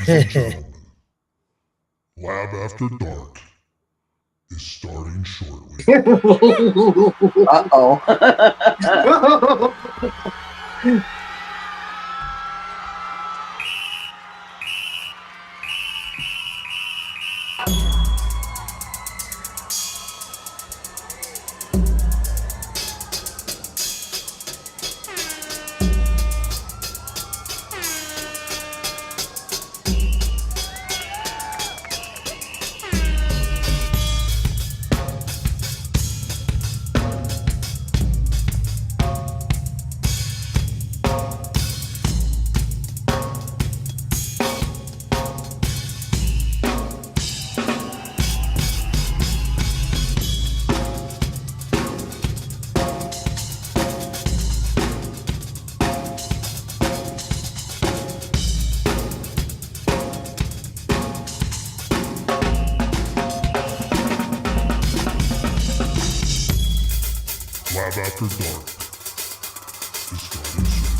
and gentlemen, Lab After Dark is starting shortly. Uh-oh. Lab After Dark is starting soon.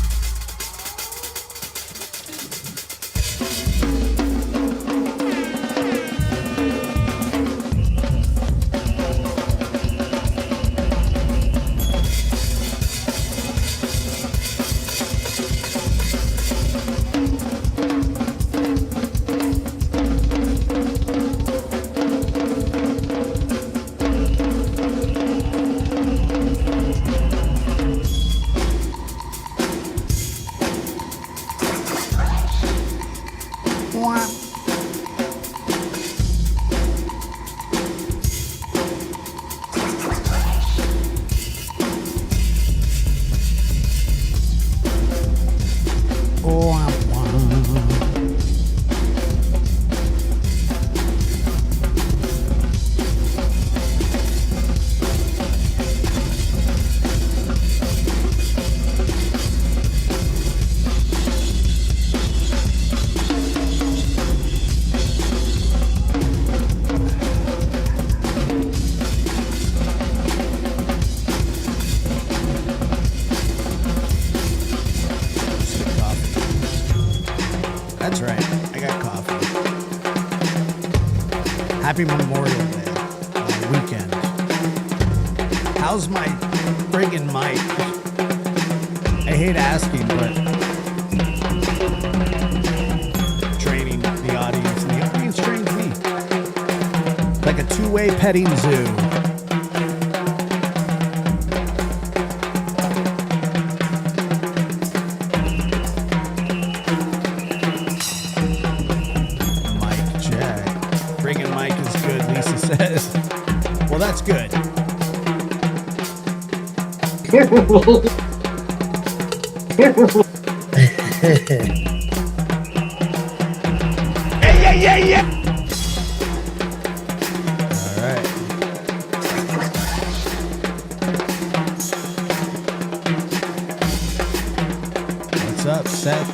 That's right. I got coffee. Happy Memorial Day weekend. How's my friggin' mic? I hate asking, but training the audience, and the audience trains me. Like a two-way petting zoo. Well, that's good. Yeah. All right. What's up, Seth?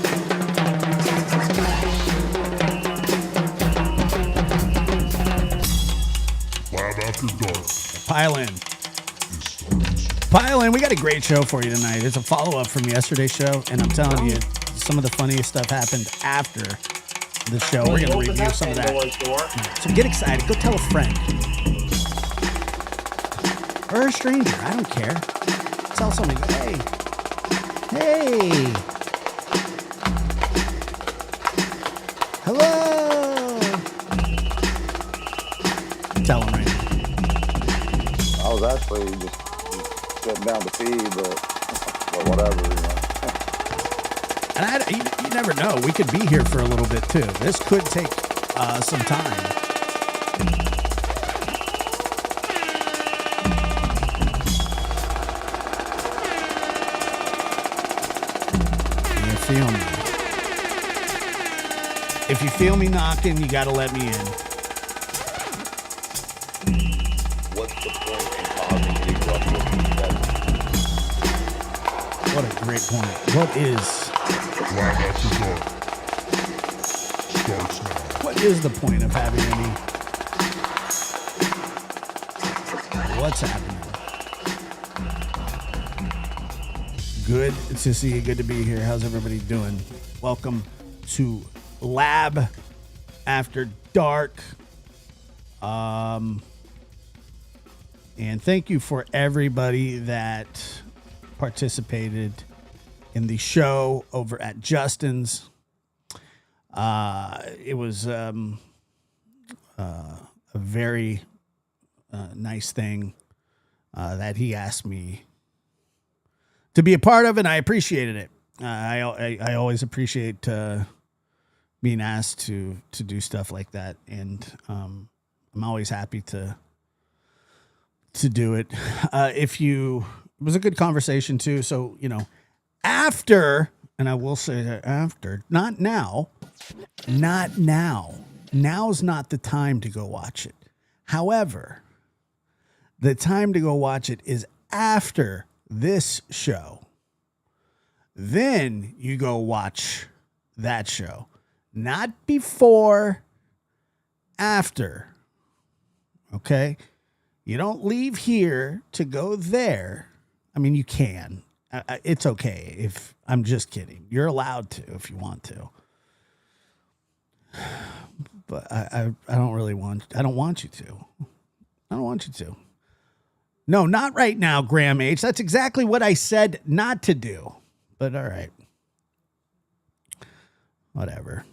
Pile in. We got a great show for you tonight. It's a follow-up from yesterday's show, and I'm telling you, some of the funniest stuff happened after the show. We're going to review some of that. So get excited. Go tell a friend. Or a stranger. I don't care. Tell somebody, hey. Hello. Tell them right now. I was actually just sitting down to pee, but whatever, And you never know. We could be here for a little bit too. This could take some time. You feel me? If you feel me knocking, you got to let me in. what's the point in causing any trouble with these guys? What a great point. What is Lab After Dark starts now. What is the point of having any? What's happening? Good to see you. Good to be here. How's everybody doing? Welcome to Lab After Dark. And thank you for everybody that participated in the show over at Justin's. It was a very nice thing that he asked me to be a part of, and I appreciated it. I always appreciate being asked to do stuff like that, and I'm always happy to do it. It was a good conversation too. So, after, and I will say that after, not now. Now's not the time to go watch it. However, the time to go watch it is after this show. Then you go watch that show. Not before, after. Okay? You don't leave here to go there. I mean, you can. It's okay if I'm just kidding. You're allowed to if you want to. But I don't really want. I don't want you to. I don't want you to. No, not right now, Graham H. That's exactly what I said not to do. But all right. Whatever.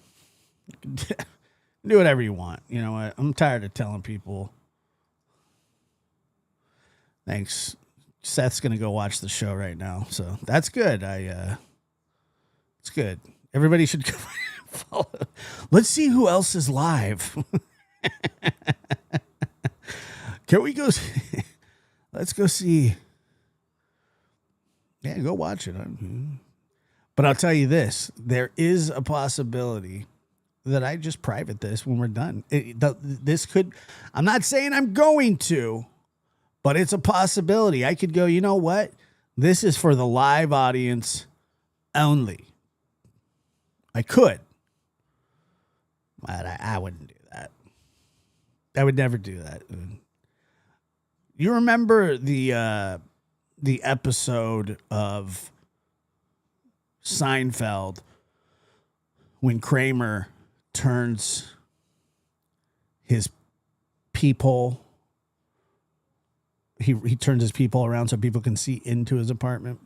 Do whatever you want. You know what? I'm tired of telling people. Thanks. Seth's going to go watch the show right now. So that's good. It's good. Everybody should go follow. Let's see who else is live. Can we go? Let's go see. Yeah, go watch it. But I'll tell you this. There is a possibility that I just private this when we're done. This could, I'm not saying I'm going to, but it's a possibility. I could go, you know what? This is for the live audience only. I could. But I wouldn't do that. I would never do that. You remember the episode of Seinfeld when Kramer turns his peephole. He turns his peephole around so people can see into his apartment.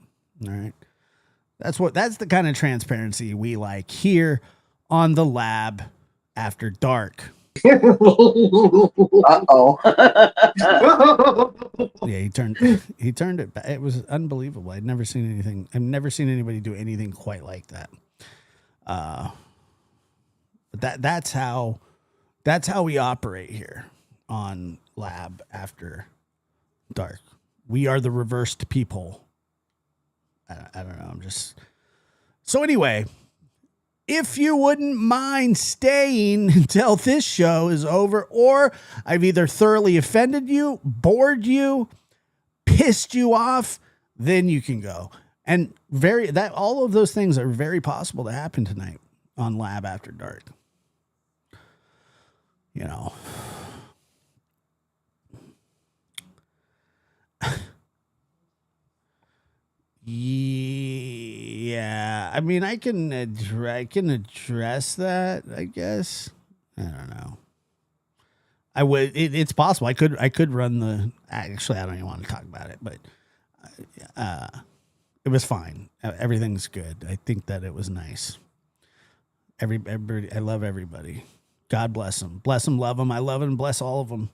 All right. That's the kind of transparency we like here on the Lab After Dark. Uh-oh. Yeah, he turned it back. It was unbelievable. I've never seen anybody do anything quite like that. But that's how we operate here on Lab After Dark. We are the reversed peephole. I don't know. So anyway, if you wouldn't mind staying until this show is over, or I've either thoroughly offended you, bored you, pissed you off, then you can go. And all of those things are very possible to happen tonight on Lab After Dark. You know. Yeah, I mean, I can address that, I guess. I don't know. I would. It's possible. I could run the. Actually, I don't even want to talk about it, but it was fine. Everything's good. I think that it was nice. Everybody, I love everybody. God bless them. Bless them. Love them. I love and bless all of them.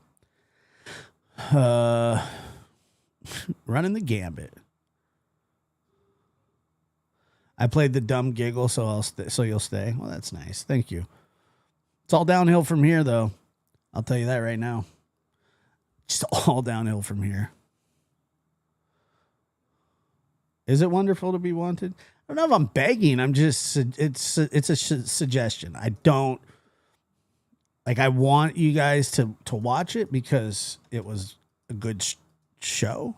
Running the gambit. I played the dumb giggle, so you'll stay. Well, that's nice. Thank you. It's all downhill from here, though. I'll tell you that right now. Just all downhill from here. Is it wonderful to be wanted? I don't know if I'm begging. I'm just, it's a suggestion. I don't, I want you guys to watch it because it was a good show.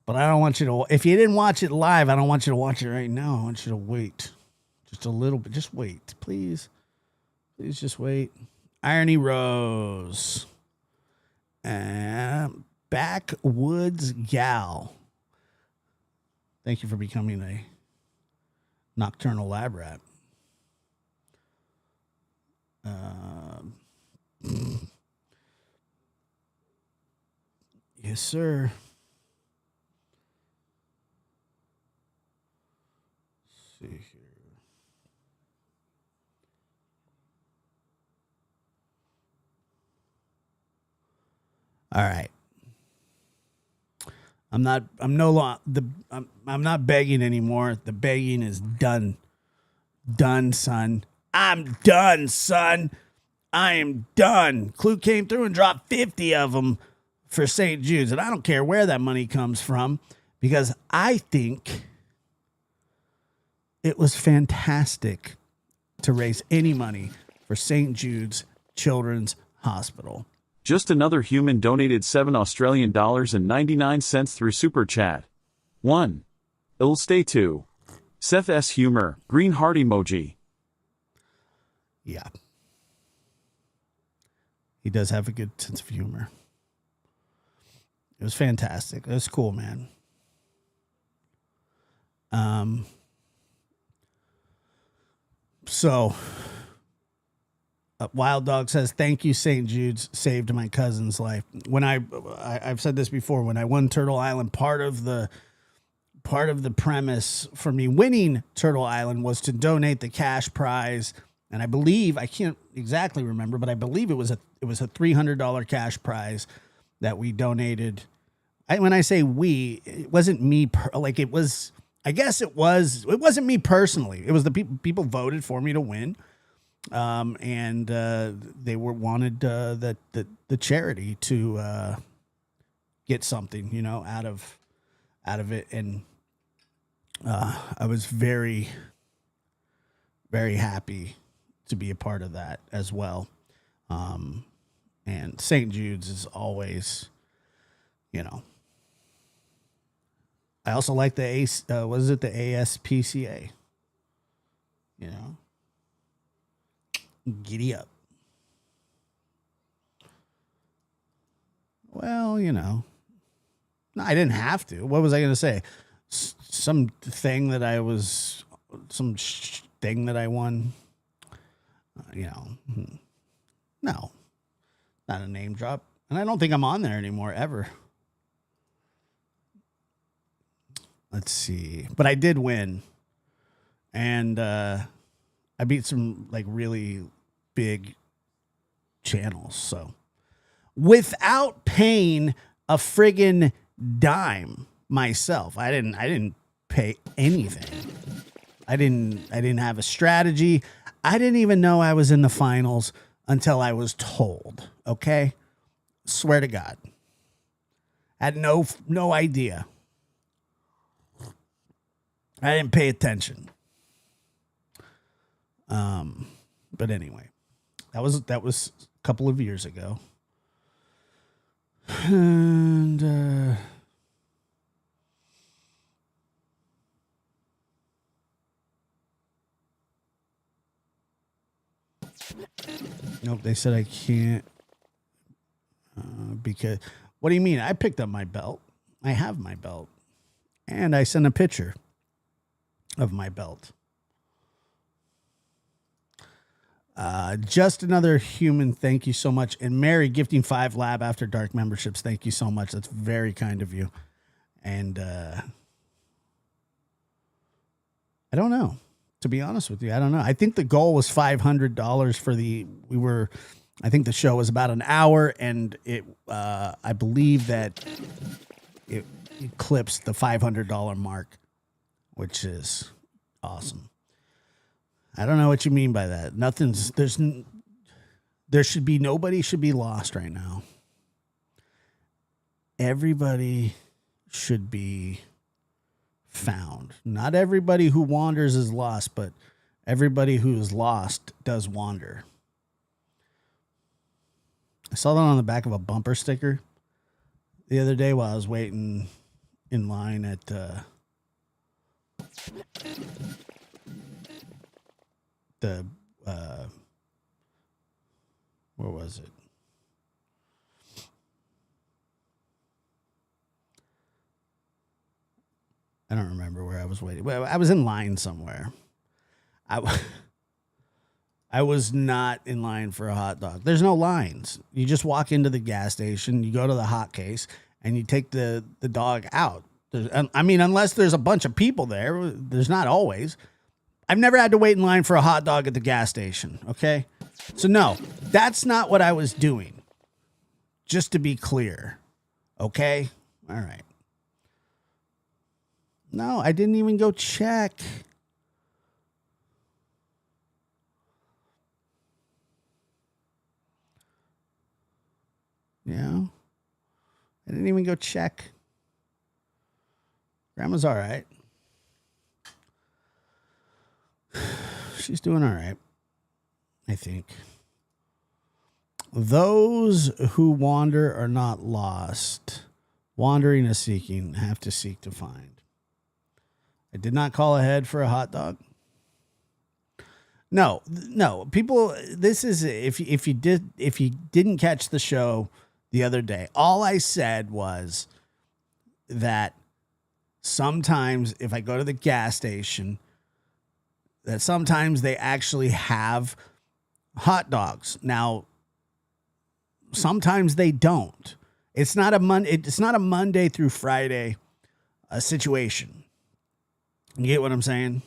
But I don't want you to, if you didn't watch it live, I don't want you to watch it right now. I want you to wait just a little bit. Just wait, please. Please just wait. Irony Rose. And Backwoods Gal. Thank you for becoming a nocturnal lab rat. Yes, sir. Let's see here. All right. I'm not begging anymore. The begging is done. Done, son. I'm done, son. I am done. Clue came through and dropped 50 of them for St. Jude's. And I don't care where that money comes from because I think it was fantastic to raise any money for St. Jude's Children's Hospital. Just another human donated $7.99 through Super Chat. 1. It'll stay 2. Seth S. Humor, green heart emoji. Yeah. He does have a good sense of humor. It was fantastic. It was cool, man. So Wild Dog says, "Thank you, St. Jude's saved my cousin's life." When I've said this before, when I won Turtle Island, part of the premise for me winning Turtle Island was to donate the cash prize, and I believe, I can't exactly remember, but I believe it was a $300 cash prize that we donated. When I say we, it wasn't me. It was. I guess it was. It wasn't me personally. It was the people voted for me to win. And they wanted the charity to get something, out of it, and I was very, very happy to be a part of that as well. And St. Jude's is always, I also like the the ASPCA, Giddy up. Well, no, I didn't have to. What was I going to say? Some thing that I won. No, not a name drop. And I don't think I'm on there anymore, ever. Let's see. But I did win. And I beat some really big channels. So without paying a friggin' dime myself, I didn't pay anything. I didn't have a strategy. I didn't even know I was in the finals until I was told. Okay? Swear to God. I had no idea. I didn't pay attention. But anyway, that was a couple of years ago. And nope, they said I can't because what do you mean? I picked up my belt. I have my belt. And I sent a picture of my belt. Just another human. Thank you so much. And Mary gifting 5 Lab After Dark memberships. Thank you so much. That's very kind of you. And I don't know. To be honest with you, I don't know. I think the goal was $500 for I think the show was about an hour, and I believe that it eclipsed the $500 mark, which is awesome. I don't know what you mean by that. Nobody should be lost right now. Everybody should be found. Not everybody who wanders is lost, but everybody who is lost does wander. I saw that on the back of a bumper sticker the other day while I was waiting in line at where was it? I don't remember where I was waiting. Well, I was in line somewhere. I was not in line for a hot dog. There's no lines. You just walk into the gas station, you go to the hot case, and you take the dog out. I mean, unless there's a bunch of people there, there's not always. I've never had to wait in line for a hot dog at the gas station, okay? So no, that's not what I was doing. Just to be clear, okay? All right. No, I didn't even go check. Yeah. I didn't even go check. Grandma's all right. She's doing all right, I think. Those who wander are not lost. Wandering is seeking, have to seek to find. I did not call ahead for a hot dog. No, people, this is, if you didn't catch the show the other day, all I said was that sometimes if I go to the gas station, that sometimes they actually have hot dogs. Now, sometimes they don't. It's not a Monday through Friday situation. You get what I'm saying?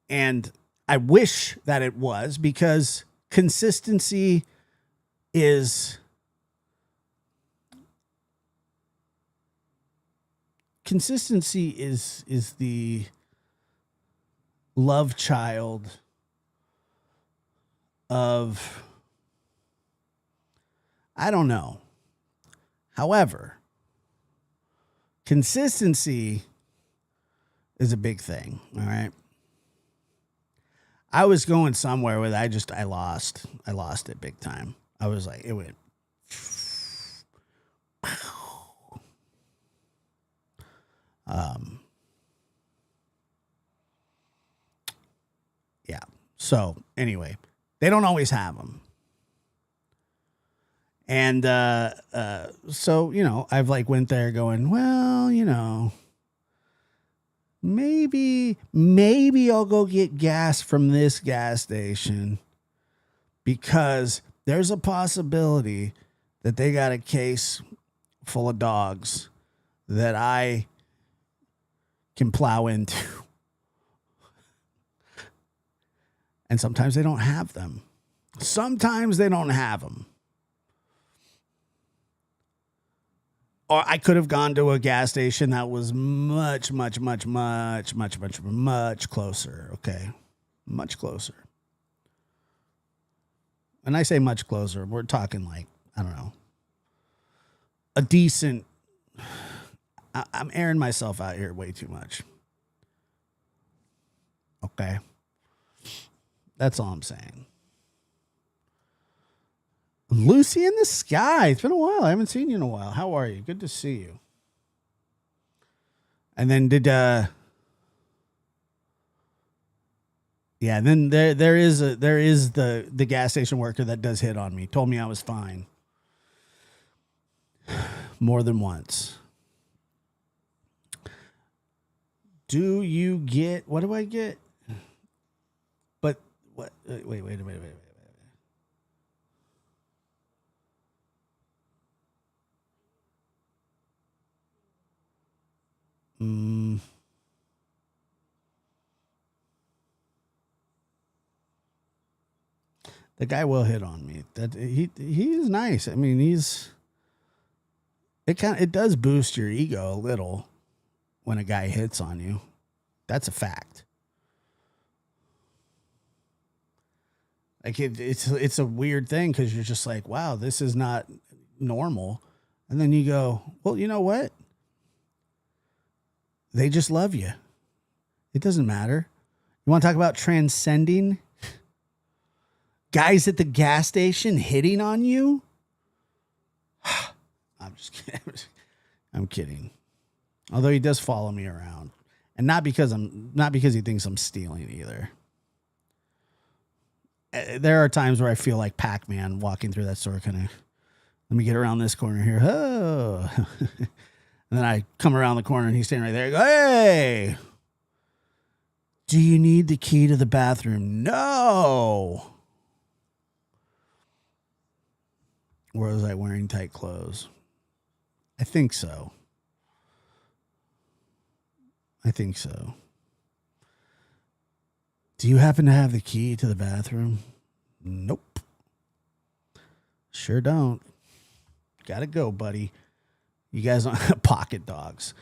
And I wish that it was, because consistency is the love child of, I don't know. However, consistency is a big thing, all right? I was going somewhere with I lost it big time. I was like, it went yeah. So anyway, they don't always have them. And so, you know, I've like went there going, well, you know, maybe I'll go get gas from this gas station, because there's a possibility that they got a case full of dogs that I can plow into. And sometimes they don't have them. Sometimes they don't have them. Or I could have gone to a gas station that was much closer. Okay. Much closer. When I say much closer, we're talking like, I don't know, a decent, I'm airing myself out here way too much. Okay. That's all I'm saying. Lucy in the Sky. It's been a while. I haven't seen you in a while. How are you? Good to see you. And then and then there is the gas station worker that does hit on me. Told me I was fine. More than once. Do you get, what do I get? But what, wait. The guy will hit on me. That he is nice. I mean, it does boost your ego a little when a guy hits on you. That's a fact. Like it's a weird thing, because you're just like, wow, this is not normal. And then you go, well, you know what? They just love you. It doesn't matter. You want to talk about transcending? Guys at the gas station hitting on you? I'm just kidding. I'm kidding. Although he does follow me around. And not because he thinks I'm stealing either. There are times where I feel like Pac-Man walking through that store, kind of, let me get around this corner here. Oh. And then I come around the corner and he's standing right there. I go, hey, Do you need the key to the bathroom? No. Or was I wearing tight clothes? I think so. Do you happen to have the key to the bathroom? Nope. Sure don't. Gotta go, buddy. You guys on pocket dogs.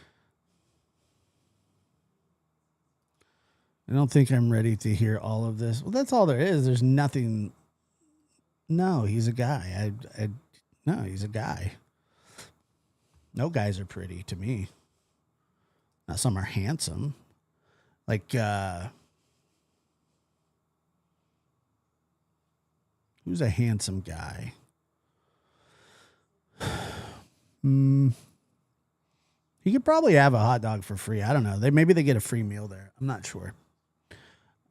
I don't think I'm ready to hear all of this. Well, that's all there is. There's nothing. No, he's a guy. No, he's a guy. No guys are pretty to me. Now, some are handsome. Like, who's a handsome guy? He could probably have a hot dog for free. I don't know. Maybe they get a free meal there. I'm not sure.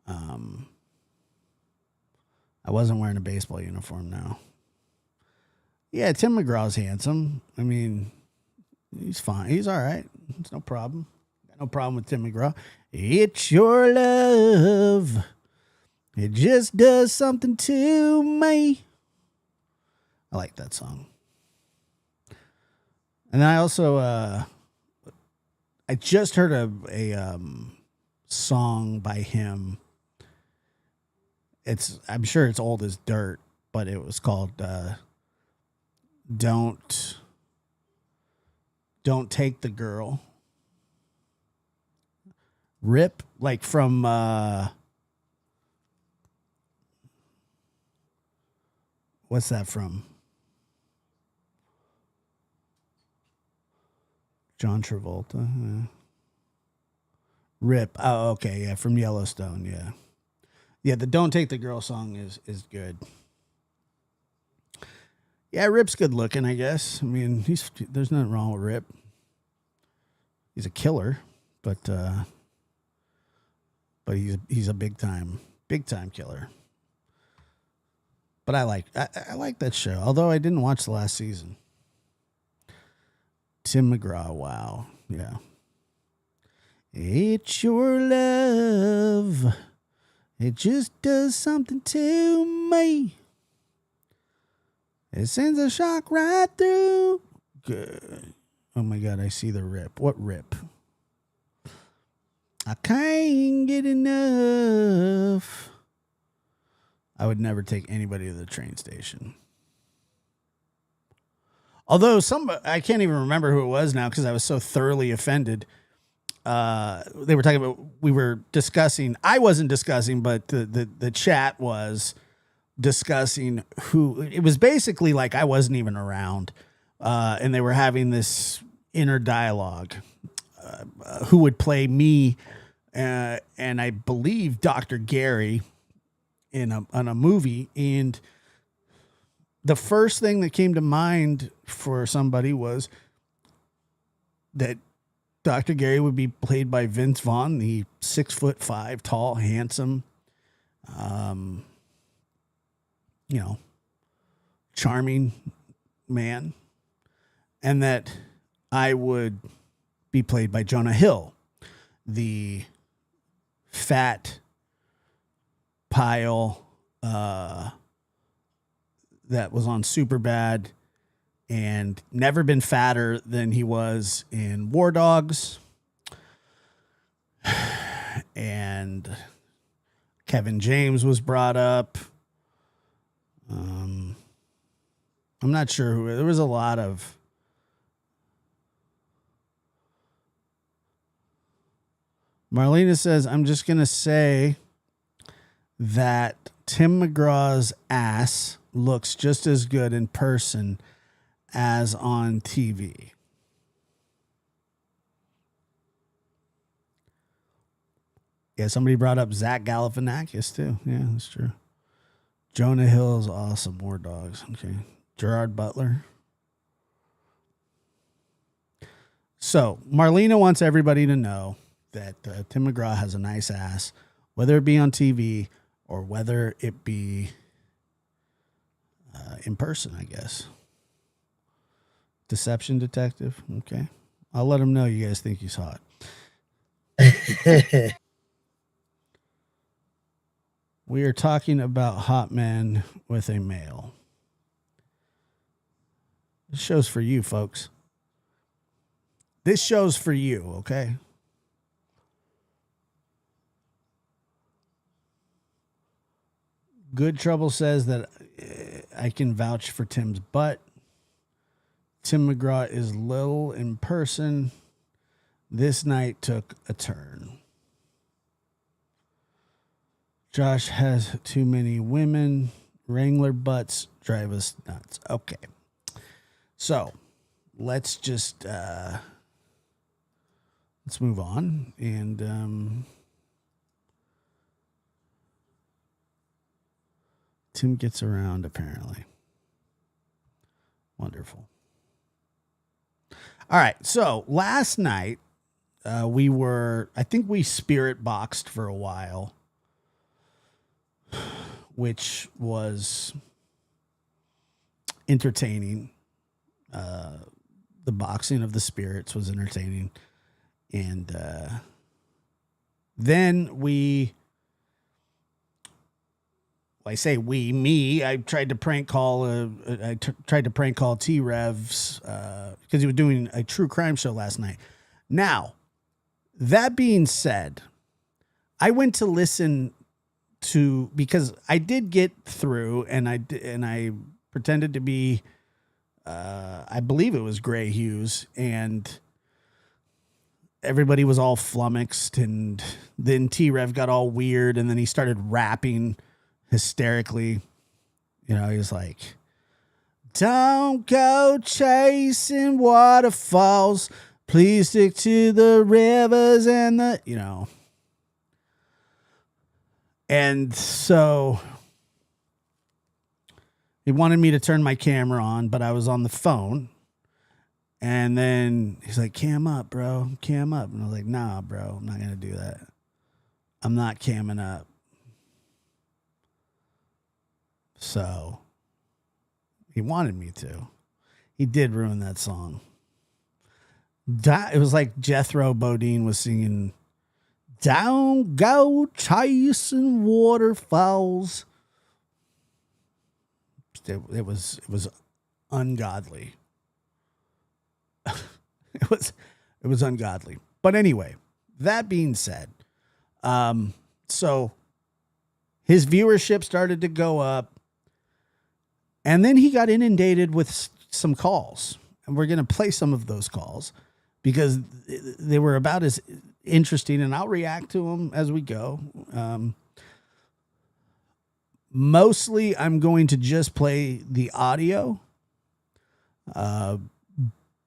I wasn't wearing a baseball uniform now. Yeah, Tim McGraw's handsome. I mean, he's fine. He's all right. It's no problem. Got no problem with Tim McGraw. It's your love. It just does something to me. I like that song. And I also, I just heard a song by him. I'm sure it's old as dirt, but it was called Don't Take the Girl. Rip, like from what's that from? John Travolta. Yeah. Rip. Oh, okay, yeah, from Yellowstone, yeah. Yeah, the Don't Take the Girl song is good. Yeah, Rip's good looking, I guess. I mean, there's nothing wrong with Rip. He's a killer, but he's a big time killer. But I like that show, although I didn't watch the last season. Tim McGraw, wow. Yeah. It's your love. It just does something to me. It sends a shock right through. Good. Oh my God, I see the rip. What rip? I can't get enough. I would never take anybody to the train station. Although I can't even remember who it was now because I was so thoroughly offended. They were talking about, we were discussing, I wasn't discussing, but the chat was discussing who, it was basically like I wasn't even around. And they were having this inner dialogue, who would play me, and I believe Dr. Gary in a movie. And the first thing that came to mind for somebody was that Dr. Gary would be played by Vince Vaughn, the 6'5" tall, handsome, charming man. And that I would be played by Jonah Hill, the fat pile that was on Superbad and never been fatter than he was in War Dogs. And Kevin James was brought up. I'm not sure who. There was a lot of. Marlena says, I'm just going to say that Tim McGraw's ass looks just as good in person as on TV. Yeah, somebody brought up Zach Galifianakis too. Yeah, that's true. Jonah Hill is awesome. War Dogs. Okay. Gerard Butler. So Marlena wants everybody to know that Tim McGraw has a nice ass, whether it be on TV or whether it be in person, I guess. Deception detective. Okay. I'll let him know you guys think he's hot. We are talking about hot men with a male. This show's for you, folks. This show's for you, okay? Good Trouble says that I can vouch for Tim's butt. Tim McGraw is little in person. This night took a turn. Josh has too many women. Wrangler butts drive us nuts. Okay. So let's just let's move on. And Tim gets around apparently. Wonderful. All right. So last night I think we spirit boxed for a while, which was entertaining. The boxing of the spirits was entertaining. And then I tried to prank call T-Revs because he was doing a true crime show last night. Now, that being said, I went to listen to, because I did get through and I pretended to be I believe it was Gray Hughes, and everybody was all flummoxed, and then T-Rev got all weird, and then he started rapping hysterically. You know, he was like, "Don't go chasing waterfalls. Please stick to the rivers and the," you know. And so he wanted me to turn my camera on, but I was on the phone. And then he's like, "Cam up, bro. Cam up." And I was like, "Nah, bro, I'm not going to do that. I'm not camming up." So he wanted me to. He did ruin that song. It was like Jethro Bodine was singing, "Don't go chasing waterfalls." It was ungodly. It was ungodly. But anyway, that being said, so his viewership started to go up, and then he got inundated with some calls, and we're going to play some of those calls because they were about as interesting, and I'll react to them as we go. Mostly I'm going to just play the audio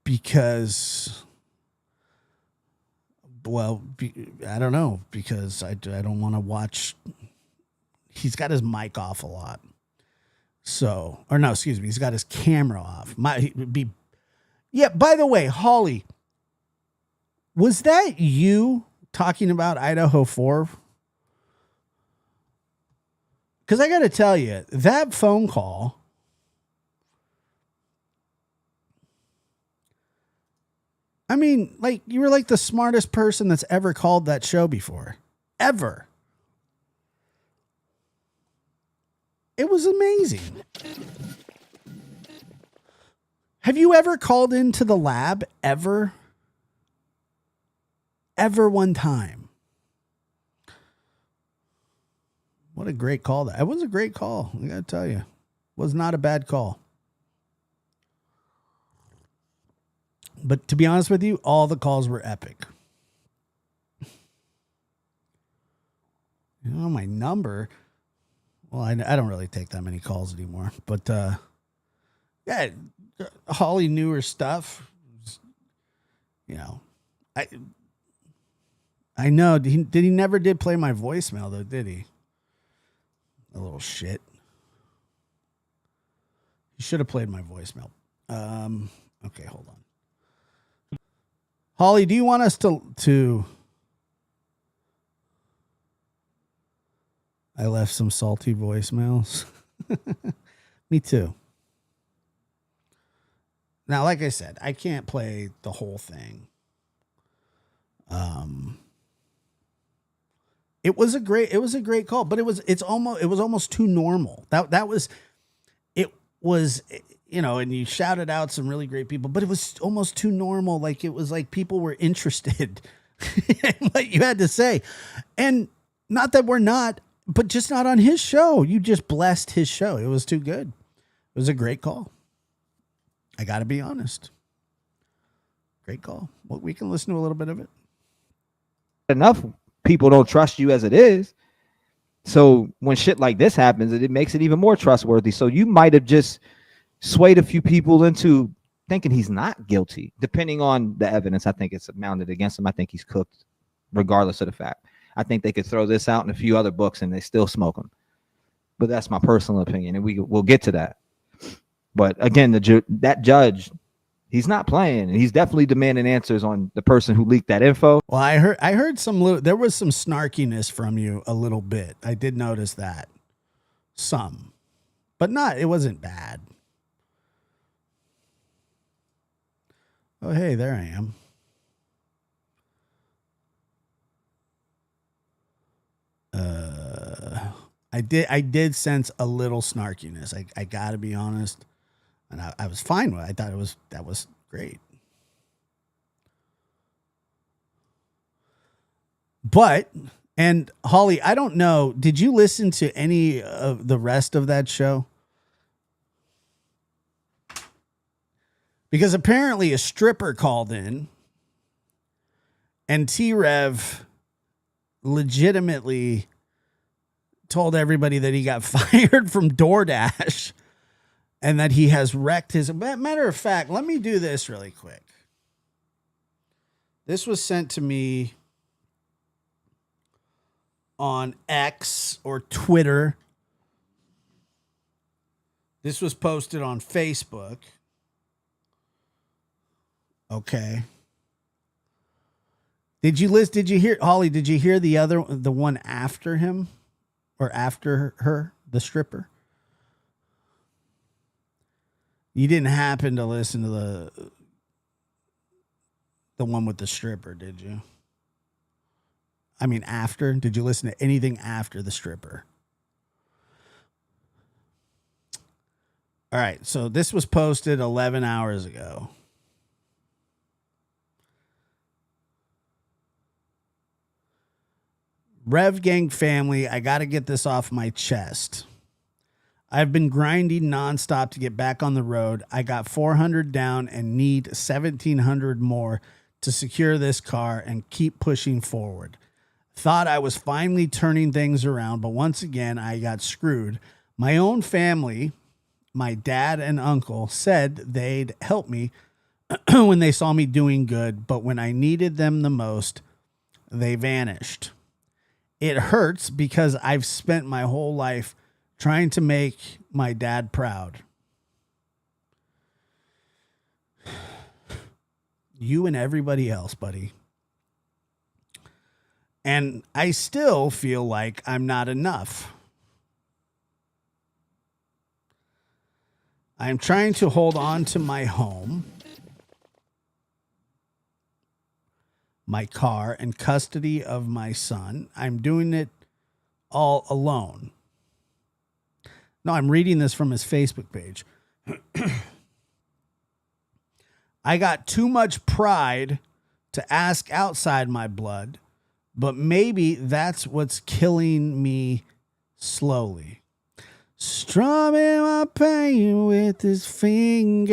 because, well, I don't know, because I don't want to watch. He's got his mic off a lot. So, or no, excuse me, he's got his camera off. Yeah, by the way, Holly, was that you talking about Idaho 4? Because I got to tell you, that phone call, I mean, like, you were like the smartest person that's ever called that show before. Ever. It was amazing. Have you ever called into the lab? Ever? Ever one time? What a great call. That was a great call. I got to tell you. Was not a bad call. But to be honest with you, all the calls were epic. You know, my number. Well, I don't really take that many calls anymore. But, yeah, Holly knew her stuff. You know, I know. He never did play my voicemail, though, did he? A little shit. He should have played my voicemail. Okay, hold on. Holly, do you want us to I left some salty voicemails. Me too. Now, like I said, I can't play the whole thing. It was a great call, but it was almost too normal. That was it was and you shouted out some really great people, but it was almost too normal. Like it was like people were interested in what you had to say. And not that we're not, but just not on his show. You just blessed his show. It was too good. It was a great call. I got to be honest. Great call. Well, we can listen to a little bit of it. Enough people don't trust you as it is. So when shit like this happens, it makes it even more trustworthy. So you might have just swayed a few people into thinking he's not guilty, depending on the evidence. I think it's mounted against him. I think he's cooked, regardless of the fact. I think they could throw this out in a few other books and they still smoke him. But that's my personal opinion, and we'll get to that. But again, that judge, he's not playing, and he's definitely demanding answers on the person who leaked that info. Well, I heard there was some snarkiness from you a little bit. I did notice that. Some. But it wasn't bad. Oh, hey, there I am. I did sense a little snarkiness. I gotta be honest. And I was fine with it. I thought that was great. But, and Holly, I don't know, did you listen to any of the rest of that show? Because apparently a stripper called in and T-Rev legitimately told everybody that he got fired from DoorDash and that he has wrecked his... Matter of fact, let me do this really quick. This was sent to me on X or Twitter. This was posted on Facebook. Okay. Did you hear, Holly, did you hear the one after him or after her, the stripper? You didn't happen to listen to the one with the stripper, did you? I mean, after? Did you listen to anything after the stripper? All right. So this was posted 11 hours ago. Rev Gang family, I got to get this off my chest. I've been grinding nonstop to get back on the road. I got 400 down and need 1,700 more to secure this car and keep pushing forward. Thought I was finally turning things around, but once again, I got screwed. My own family, my dad and uncle, said they'd help me when they saw me doing good, but when I needed them the most, they vanished. It hurts because I've spent my whole life trying to make my dad proud. You and everybody else, buddy. And I still feel like I'm not enough. I'm trying to hold on to my home, my car, and custody of my son. I'm doing it all alone. No, I'm reading this from his Facebook page. I got too much pride to ask outside my blood, but maybe that's what's killing me slowly. Strumming my pain with his fingers.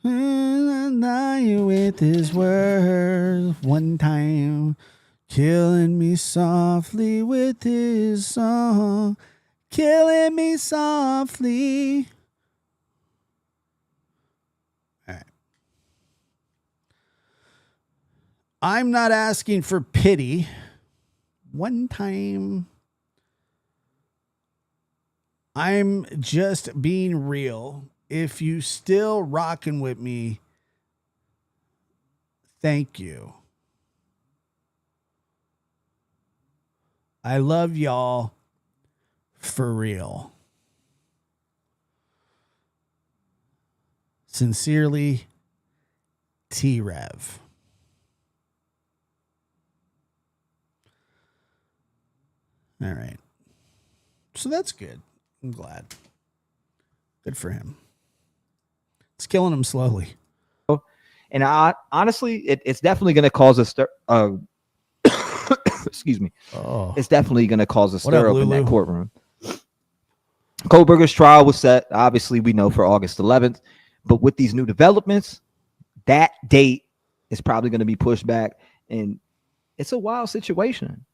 With his words one time. Killing me softly with his song. Killing me softly. All right. I'm not asking for pity. One time. I'm just being real. If you still rocking with me, thank you. I love y'all for real. Sincerely, T-Rev. All right. So that's good. I'm glad. Good for him. It's killing him slowly. And I honestly, it's definitely going to cause a stir. Excuse me. Oh, It's definitely going to cause a What up, stir up in Lulu? that courtroom. Kohlberger's trial was set, obviously, we know, for August 11th. But with these new developments, that date is probably going to be pushed back. And it's a wild situation.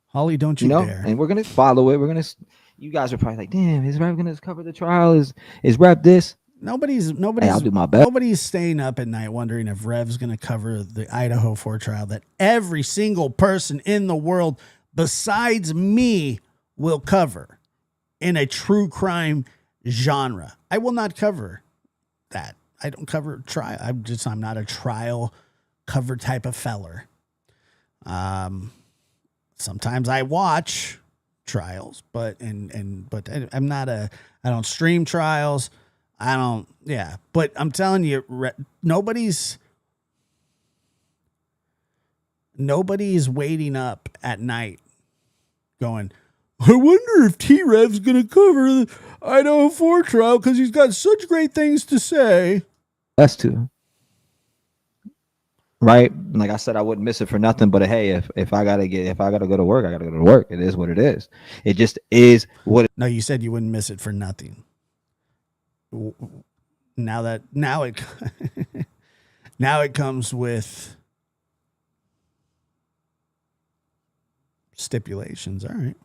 Holly, don't you, You know, dare. and we're going to follow it. We're going to, you guys are probably like, damn, is Rev going to cover the trial? Is Rev this? Nobody's Hey, I'll do my best. Nobody's staying up at night wondering if Rev's going to cover the Idaho 4 trial that every single person in the world besides me will cover in a true crime genre. I will not cover that. I don't cover trial. I'm not a trial cover type of feller. Sometimes I watch trials, but I'm not I don't stream trials. I don't, yeah, but I'm telling you, nobody's waiting up at night going, I wonder if T-Rev's going to cover the Idaho 4 trial because he's got such great things to say. That's too. Right? Like I said, I wouldn't miss it for nothing, but hey, if I gotta go to work, I gotta go to work. It is what it is. It just is what it No, you said you wouldn't miss it for nothing. Now it now it comes with stipulations. All right,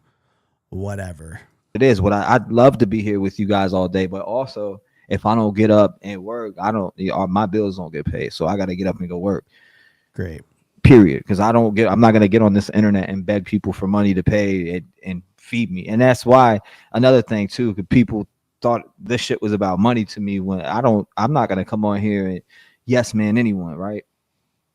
whatever. is. What I'd love to be here with you guys all day, but also if I don't get up and work, my bills don't get paid. So I gotta get up and go work. Great. Period. Because I'm not gonna get on this internet and beg people for money to pay and feed me. And that's why another thing too, because people thought this shit was about money to me when I'm not gonna come on here and yes man anyone, right?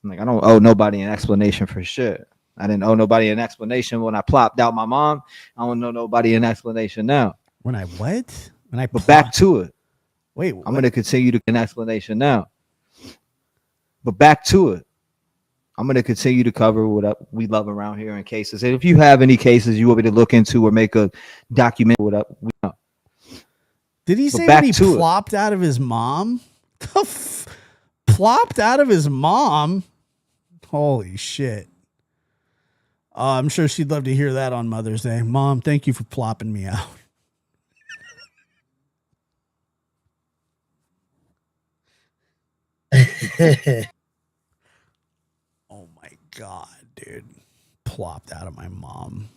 Like I don't owe nobody an explanation for shit. I didn't owe nobody an explanation when I plopped out my mom. I don't know nobody an explanation now. When I what? When I But back to it. wait, I'm gonna continue to an explanation now. But back to it. I'm going to continue to cover what we love around here in cases. And if you have any cases you want me to look into or make a document, Did he But say back when he to it. plopped out of his mom? Plopped out of his mom? Holy shit. I'm sure she'd love to hear that on Mother's Day. Mom, thank you for plopping me out. Oh my God, dude. Plopped out of my mom.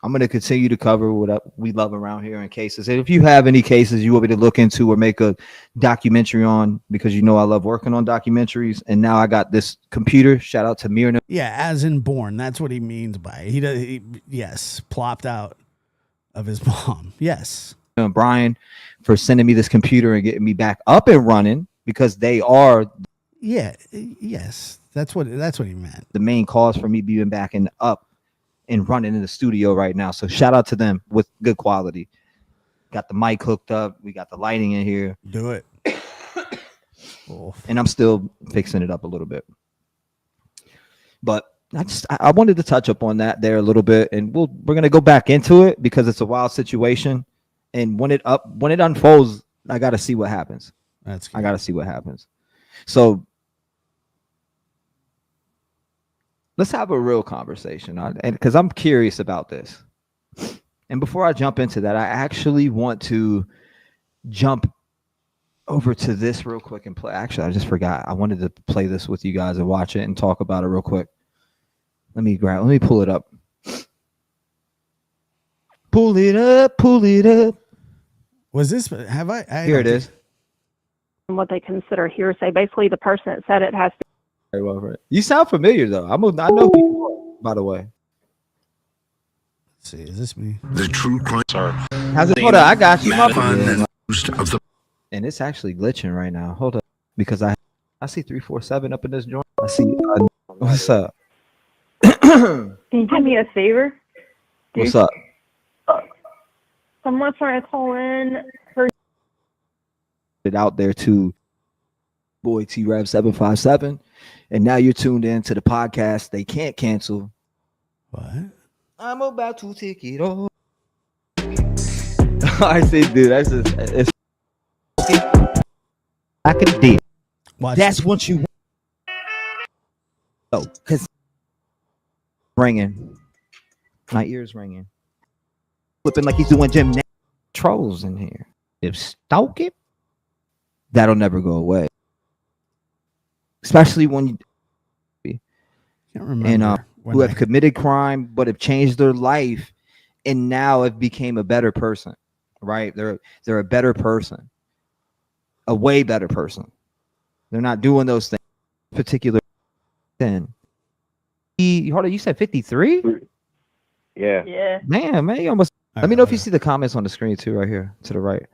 I'm going to continue to cover what we love around here in cases. And if you have any cases you want me to look into or make a documentary on, because you know I love working on documentaries, and now I got this computer. Shout out to Mirna. Yeah, as in born. That's what he means by it. Yes, plopped out of his mom. Yes. And Brian for sending me this computer and getting me back up and running, because they are Yeah. Yes. That's what he meant. the main cause for me being back and up and running in the studio right now. So shout out to them with good quality. Got the mic hooked up. We got the lighting in here. Do it. Oh. And I'm still fixing it up a little bit. But I wanted to touch up on that there a little bit, and we're gonna go back into it because it's a wild situation. And when it unfolds, I gotta see what happens. That's good. I gotta see what happens. So let's have a real conversation, and because I'm curious about this. And before I jump into that, I actually want to jump over to this real quick and play. Actually, I just forgot. I wanted to play this with you guys and watch it and talk about it real quick. Let me pull it up. Pull it up, pull it up. Was this? Have I Here it is. What they consider hearsay. Basically, the person that said it has to. Very well for it. You sound familiar though. I know who you are, by the way. Let's see, is this me? The true crime are How's it? Hold on, I got you. My fun bad. and most of the And it's actually glitching right now. Hold up, because I see 347 up in this joint. I see. What's up? Can you do me a favor? What's up? Someone's trying to call in for. It out there to boy T-Rev 757, and now you're tuned in to the podcast. They can't cancel. What? I'm about to take it all. I say, dude, that's just it's like a deal. Watch That's it. what you want. Oh, because ringing. My ears ringing. Flipping like he's doing gymnastics. Trolls in here. If stalk it, that'll never go away. Especially when you Can't remember. and when who I- have committed crime but have changed their life and now have became a better person. Right? They're a better person. A way better person. They're not doing those things. Particular then. Hold on, you said 53? Yeah. Yeah. Man, you almost. All Let me right, know if you okay. see the comments on the screen too, right here to the right.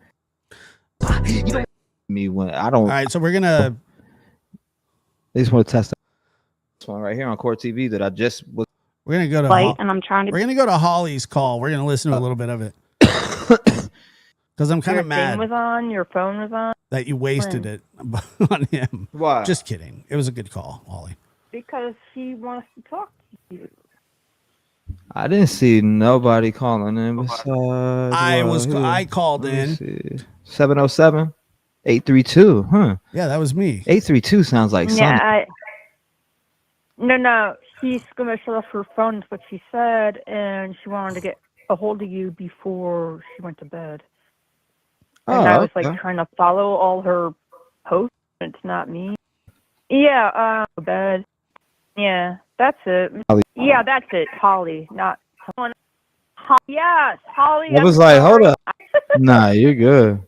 You don't me when I don't. All right, so we're gonna. I just want to test this one right here on Court TV that I just was. We're gonna go to. Late, and I'm trying to. We're gonna go to Holly's call. We're gonna listen to a little bit of it because I'm kind Your of mad thing was on. Your phone was on. that you wasted it on him. Why? Just kidding. It was a good call, Holly. Because he wants to talk to you. I didn't see nobody calling in besides. I called in. 707 832. Huh? Yeah, that was me. 832 sounds like something. Yeah. No. She's gonna shut off her phone. Is what she said, and she wanted to get a hold of you before she went to bed. And I was like trying to follow all her posts. And it's not me. Yeah. Bed. Yeah. That's it. Holly. Yeah, that's it. Holly, not someone. Yes, Holly. I I'm was like, hold sorry. up. Nah, you're good.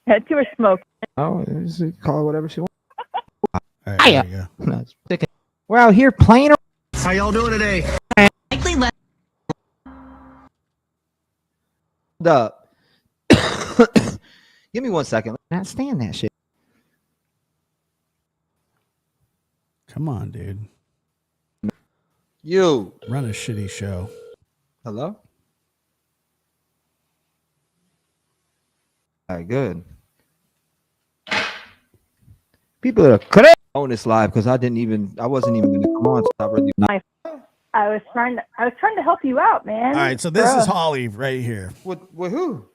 Had too much smoke. Oh, just call whatever she wants. All right, there you go. No, it's picking. We're out here playing. How y'all doing today? Up. Give me 1 second. Not stand that shit. Come on, dude. You. Run a shitty show. Hello? All right, good. People are correct on this live because I wasn't even going to come on. So I really I was trying to help you out, man. All right, so this is Holly right here. with who?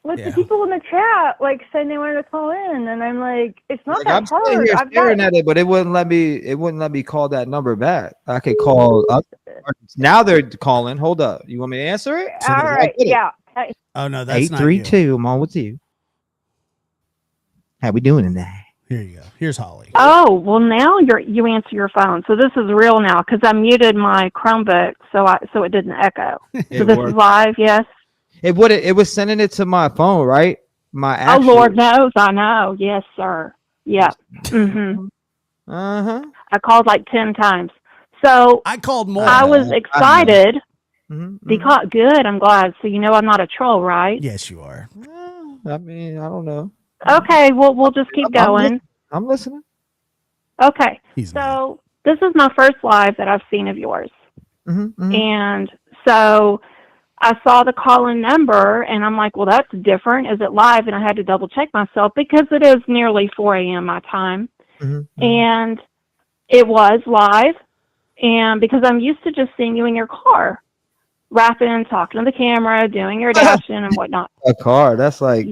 With Yeah. the people in the chat, like saying they wanted to call in, and I'm like, it's not Like, that I'm sitting hard. here I've staring got. at it, but it wouldn't let me. It wouldn't let me call that number back. I could call up. Now they're calling. Hold up. You want me to answer it? All right, yeah. Oh no, that's not you. 832. I'm on with you. How we doing tonight? Here you go. Here's Holly. Oh, well, now you answer your phone, so this is real now because I muted my Chromebook, so it didn't echo. So this is live, yes. It would. It was sending it to my phone, right? My Oh, Lord knows, I know. Yes, sir. Yeah. Mm-hmm. Uh-huh. I called like 10 times. So I called more. I was excited Mm-hmm. because, good, I'm glad. So you know I'm not a troll, right? Yes, you are. I mean, I don't know. Okay, well, we'll just keep going. I'm listening. Okay, He's mad. so this is my first live that I've seen of yours. Mm-hmm. And so I saw the call-in number, and I'm like, well, that's different. Is it live? And I had to double-check myself because it is nearly 4 a.m. my time. Mm-hmm. And it was live, and because I'm used to just seeing you in your car, rapping, talking to the camera, doing your dashing and whatnot. A car. That's like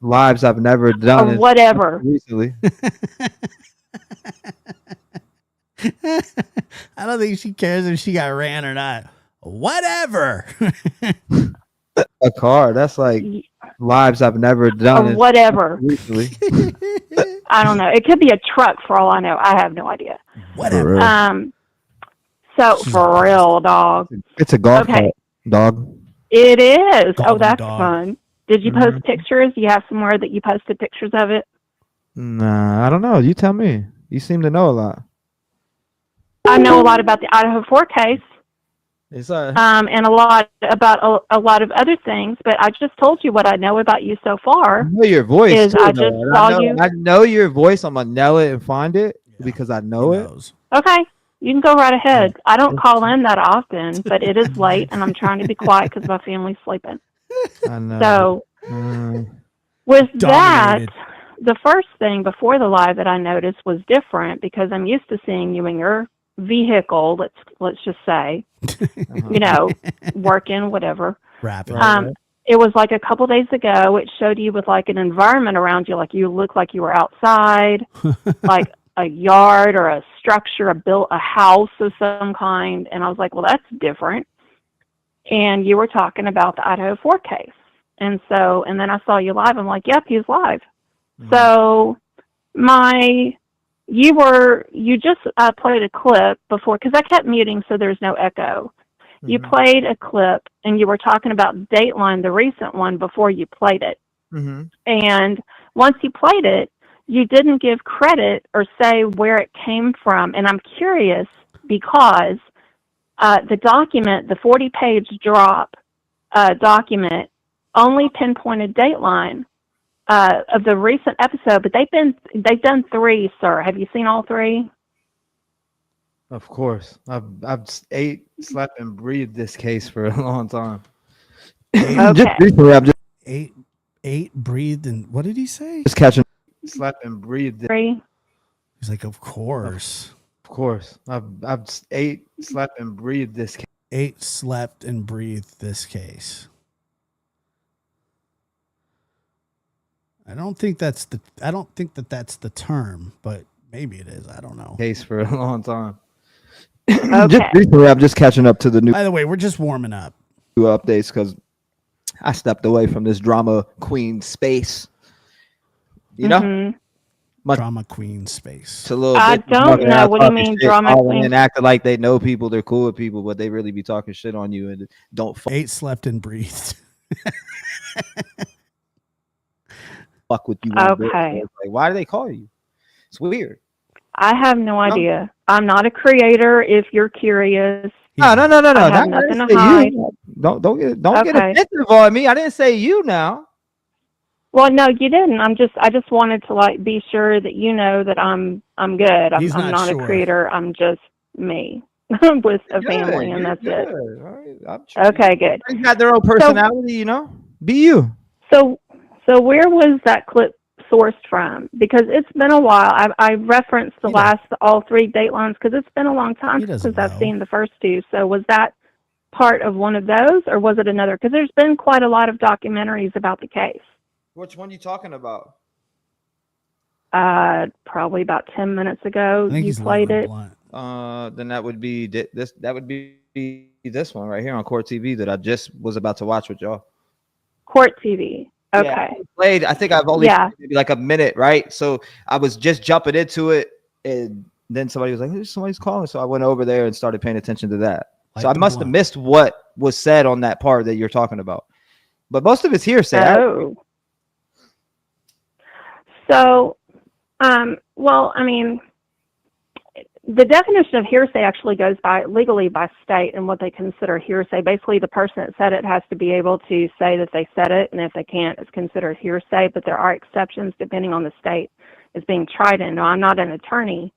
lives I've never done. Or whatever. Recently. I don't think she cares if she got ran or not. Whatever. A car. That's like lives I've never done. Or whatever. Recently. I don't know. It could be a truck for all I know. I have no idea. Whatever. So for real, dog. It's a golf Okay. cart, dog. It is. Golden Oh, that's dog. fun. Did you post pictures? Do you have somewhere that you posted pictures of it? Nah, I don't know. You tell me. You seem to know a lot. I know a lot about the Idaho 4 case, It's and a lot about a lot of other things. But I just told you what I know about you so I far. know your voice. Is too, I though, just and saw I know, you. I know your voice. I'm gonna nail it and find it because I know He it. knows. Okay, you can go right ahead. I don't call in that often, but it is late, and I'm trying to be quiet because my family's sleeping. I know. So Mm, with that, Dominated. the first thing before the live that I noticed was different because I'm used to seeing you in your vehicle, let's just say, you know, working, whatever. Rapping. It was like a couple days ago. It showed you with like an environment around you, like you looked like you were outside, like a yard or a structure, a house of some kind. And I was like, well, that's different. And you were talking about the Idaho 4 case. And then I saw you live. I'm like, yep, he's live. So you just played a clip before, because I kept muting so there's no echo. You played a clip and you were talking about Dateline, the recent one, before you played it. And once you played it, you didn't give credit or say where it came from. And I'm curious because the document, the 40-page drop document, only pinpointed Dateline of the recent episode, but they've done 3, sir. Have you seen all 3? Of course, I've ate, slept, and breathed this case for a long time. Okay. Just recently, I've just Ate, breathed, and what did he say? catching, slept, and breathed. 3. He's like, of course. Of course, I've ate, slept, and breathed this case. Ate, slept, and breathed this case. I don't think that's the term, but maybe it is. I don't know. Case for a long time. Okay. Just recently, I'm just catching up to the new By the way, we're just warming up. updates because I stepped away from this drama queen space. You know, Drama queen space. it's a little. I bit don't know. What do you mean, drama queen? And acting like they know people, they're cool with people, but they really be talking shit on you and don't Ate, slept, and breathed. fuck with you. Okay. Like, why do they call you? It's weird. I have no idea. I'm not a creator. If you're curious, No. I have I nothing didn't to say hide. you. Don't get Okay. offensive on me. I didn't say you now. Well, no, you didn't. I just wanted to like be sure that you know that I'm good. He's I'm not not sure. a creator. I'm just me with a family, and that's it. All right. I'm sure Okay, good. Everybody's got their own personality, you know. Be you. So where was that clip sourced from? Because it's been a while. I referenced all 3 Datelines because it's been a long time He doesn't since I've know. seen the first 2. So was that part of one of those, or was it another? Because there's been quite a lot of documentaries about the case. Which one are you talking about? Probably about 10 minutes ago, I think you he's played Legally it. Then that would be this. That would be this one right here on Court TV that I just was about to watch with y'all. Court TV. Okay. Yeah, I played. I think I've only played maybe like a minute, right? So I was just jumping into it, and then somebody was like, "Hey, somebody's calling." So I went over there and started paying attention to that. Like so I the must have blunt. missed what was said on that part that you're talking about. But most of it's hearsay. Oh. So, well, I mean, the definition of hearsay actually goes legally by state and what they consider hearsay. Basically, the person that said it has to be able to say that they said it, and if they can't, it's considered hearsay. But there are exceptions depending on the state it's being tried in. Now, I'm not an attorney,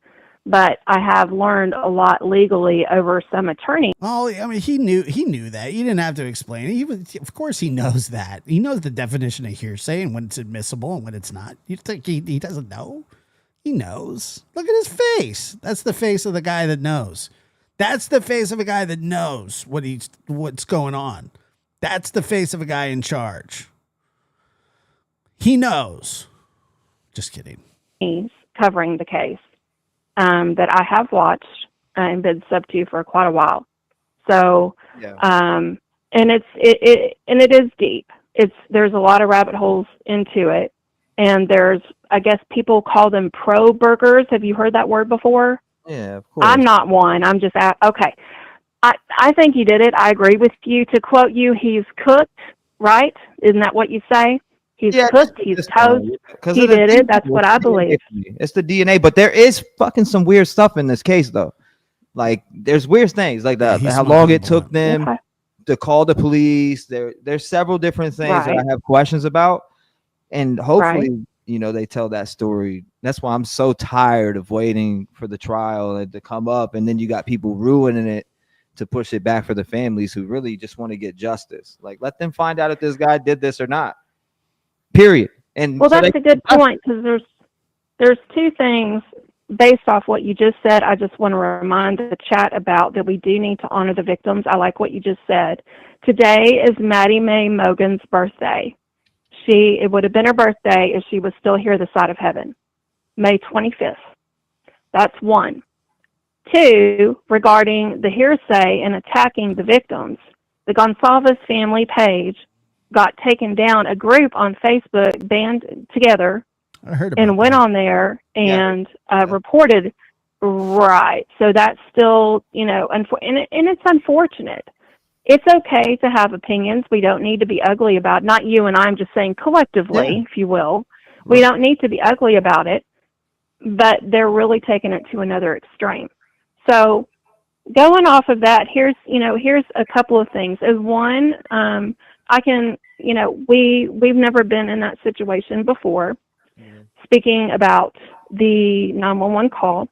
but I have learned a lot legally over some attorneys. Oh, I mean, he knew that. You didn't have to explain it. Of course, he knows that. He knows the definition of hearsay and when it's admissible and when it's not. You think he doesn't know? He knows. Look at his face. That's the face of the guy that knows. That's the face of a guy that knows what's going on. That's the face of a guy in charge. He knows. Just kidding. Covering the case that I have watched and been sub to for quite a while. So, and it is deep. There's a lot of rabbit holes into it, and there's, I guess people call them pro burgers. Have you heard that word before? Yeah, of course. I'm not one. I'm just okay. I think he did it. I agree with you. To quote you, he's cooked, right? Isn't that what you say? He's cooked. He's toast. He did it. That's what I believe. It's the DNA, but there is fucking some weird stuff in this case, though. Like, there's weird things, like how long it took them to call the police. There's several different things that I have questions about, and hopefully, they tell that story. That's why I'm so tired of waiting for the trial to come up, and then you got people ruining it to push it back for the families who really just want to get justice. Like, let them find out if this guy did this or not. Period. And well, that's a good point, because there's 2 things based off what you just said, I just want to remind the chat about that we do need to honor the victims. I like what you just said. Today is Maddie Mae Mogan's birthday. It would have been her birthday if she was still here this side of heaven. May 25th. That's one. Two, regarding the hearsay and attacking the victims, the Gonsalves family page got taken down. A group on Facebook band together I heard about and went that. on there and reported. Right. So that's still, and it's unfortunate. It's okay to have opinions. We don't need to be ugly about, not you and I'm just saying collectively, if you will. We don't need to be ugly about it, but they're really taking it to another extreme. So going off of that, here's a couple of things. As one, I can, we've never been in that situation before. Speaking about the 911 call,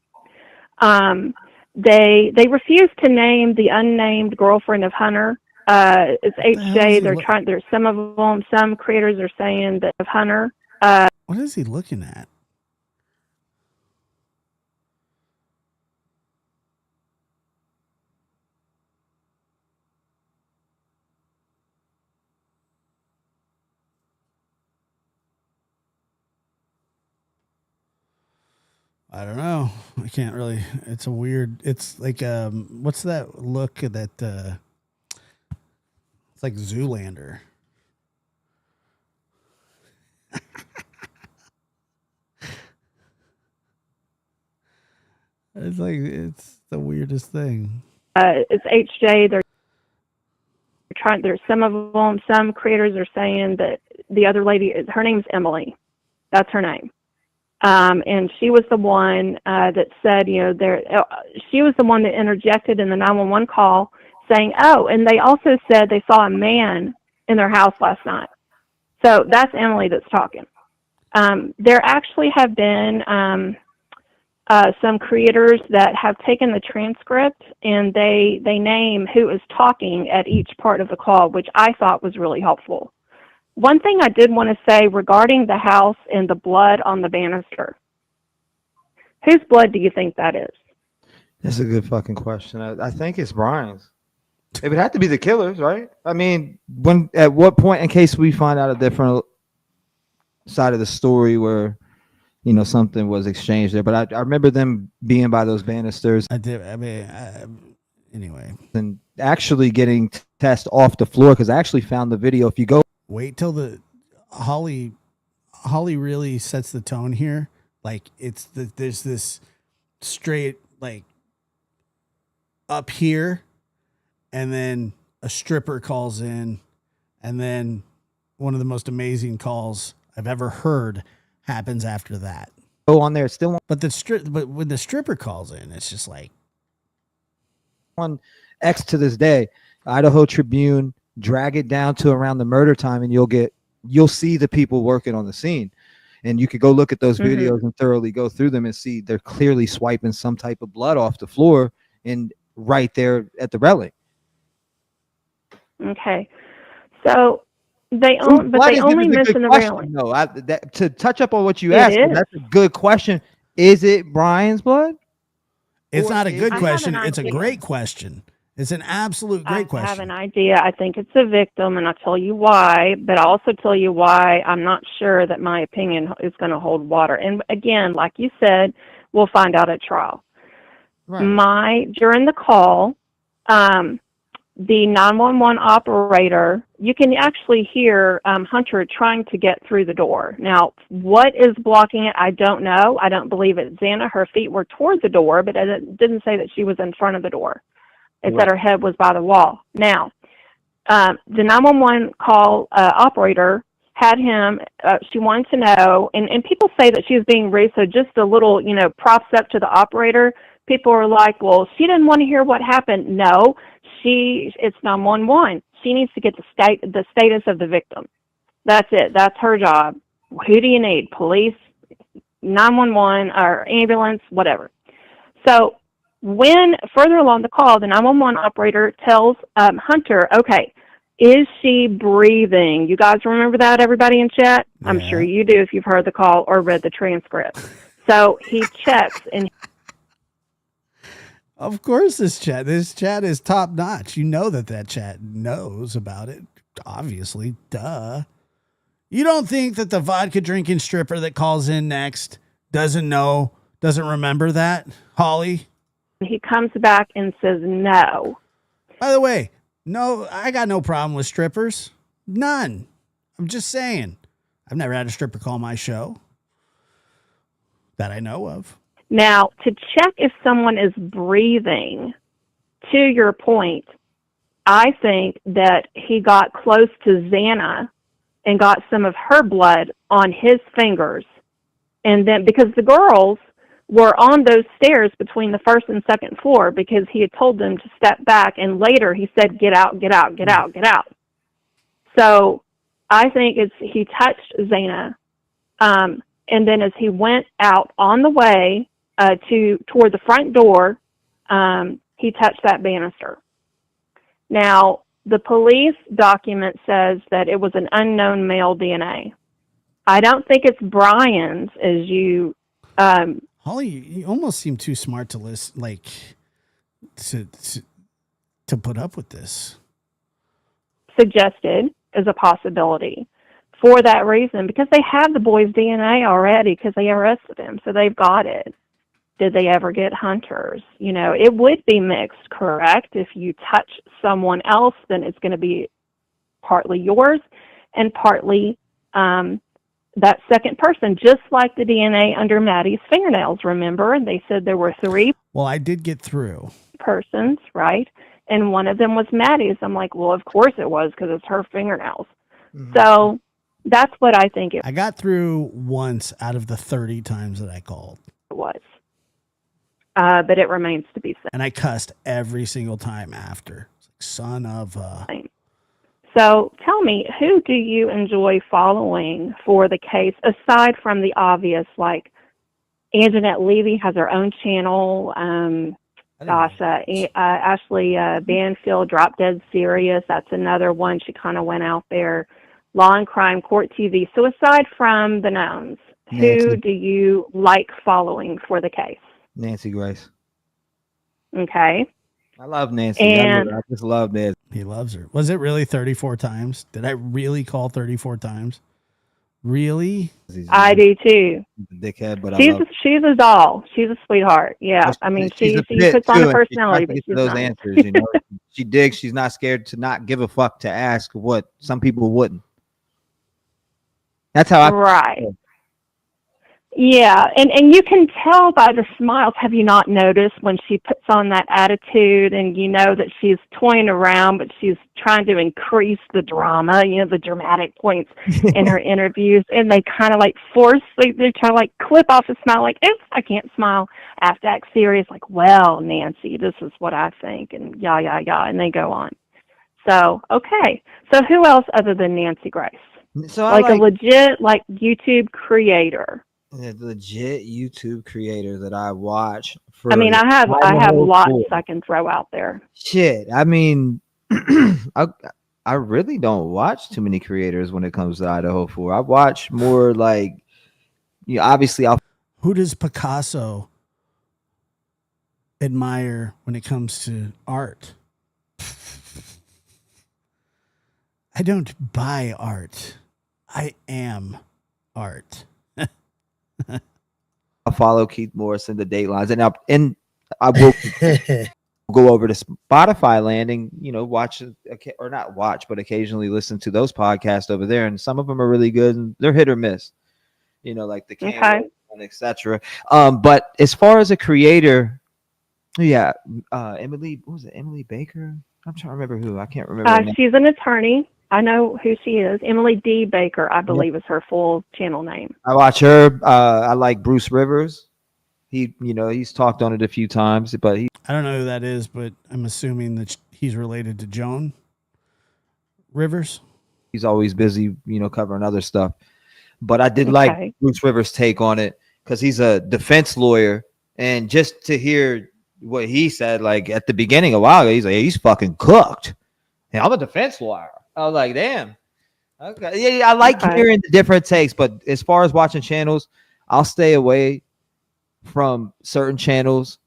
they refused to name the unnamed girlfriend of Hunter. It's HJ. There's some of them. Some creators are saying that of Hunter. What is he looking at? I don't know. I can't really. It's a weird. It's like what's that look that? It's like Zoolander. It's the weirdest thing. It's HJ. There's some of them. Some creators are saying that the other lady, her name's Emily. That's her name. And she was the one that said, she was the one that interjected in the 911 call saying, oh, and they also said they saw a man in their house last night. So that's Emily that's talking. There actually have been some creators that have taken the transcript and they name who is talking at each part of the call, which I thought was really helpful. One thing I did want to say regarding the house and the blood on the banister. Whose blood do you think that is? That's a good fucking question. I think it's Brian's. It would have to be the killers, right? I mean, at what point, in case we find out a different side of the story where, something was exchanged there. But I remember them being by those banisters. I did. I mean, anyway. And actually getting test off the floor because I actually found the video. If you go. Wait till the Holly really sets the tone here. Like there's this straight like up here, and then a stripper calls in, and then one of the most amazing calls I've ever heard happens after that. Go on there, still. But when the stripper calls in, it's just like on X to this day, Idaho Tribune. Drag it down to around the murder time and you'll see the people working on the scene, and you could go look at those videos and thoroughly go through them and see they're clearly swiping some type of blood off the floor and right there at the railing. Okay, so they only mention the railing. No, to touch up on what you asked, that's a good question. Is it Brian's blood? It's not a good question. It's a great question. It's an absolute great question. I have an idea. I think it's a victim, and I'll tell you why, but I'll also tell you why I'm not sure that my opinion is going to hold water. And again, like you said, we'll find out at trial. Right. During the call, the 911 operator, you can actually hear Hunter trying to get through the door. Now, what is blocking it, I don't know. I don't believe it's Xana. Her feet were toward the door, but it didn't say that she was in front of the door. It said her head was by the wall. Now, the 911 call operator had him, she wanted to know, and people say that she was being rude, so just a little, props up to the operator. People are like, well, she didn't want to hear what happened. No, it's 911. She needs to get the status of the victim. That's it. That's her job. Who do you need? Police, 911, or ambulance, whatever. So, when further along the call, the 911 operator tells Hunter, okay, is she breathing? You guys remember that, everybody in chat? I'm sure you do if you've heard the call or read the transcript. So he checks, and Of course, this chat is top notch. You know that chat knows about it. Obviously, duh. You don't think that the vodka drinking stripper that calls in next doesn't remember that, Holly? he comes back and says no. By the way, no, I got no problem with strippers. None. I'm just saying. I've never had a stripper call my show that I know of. Now, to check if someone is breathing, to your point, I think that he got close to Xana and got some of her blood on his fingers. And then, because the girls were on those stairs between the first and second floor, because he had told them to step back, and later he said, get out, get out, get out, get out. So I think he touched Xana. And then as he went out on the way toward the front door, he touched that banister. Now, the police document says that it was an unknown male DNA. I don't think it's Brian's, as you. Holly, you almost seem too smart to list, like to put up with this. Suggested as a possibility for that reason, because they have the boy's DNA already, because they arrested him, so they've got it. Did they ever get Hunter's? You know, it would be mixed, correct? If you touch someone else, then it's going to be partly yours and partly that second person, just like the DNA under Maddie's fingernails, remember? And they said there were 3 Well, I did get through. persons, right? And one of them was Maddie's. I'm like, well, of course it was, because it's her fingernails. Mm-hmm. So that's what I think I got through once out of the 30 times that I called. It was. But it remains to be seen. And I cussed every single time after. Son of a... So tell me, who do you enjoy following for the case, aside from the obvious, like Anjanette Levy has her own channel, Ashley Banfield, Drop Dead Serious, that's another one. She kind of went out there. Law and Crime, Court TV. So aside from the knowns, who do you like following for the case? Nancy Grace. Okay. I love Nancy. And I just love Nancy. He loves her. Was it really 34 times? Did I really call 34 times? Really? I do too. Dickhead, but she's a doll. She's a sweetheart. Yeah, I mean, she puts on a personality, but she's those nice. answers. You know, she digs. She's not scared to not give a fuck to ask what some people wouldn't. That's how I right. Yeah, and you can tell by the smiles. Have you not noticed when she puts on that attitude, and you know that she's toying around, but she's trying to increase the drama, you know, the dramatic points in her interviews, and they kind of like they're trying to like clip off a smile, like, oops, I can't smile. I have to act serious, like, well, Nancy, this is what I think, and yeah, and they go on. So, okay. So who else other than Nancy Grace? So like a legit, like, YouTube creator. A legit YouTube creator that I watch. I mean, I have lots I can throw out there. Shit, I mean, I really don't watch too many creators when it comes to Idaho 4. I watch more like, you know, obviously Who does Picasso admire when it comes to art? I don't buy art. I am art. I follow Keith Morrison, the Datelines, and I will go over to Spotify landing, you know, but occasionally listen to those podcasts over there, and some of them are really good, and they're hit or miss, you know, like the Canada and etc. But as far as a creator, yeah, Emily Baker. I'm trying to remember who. I can't remember. She's an attorney. I know who she is. Emily D. Baker, I believe, is her full channel name. I watch her. I like Bruce Rivers. He's talked on it a few times, but I don't know who that is, but I'm assuming that he's related to Joan Rivers. He's always busy, you know, covering other stuff. But I did like Bruce Rivers' take on it because he's a defense lawyer, and just to hear what he said, like at the beginning a while ago, he's like, hey, he's fucking cooked. Hey, I'm a defense lawyer. I was like, damn. Okay. Yeah, I like hearing the different takes, but as far as watching channels, I'll stay away from certain channels,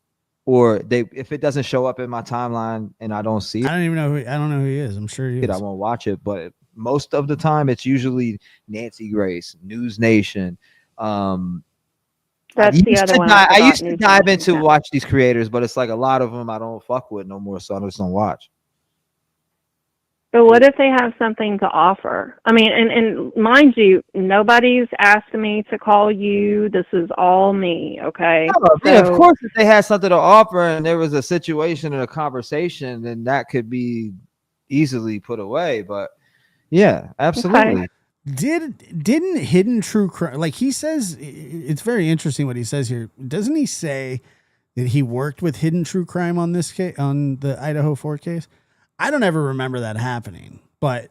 or if it doesn't show up in my timeline and I don't see it, I don't know who he is. I'm sure he is. I won't watch it. But most of the time, it's usually Nancy Grace, News Nation. That's the other one. I used to News dive Nation, into yeah. watch these creators, but it's like a lot of them I don't fuck with no more, so I just don't watch. But what if they have something to offer? I mean, and mind you, nobody's asked me to call you. This is all me, okay? Yeah, of course, if they had something to offer and there was a situation and a conversation, then that could be easily put away. But yeah, absolutely. Okay. Didn't Hidden True Crime, like he says, it's very interesting what he says here. Doesn't he say that he worked with Hidden True Crime on this case, on the Idaho 4 case? I don't ever remember that happening, but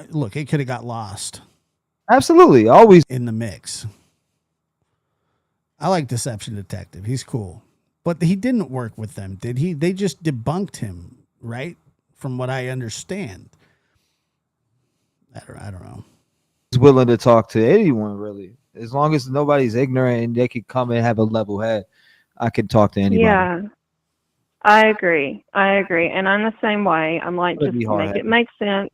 look, it could have got lost. Absolutely, always in the mix. I like Deception Detective. He's cool, but he didn't work with them, did he? They just debunked him, right? From what I understand. I don't know. He's willing to talk to anyone, really, as long as nobody's ignorant and they could come and have a level head. I could talk to anybody. Yeah, I agree. And I'm the same way. I'm like, just make it make sense.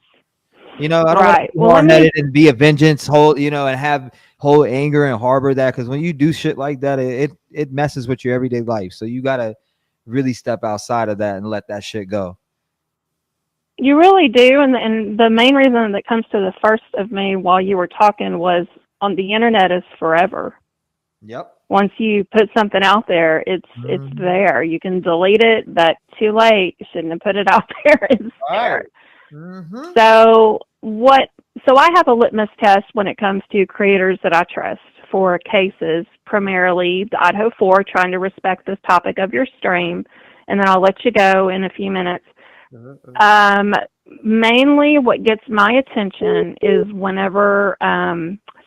You know, I don't want to be hard-headed and be a vengeance and have whole anger and harbor that, because when you do shit like that, it messes with your everyday life. So you gotta really step outside of that and let that shit go. You really do, and the main reason that comes to the first of me while you were talking was on the internet is forever. Yep. Once you put something out there, it's there. You can delete it, but too late. You shouldn't have put it out there. It's there. Mm-hmm. So I have a litmus test when it comes to creators that I trust for cases, primarily the Idaho 4, trying to respect this topic of your stream, and then I'll let you go in a few minutes. Mainly what gets my attention is whenever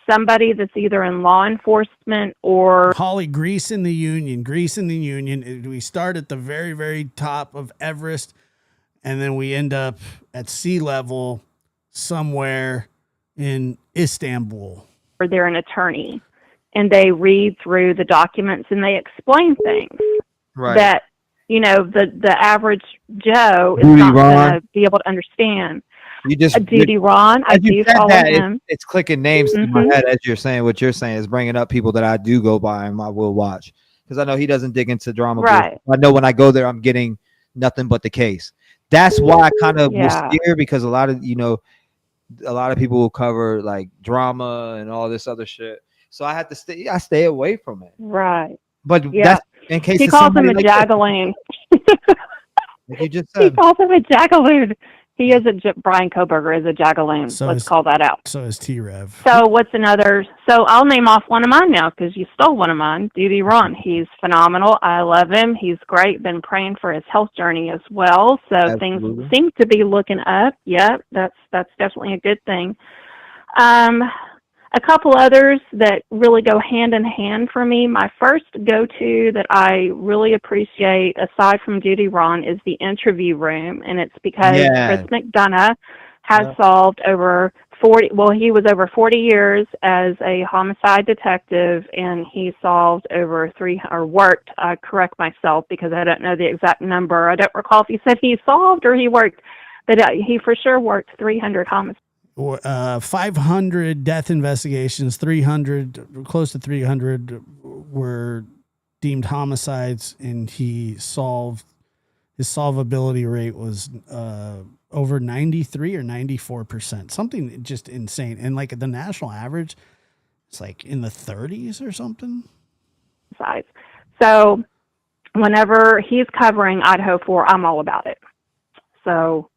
somebody that's either in law enforcement or Holly, grease in the union. We start at the very, very top of Everest, and then we end up at sea level somewhere in Istanbul. or they're an attorney and they read through the documents and they explain things that, the average Joe is not going to be able to understand. Duty Ron, I do follow him. It's clicking names in my head as you're saying what you're saying, is bringing up people that I do go by and I will watch, because I know he doesn't dig into drama. Right. I know when I go there, I'm getting nothing but the case. That's why I kind of was scared, because a lot of people will cover like drama and all this other shit. So I had to stay away from it. Right. But that's in case he calls him a jagaloon. Like you just said. He calls him a jagaloon. He is Brian Koberger is a jagaloon. So let's call that out. So is T-Rev. So what's another? So I'll name off one of mine now because you stole one of mine. Duty Ron. He's phenomenal. I love him. He's great. Been praying for his health journey as well. So things seem to be looking up. Yep, that's definitely a good thing. A couple others that really go hand in hand for me. My first go-to that I really appreciate, aside from Duty Ron, is the Interview Room, and it's because Chris McDonough has solved over 40. Well, he was over 40 years as a homicide detective, and he solved over worked. I correct myself because I don't know the exact number. I don't recall if he said he solved or he worked, but he for sure worked 300 homicides. 500 death investigations, 300, close to 300 were deemed homicides, and his solvability rate was over 93 or 94%, something just insane. And like the national average, it's like in the 30s or something. So whenever he's covering Idaho 4, I'm all about it. So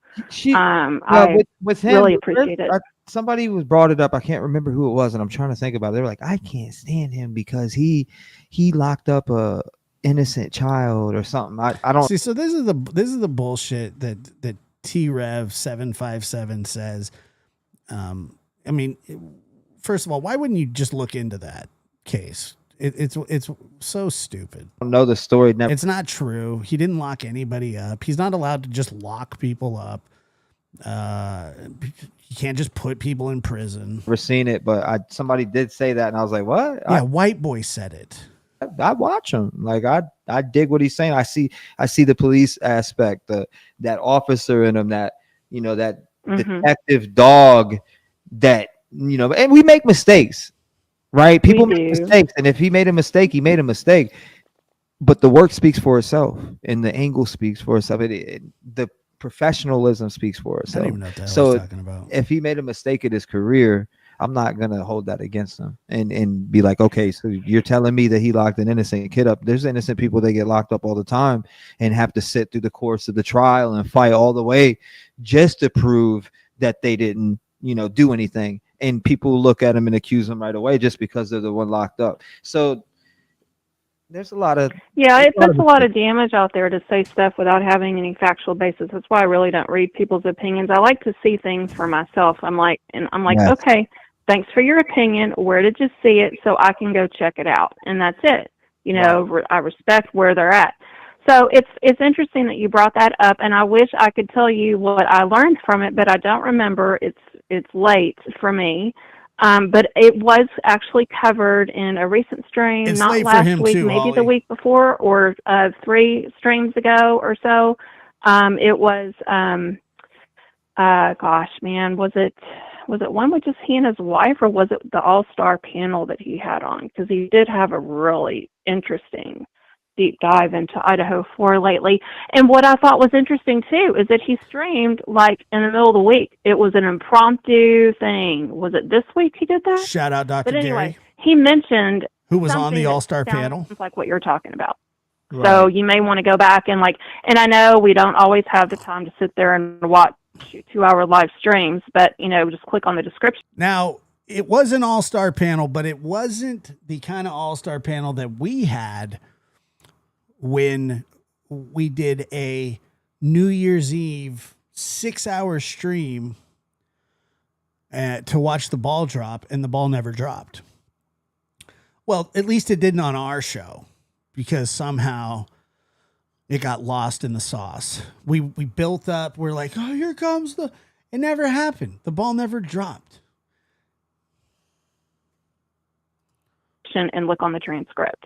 I with him, really appreciate it. Somebody was brought it up. I can't remember who it was, and I'm trying to think about it. They were like, I can't stand him because he locked up innocent child or something. I don't see. So this is the bullshit that T-Rev 757 says. I mean, first of all, why wouldn't you just look into that case? It's so stupid. I don't know the story. It's not true. He didn't lock anybody up. He's not allowed to just lock people up. You can't just put people in prison. Never seen it, but somebody did say that, and I was like, what? Yeah, White Boy said it. I watch him. Like I dig what he's saying. I see the police aspect, that officer in him, that that detective dog, that and we make mistakes, right? People make do. mistakes, and if he made a mistake, he made a mistake. But the work speaks for itself, and the angle speaks for itself. The professionalism speaks for I itself. don't even know what the hell So he's talking about. if he made a mistake in his career, I'm not gonna hold that against him and be like, okay, so you're telling me that he locked an innocent kid up. There's innocent people that get locked up all the time and have to sit through the course of the trial and fight all the way just to prove that they didn't, do anything. And people look at him and accuse him right away just because they're the one locked up. So there's a lot of it puts a lot of damage out there to say stuff without having any factual basis. That's why I really don't read people's opinions. I like to see things for myself. I'm like, Yes. okay, thanks for your opinion. Where did you see it? So I can go check it out, and that's it. I respect where they're at. So it's interesting that you brought that up, and I wish I could tell you what I learned from it, but I don't remember. It's late for me. But it was actually covered in a recent stream, It's not late for last him week, too, maybe Holly. the week before, or 3 streams ago or so. It was, gosh, man, was it one with just he and his wife, or was it the all-star panel that he had on? Because he did have a really interesting deep dive into Idaho 4 lately. And what I thought was interesting too is that he streamed like in the middle of the week. It was an impromptu thing. Was it this week he did that? Shout out Dr. But anyway, Gary, he mentioned who was on something the that All-Star sounds panel. like what you're talking about. So you may want to go back and and I know we don't always have the time to sit there and watch 2-hour live streams, but just click on the description. Now, it was an all-star panel, but it wasn't the kind of all-star panel that we had when we did a New Year's Eve 6-hour stream to watch the ball drop, and the ball never dropped. Well, at least it didn't on our show, because somehow it got lost in the sauce. We built up. We're like, oh, here comes it never happened. The ball never dropped. And look on the transcript.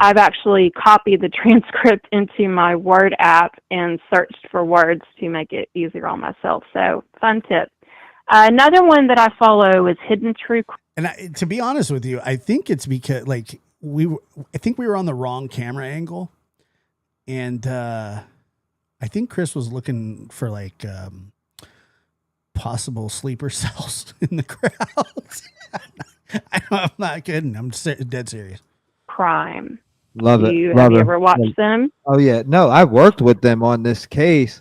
I've actually copied the transcript into my Word app and searched for words to make it easier on myself. So, fun tip. Another one that I follow is Hidden True. And to be honest with you, I think it's because I think we were on the wrong camera angle, and I think Chris was looking for possible sleeper cells in the crowd. I'm not kidding. I'm dead serious. Crime. Love it. Have you ever watched them? Oh yeah, no, I worked with them on this case.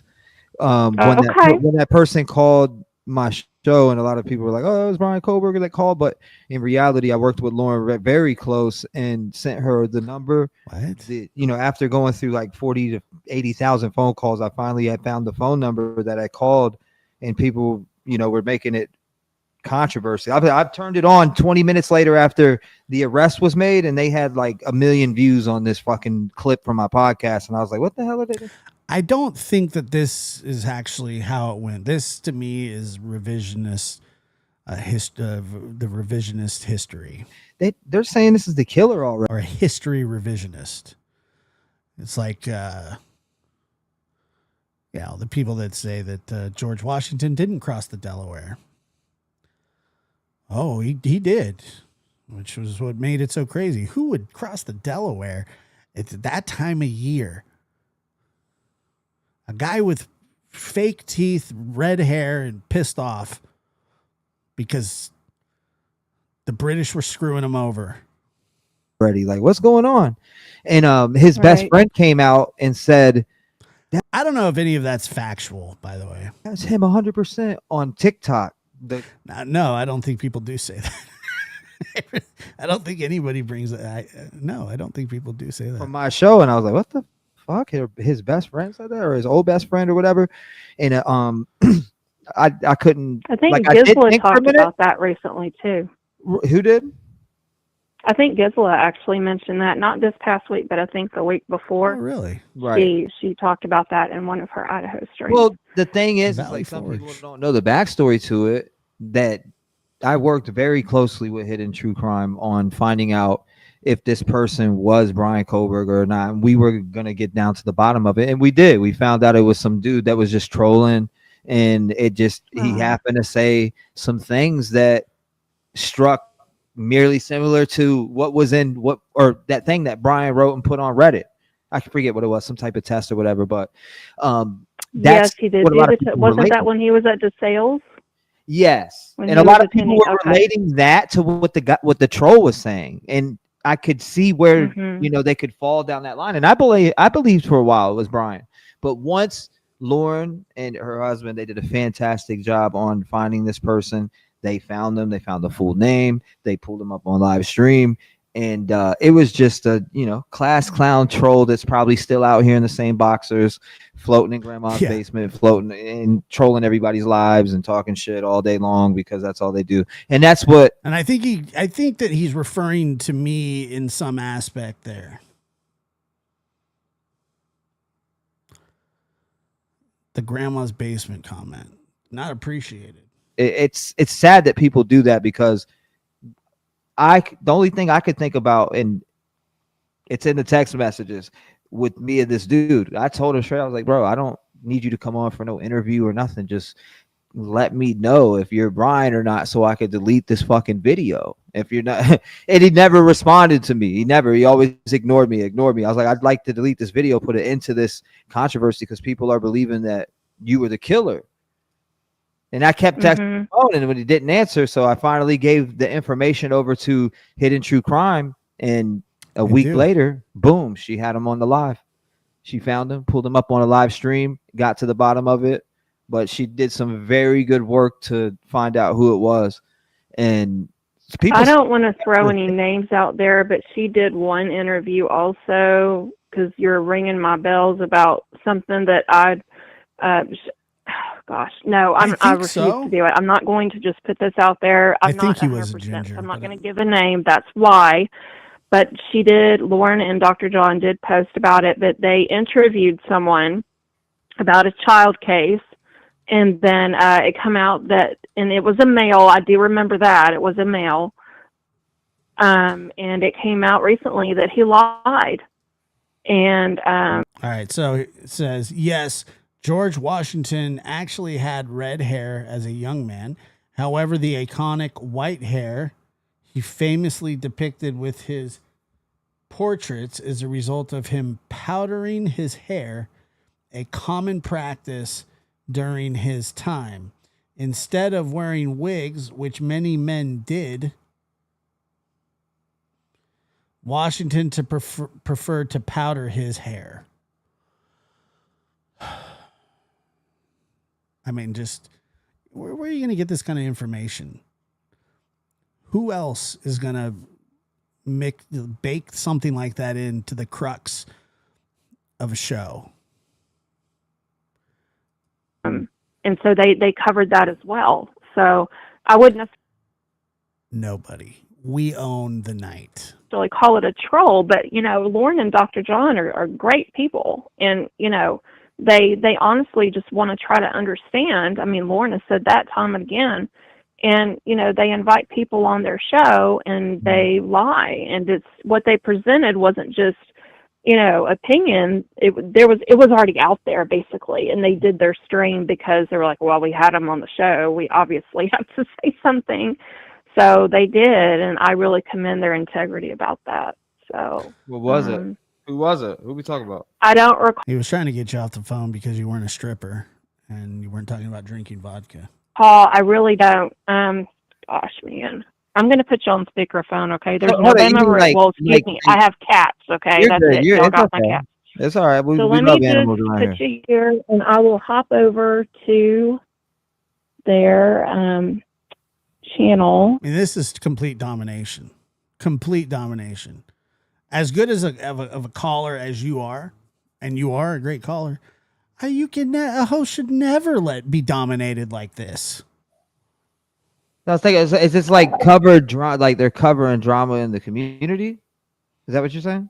When that person called my show, and a lot of people were like, "Oh, it was Brian Koberger that called," but in reality, I worked with Lauren very close and sent her the number. What? After going through like 40 to 80,000 phone calls, I finally had found the phone number that I called, and people, were making it controversy. I've turned it on 20 minutes later after the arrest was made, and they had like 1 million views on this fucking clip from my podcast, and I was like, what the hell are they doing? I don't think that this is actually how it went. This to me is revisionist the revisionist history. They're saying this is the killer already, or a history revisionist. It's like the people that say that George Washington didn't cross the Delaware. Oh, he did, which was what made it so crazy. Who would cross the Delaware at that time of year? A guy with fake teeth, red hair, and pissed off because the British were screwing him over. Like, what's going on? And his best friend came out and said, I don't know if any of that's factual, by the way. That's him 100% on TikTok. No, I don't think people do say that. I don't think anybody brings that. I don't think people do say that. From my show, and I was like, what the fuck? His best friend said that, or his old best friend or whatever. And I couldn't. I think Gizla talked about that recently too. Who did? I think Gizla actually mentioned that, not this past week, but I think the week before. Oh, really? Right. She talked about that in one of her Idaho streams. Well, the thing is like Forge. some people don't know the backstory to it, that I worked very closely with Hidden True Crime on finding out if this person was Brian Kohlberg or not. And we were gonna get down to the bottom of it, and we did. We found out it was some dude that was just trolling, and he happened to say some things that struck merely similar to what was in that thing that Brian wrote and put on Reddit. I can forget what it was, some type of test or whatever, but that's yes, he did what a do lot of the. people Wasn't relate that to. when he was at DeSales? Yes, When and he a lot was of people attending? were Okay. relating that to what the troll was saying, and I could see where Mhm. they could fall down that line. And I believed for a while it was Brian, but once Lauren and her husband, they did a fantastic job on finding this person. They found them. They found the full name. They pulled them up on live stream, and it was just a class clown troll that's probably still out here in the same boxers, floating in grandma's Yeah. basement, floating and trolling everybody's lives and talking shit all day long because that's all they do. And that's what And I think that he's referring to me in some aspect there. The grandma's basement comment, not appreciated. it's sad that people do that, because the only thing I could think about, and it's in the text messages with me and this dude. I told him straight, I was like, bro, I don't need you to come on for no interview or nothing. Just let me know if you're Brian or not, so I could delete this fucking video. If you're not, and he never responded to me. He always ignored me. I was like, I'd like to delete this video, put it into this controversy, because people are believing that you were the killer. And I kept texting Mhm. him, and when he didn't answer, so I finally gave the information over to Hidden True Crime, and a Good week deal. later, boom, she had him on the live. She found him, pulled him up on a live stream, got to the bottom of it, but she did some very good work to find out who it was. And people, I don't want to throw any names out there, but she did one interview also, because you're ringing my bells about something that I'd. Gosh, no, I think refuse so. to do it. I'm not going to just put this out there. I'm I think not he was a 100%. ginger, I'm not but going to give a name. That's why. But she did. Lauren and Dr. John did post about it. But they interviewed someone about a child case, and then it come out that, and it was a male. I do remember that it was a male. And it came out recently that he lied. And all right. So it says, yes, George Washington actually had red hair as a young man. However, the iconic white hair he famously depicted with his portraits is a result of him powdering his hair, a common practice during his time. Instead of wearing wigs, which many men did, Washington preferred to powder his hair. I mean, just where are you going to get this kind of information? Who else is going to bake something like that into the crux of a show? and so they covered that as well. So I wouldn't Nobody. We own the night. necessarily call it a troll, but Lauren and Dr. John are great people, and they honestly just want to try to understand. I mean, Lauren has said that time and again, and they invite people on their show and they lie, and it's what they presented wasn't just opinion. It was already out there basically, and they did their stream because they were like, well, we had them on the show, we obviously have to say something. So they did, and I really commend their integrity about that. So what was it? Who was it? Who we talking about? I don't recall. He was trying to get you off the phone because you weren't a stripper and you weren't talking about drinking vodka. I really don't. Gosh, man. I'm going to put you on speakerphone, okay? There's Hold on, no you mean well, excuse me. I have cats, okay? You're That's good. it. It's Y'all got my okay. cats. It's all right. We So let love me animals just around put here. you here, and I will hop over to their channel. I mean, this is complete domination. Complete domination. As good as a caller as you are, and you are a great caller, a host should never be dominated like this. I was thinking, is this like covered drama? Like they're covering drama in the community? Is that what you're saying?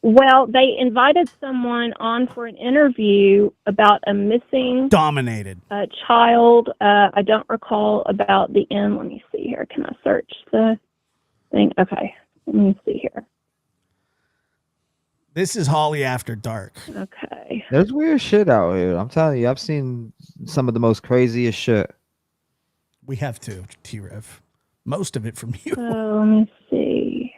Well, they invited someone on for an interview about a missing Dominated child. I don't recall about the end. Let me see here. Can I search the thing? Okay, let me see here. This is Holly After Dark. Okay. There's weird shit out here. I'm telling you, I've seen some of the most craziest shit. We have to, T-Rev. Most of it from you. So let me see.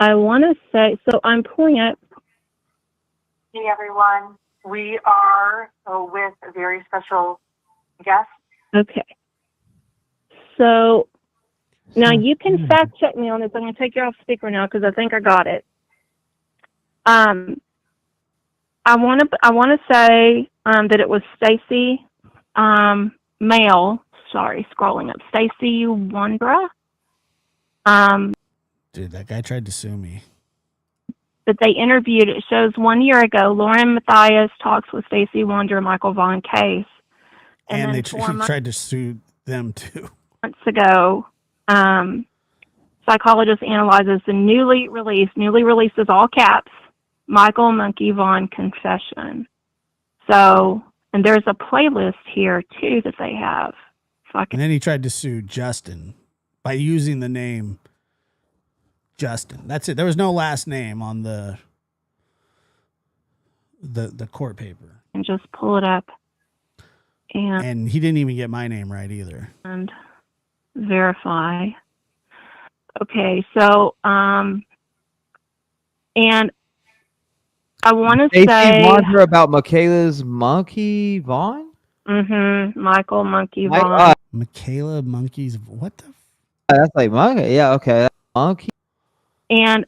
I want to say, so I'm pulling up. Hey everyone, we are with a very special guest. Okay. So now you can fact check me on this. I'm going to take you off speaker now because I think I got it. I want to say that it was Stacy, male. Sorry, scrolling up. Stacy Wondra. Dude, that guy tried to sue me. That they interviewed. It shows 1 year ago. Lauren Matthias talks with Stacy Wondra, Michael Vaughn case, And then he 4 tried to sue them too. months ago. Psychologist analyzes the newly released is all caps, Michael Monkey Vaughn confession. So, and there's a playlist here too that they have. And then he tried to sue Justin by using the name Justin. That's it. There was no last name on the court paper. And just pull it up. And he didn't even get my name right either. And verify. Okay, so and I want to say Wonder about Michaela's Monkey Vaughn. Michael Monkey Vaughn. Michaela Monkeys. What the? That's like monkey. Yeah, okay. That's monkey. And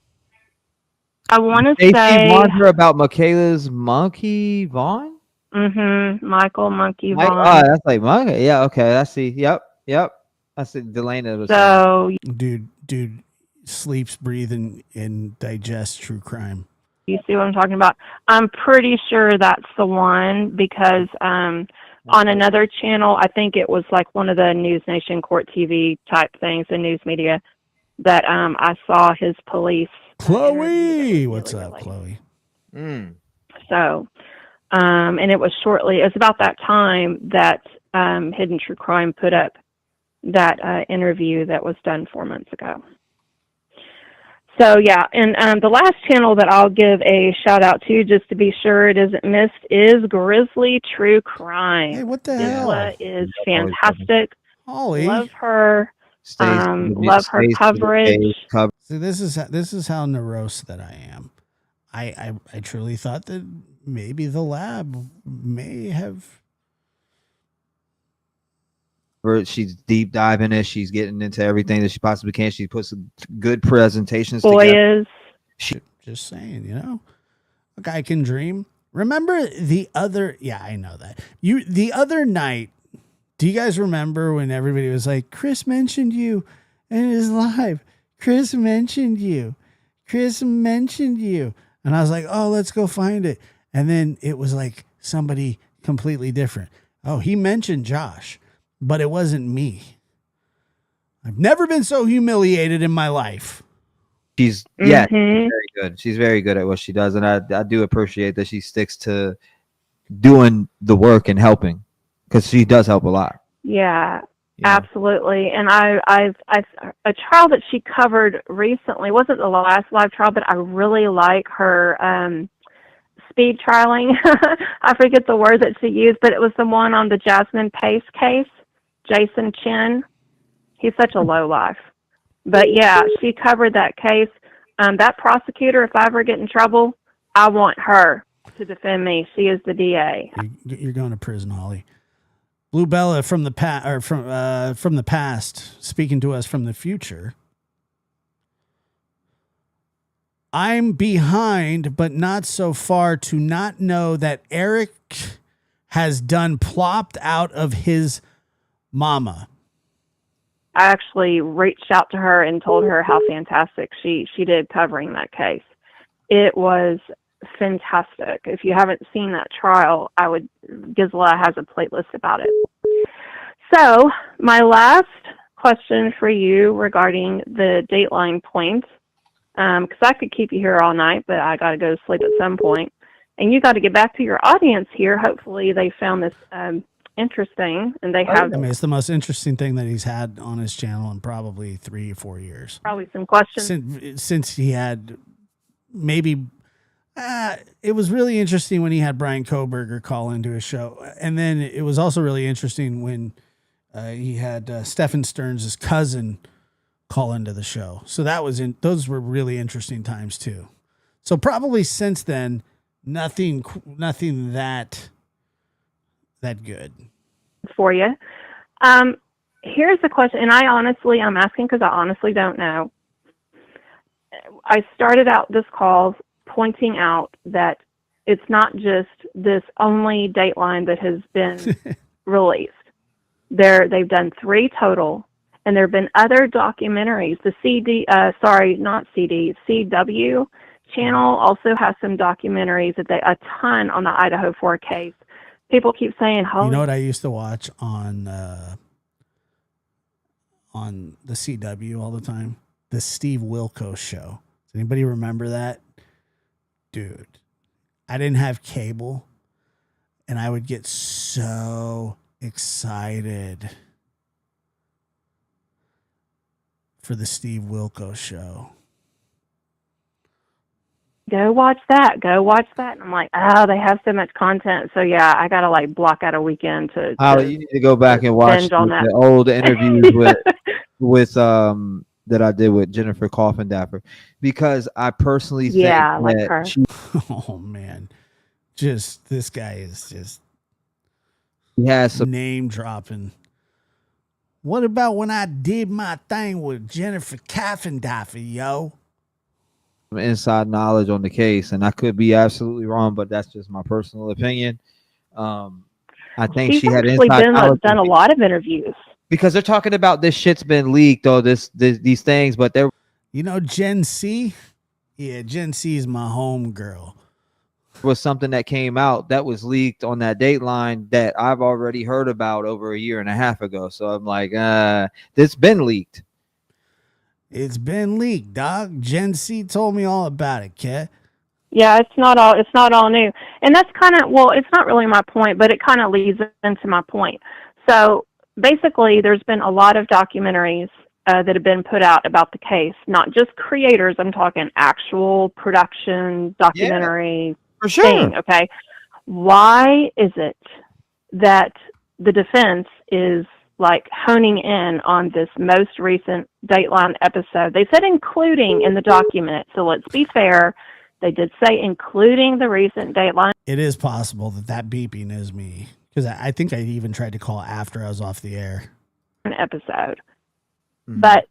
I want to Stacey say Wonder about Michaela's Monkey Vaughn. Michael Monkey Vaughn. That's like monkey. Yeah, okay. I see. Yep. I see. Delana was so saying. Dude sleeps, breathes, and digests true crime. You see what I'm talking about? I'm pretty sure that's the one because on another channel, I think it was like one of the News Nation Court TV type things, the news media, that I saw his police. Chloe! What's up, Chloe? So, and it was about that time that Hidden True Crime put up that interview that was done 4 months ago. So, yeah, and the last channel that I'll give a shout-out to, just to be sure it isn't missed, is Grizzly True Crime. Hey, what the hell? Isla is fantastic. Holly. Love her. Love her coverage. See, this is how morose that I am. I truly thought that maybe the lab may have... She's deep diving it. She's getting into everything that she possibly can. She puts some good presentations together. Just saying, a guy can dream. Remember the other? Yeah, I know that. The other night. Do you guys remember when everybody was like, "Chris mentioned you in his live. Chris mentioned you. Chris mentioned you," and I was like, "Oh, let's go find it." And then it was like somebody completely different. Oh, he mentioned Josh. But it wasn't me. I've never been so humiliated in my life. She's very good. She's very good at what she does, and I do appreciate that she sticks to doing the work and helping, because she does help a lot. Yeah, absolutely. And I've a trial that she covered recently wasn't the last live trial, but I really like her speed trialing. I forget the word that she used, but it was the one on the Jasmine Pace case. Jason Chin, he's such a low life. But yeah, she covered that case. That prosecutor, if I ever get in trouble, I want her to defend me. She is the DA. You're going to prison, Holly. Blue Bella from the from the past, speaking to us from the future. I'm behind, but not so far to not know that Eric has done plopped out of his mama. I actually reached out to her and told her how fantastic she did covering that case. It was fantastic. If you haven't seen that trial, Gizla has a playlist about it. So my last question for you regarding the Dateline points, because I could keep you here all night, but I got to go to sleep at some point, and you got to get back to your audience here. Hopefully they found this interesting, and they have I mean, it's the most interesting thing that he's had on his channel in probably 3 or 4 years. probably some questions. Since he had maybe it was really interesting when he had Brian Koberger call into his show, and then it was also really interesting when he had Stephen Stearns' cousin call into the show. So those were really interesting times too. So probably since then, nothing that good for you. Here's the question, and I'm asking because I honestly don't know. I started out this call pointing out that it's not just this only Dateline that has been released. They've done 3 total, and there have been other documentaries. The CW channel also has some documentaries a ton on the Idaho 4 case. People keep saying, you know what I used to watch on the CW all the time? The Steve Wilkos show. Does anybody remember that? Dude, I didn't have cable, and I would get so excited for the Steve Wilkos show. Go watch that. And I'm like, oh, they have so much content. So yeah, I gotta like block out a weekend to You need to go back and watch the old interviews with that I did with Jennifer Coffindaffer, because I personally think like that her. Oh man, just this guy is just some name dropping. What about when I did my thing with Jennifer Coffindaffer, yo? inside knowledge on the case, and I could be absolutely wrong, but that's just my personal opinion. I think She's she had actually done a lot of interviews, because they're talking about this shit's been leaked or these things, but they're Gen C. Yeah, Gen C is my home girl. Was something that came out that was leaked on that Dateline that I've already heard about over a year and a half ago. So I'm like, this been leaked. It's been leaked, dog. Gen C told me all about it, Kat. Yeah, it's not all new. And that's kind of, it's not really my point, but it kind of leads into my point. So basically, there's been a lot of documentaries that have been put out about the case, not just creators. I'm talking actual production documentary for sure. thing, okay? Why is it that the defense is like honing in on this most recent Dateline episode? They said including in the document, so let's be fair. They did say including the recent Dateline. It is possible that beeping is me, because I think I even tried to call after I was off the air. Episode. But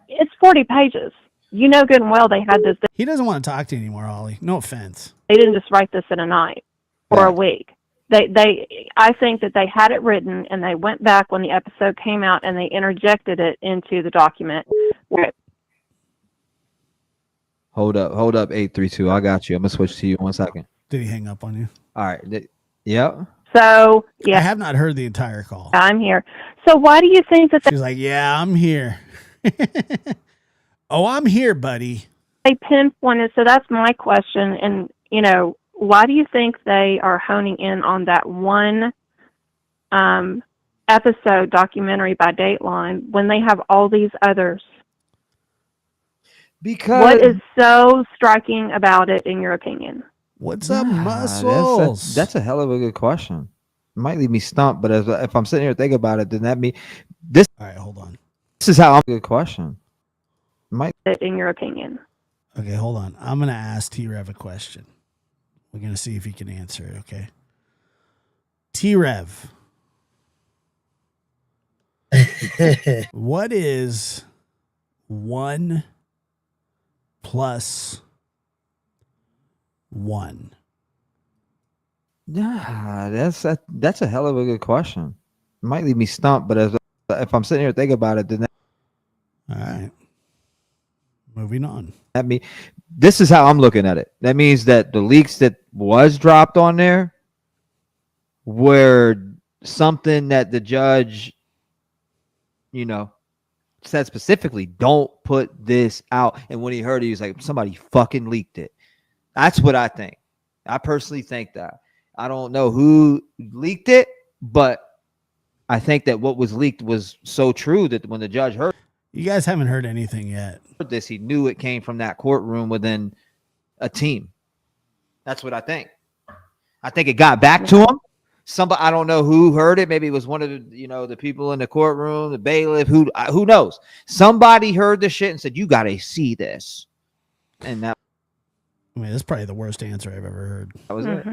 it's 40 pages. You know good and well they had this. He doesn't want to talk to you anymore, Ollie. No offense. They didn't just write this in a night or a week. I think that they had it written and they went back when the episode came out and they interjected it into the document. Hold up, 832. I got you. I'm gonna switch to you 1 second. Did he hang up on you? All right. Yep. So yeah, I have not heard the entire call. I'm here. So why do you think that she's like, yeah, I'm here. Oh, I'm here, buddy. They pinpointed. So that's my question. And why do you think they are honing in on that one episode documentary by Dateline when they have all these others? Because what is so striking about it, in your opinion? What's up, muscles? That's a hell of a good question. It might leave me stumped, but if I'm sitting here thinking about it, then that mean this. All right, hold on. This is how I'm. Good question. Might in your opinion. Okay, hold on. I'm gonna ask T-Rev a question. We're gonna see if he can answer it. Okay. T-Rev. What is 1 plus 1? Yeah, that's a hell of a good question. It might leave me stumped, but if I'm sitting here thinking about it, then all right. Moving on. This is how I'm looking at it. That means that the leaks that was dropped on there were something that the judge, said specifically, don't put this out. And when he heard it, he was like, somebody fucking leaked it. That's what I think. I personally think that. I don't know who leaked it, but I think that what was leaked was so true that when the judge heard You guys haven't heard anything yet. this, he knew it came from that courtroom within a team. That's what I think. I think it got back to him. Somebody, I don't know who heard it. Maybe it was one of the, the people in the courtroom, the bailiff. Who knows? Somebody heard the shit and said, "You got to see this," and that I mean, that's probably the worst answer I've ever heard. was it.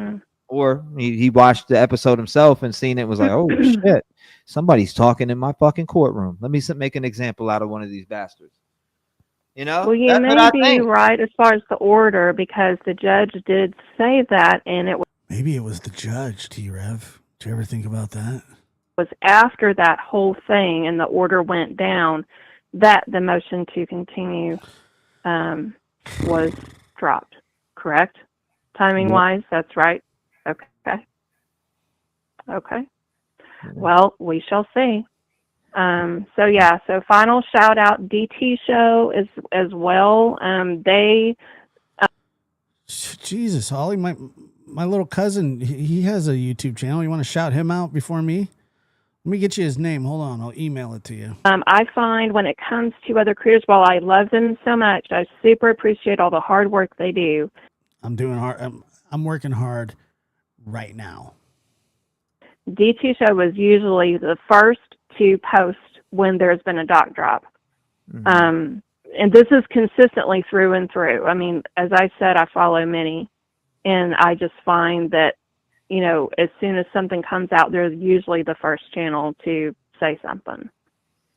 Or he watched the episode himself and seen it and was like, "Oh shit, somebody's talking in my fucking courtroom. Let me make an example out of one of these bastards." Well, you may be right as far as the order, because the judge did say that, and it Maybe it was the judge, T-Rev. Did you ever think about that? was after that whole thing and the order went down that the motion to continue was dropped. Correct? Timing-wise, that's right. Okay. Well, we shall see. So final shout out DT show as well. Jesus, Holly, my little cousin, he has a YouTube channel. You want to shout him out before me? Let me get you his name. Hold on, I'll email it to you. I find when it comes to other creators, while I love them so much, I super appreciate all the hard work they do. I'm doing hard. I'm working hard right now. DT show was usually the first to post when there's been a doc drop. And this is consistently through and through. I mean, as I said, I follow many, and I just find that, as soon as something comes out, they're usually the first channel to say something.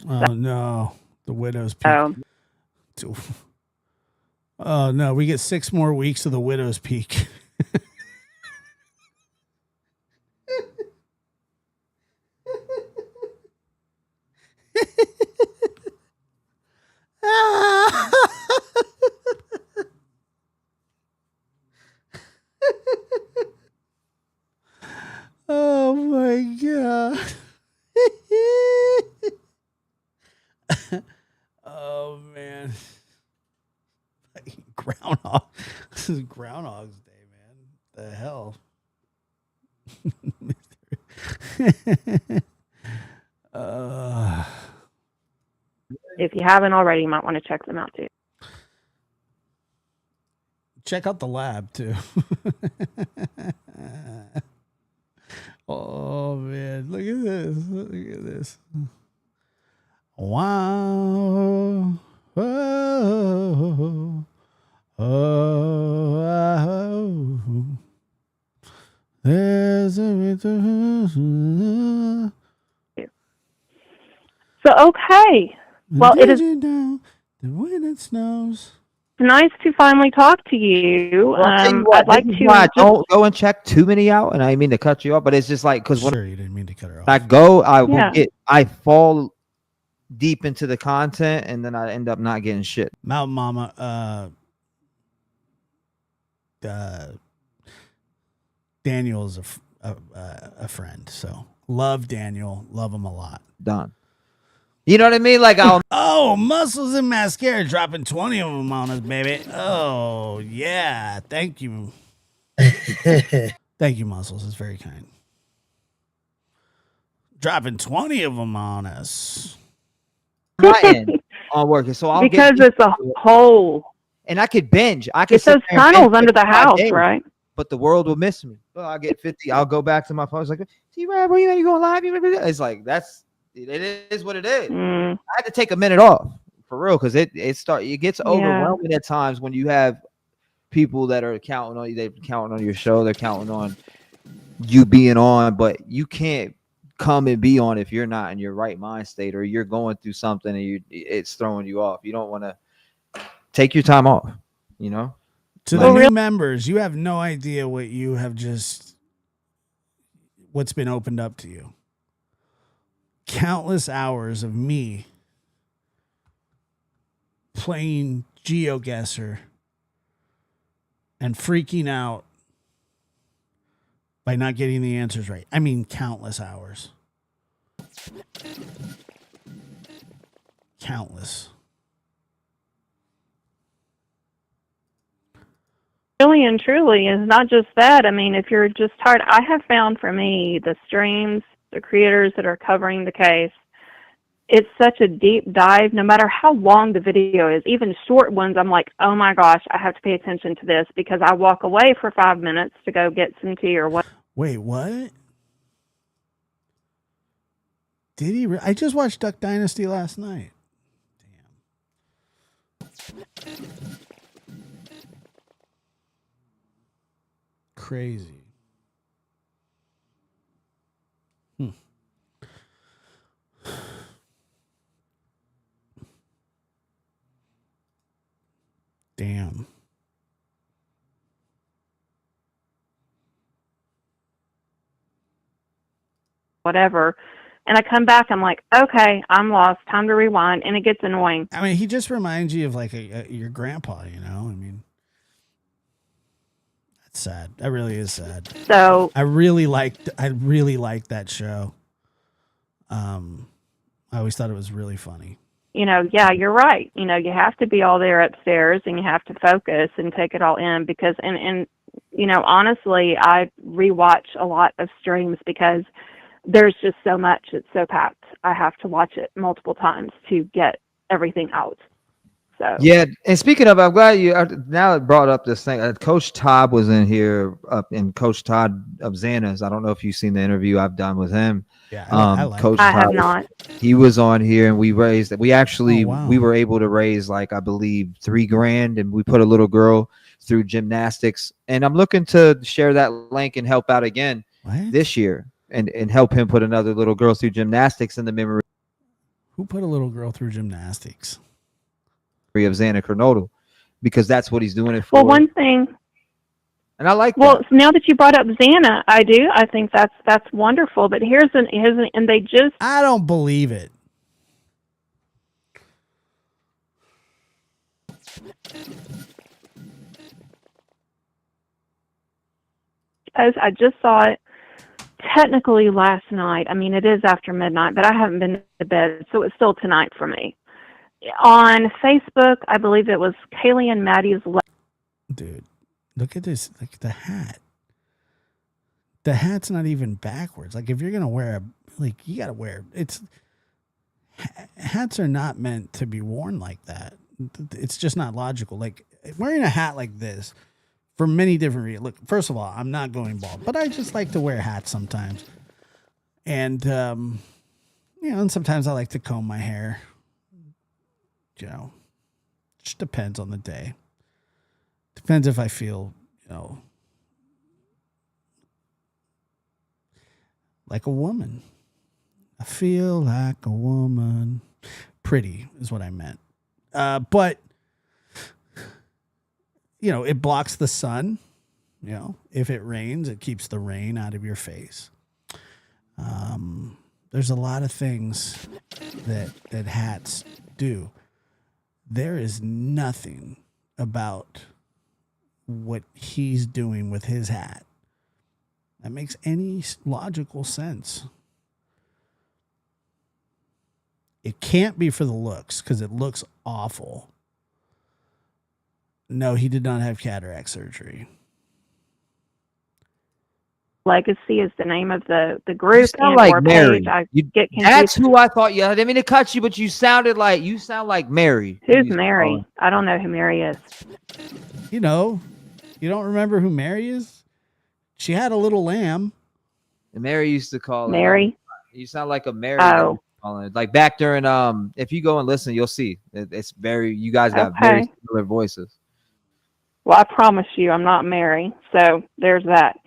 Oh, no. The Widow's Peak. Oh, no. We get 6 more weeks of the Widow's Peak. Oh my god. Oh man. Groundhog. This is Groundhog's Day, man. The hell. If you haven't already, you might want to check them out too. Check out the lab too. Oh man, look at this. Look at this. Wow. Oh, oh, there's a So okay. Well, it is the wind it snows. nice to finally talk to you. Well, I'll tell you what, I'd like to don't go and check too many out, and I mean to cut you off, but it's just like because when you didn't mean to cut her off. I go, I fall deep into the content, and then I end up not getting shit. Mountain Mama, Daniel is a friend, so love Daniel, love him a lot. Done. You know what I mean? Like, oh, Muscles and Mascara dropping 20 of them on us, baby. Oh yeah, thank you. Thank you, Muscles. It's very kind. Dropping 20 of them on us. On working, so I'll because it's a whole, and I could binge. I could. It's those tunnels under the house, right? But the world will miss me. Well, I'll get 50. I'll go back to my phone. It's like, T-Rab, where you going live? It's like it is what it is. I had to take a minute off for real because it gets overwhelming at times when you have people that are counting on you. They're counting on your show. They're counting on you being on, but you can't come and be on if you're not in your right mind state or you're going through something and it's throwing you off. You don't want to take your time off, To the new members, you have no idea what what's been opened up to you. Countless hours of me playing GeoGuessr and freaking out by not getting the answers right. I mean, countless hours. Countless. Really and truly, is not just that. I mean, if you're just tired, I have found for me the streams the creators that are covering the case. It's such a deep dive, no matter how long the video is. Even short ones, I'm like, oh my gosh, I have to pay attention to this because I walk away for 5 minutes to go get some tea or what. Wait, what? Did he? I just watched Duck Dynasty last night. Damn. Crazy. Damn. Whatever. And I come back, I'm like, okay, I'm lost. Time to rewind. And it gets annoying. I mean, he just reminds you of like your grandpa, you know? I mean, that's sad. That really is sad. So I really liked that show. I always thought it was really funny. you know, yeah, you're right. You know, you have to be all there upstairs and you have to focus and take it all in because, and you know, honestly, I rewatch a lot of streams because there's just so much. It's so packed. I have to watch it multiple times to get everything out. So yeah, and speaking of, I'm glad you now it brought up this thing. Coach Todd was in here, and Coach Todd of Xana's. I don't know if you've seen the interview I've done with him. Yeah, I like Coach I Todd, have not. he was on here, and we actually Oh, wow. we were able to raise like I believe $3,000, and we put a little girl through gymnastics. And I'm looking to share that link and help out again this year, and help him put another little girl through gymnastics in the memory. Who put a little girl through gymnastics? Of Xana Kernodle, because that's what he's doing it for. Well, one thing. And I like well, that. now that you brought up Xana, I do. I think that's wonderful. But here's and they just. I don't believe it. I just saw it technically last night. I mean, it is after midnight, but I haven't been to bed, so it's still tonight for me. On Facebook, I believe it was Kaylee and Maddie's. Dude, look at this. Like the hat. The hat's not even backwards. Like if you're gonna wear you gotta wear it's. Hats are not meant to be worn like that. It's just not logical. Like wearing a hat like this, for many different reasons. Look, first of all, I'm not going bald, but I just like to wear hats sometimes, and and sometimes I like to comb my hair. You know, just depends on the day. Depends if I feel, like a woman. I feel like a woman. Pretty is what I meant. But, it blocks the sun. If it rains, it keeps the rain out of your face. There's a lot of things that hats do. There is nothing about what he's doing with his hat that makes any logical sense. It can't be for the looks because it looks awful. No, he did not have cataract surgery. Legacy is the name of the group. You sound like Mary. Page. I get confused. That's who I thought. Yeah, I didn't mean to cut you, but you sound like Mary. Who's Mary? I don't know who Mary is. You don't remember who Mary is? She had a little lamb. And Mary used to call Mary. You sound like a Mary. Oh. Like back during if you go and listen, you'll see it's very. You guys got very similar voices. Well, I promise you, I'm not Mary. So there's that.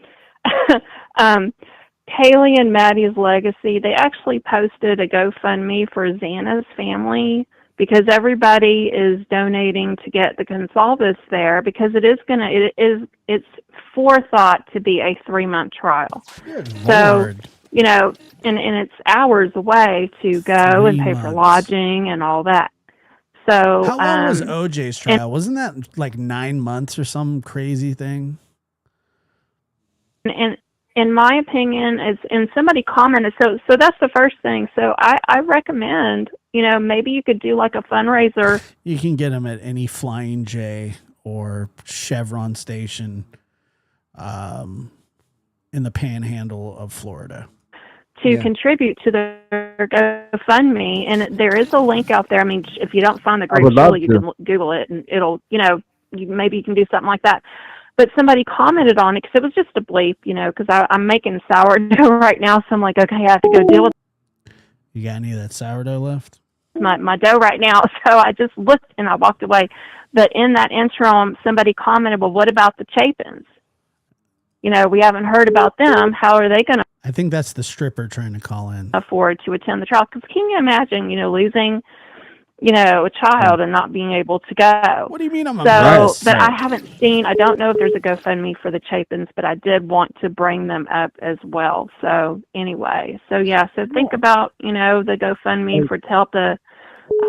Kaylee and Maddie's Legacy, they actually posted a GoFundMe for Xana's family because everybody is donating to get the Consalvis there because it's forethought to be a 3-month trial. Good so, Lord. And it's hours away to go and pay for lodging and all that. So how long was OJ's trial? Wasn't that like 9 months or some crazy thing? And in my opinion, and somebody commented, so that's the first thing. So I recommend, maybe you could do like a fundraiser. You can get them at any Flying J or Chevron station in the panhandle of Florida. to contribute to their GoFundMe, and there is a link out there. I mean, if you don't find the group, surely you can Google it, and it'll, maybe you can do something like that. But somebody commented on it because it was just a bleep, because I'm making sourdough right now, so I'm like, okay, I have to go deal with. You got any of that sourdough left? My dough right now, so I just looked and I walked away. But in that interim, somebody commented, well, what about the Chapins? We haven't heard about them. How are they going to I think that's the stripper trying to call in. afford to attend the trial? Because can you imagine, losing, a child and not being able to go? What do you mean I'm a mess? But I haven't seen, I don't know if there's a GoFundMe for the Chapins, but I did want to bring them up as well. So anyway, so think about, the GoFundMe to help the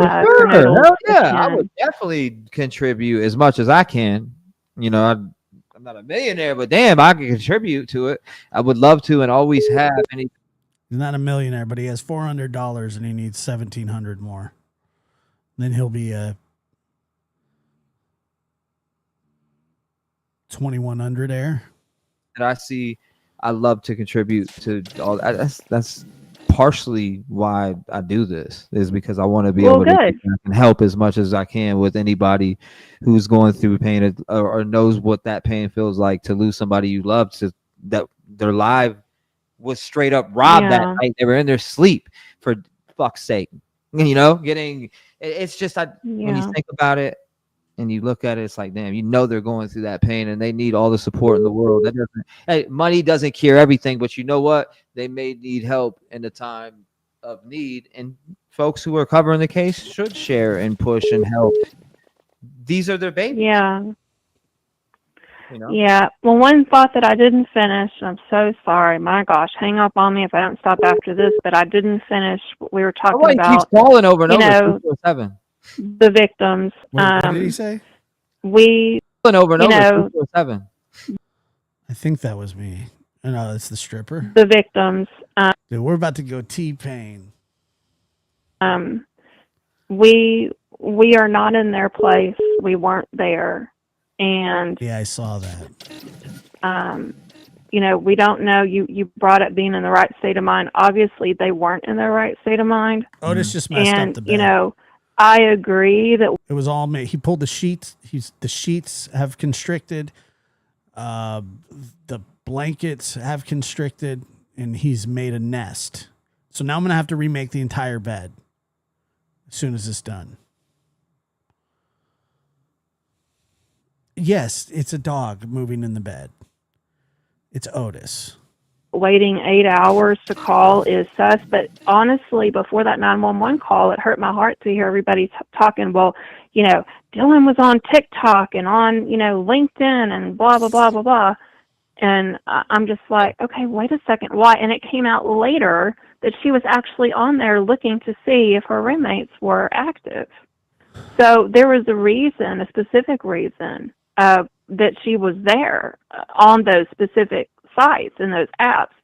Hell yeah, I would definitely contribute as much as I can. I'm not a millionaire, but damn, I can contribute to it. I would love to, and always have. He's not a millionaire, but he has $400 and he needs $1,700 more. Then he'll be a 2,100 heir. And I love to contribute to all that. That's partially why I do this, is because I want to be able to help as much as I can with anybody who's going through pain or knows what that pain feels like, to lose somebody you love, that their life was straight up robbed that night. They were in their sleep, for fuck's sake. It's just when you think about it and you look at it, it's like, damn, they're going through that pain and they need all the support in the world. Money doesn't cure everything, but you know what? They may need help in the time of need, and folks who are covering the case should share and push and help. These are their babies. Yeah. Yeah. Well, one thought that I didn't finish, I'm so sorry. My gosh, hang up on me if I don't stop after this, but I didn't finish what we were talking about. Keeps calling over and over. 247. The victims. What did he say? We over and over. 247. I think that was me. No, it's the stripper. The victims. Dude, we're about to go T-Pain. We are not in their place. We weren't there, and I saw that. We don't know. You brought up being in the right state of mind. Obviously, they weren't in their right state of mind. Otis just messed up the bed. I agree that it was all made. He pulled the sheets. The sheets have constricted. The blankets have constricted, and he's made a nest. So now I'm gonna have to remake the entire bed as soon as it's done. Yes, it's a dog moving in the bed. It's Otis. Waiting 8 hours to call is sus, but honestly, before that 911 call, it hurt my heart to hear everybody talking. Well, Dylan was on TikTok and on, LinkedIn and blah, blah, blah, blah, blah. And I'm just like, okay, wait a second. Why? And it came out later that she was actually on there looking to see if her roommates were active. So there was a specific reason that she was there on those specific sites and those apps,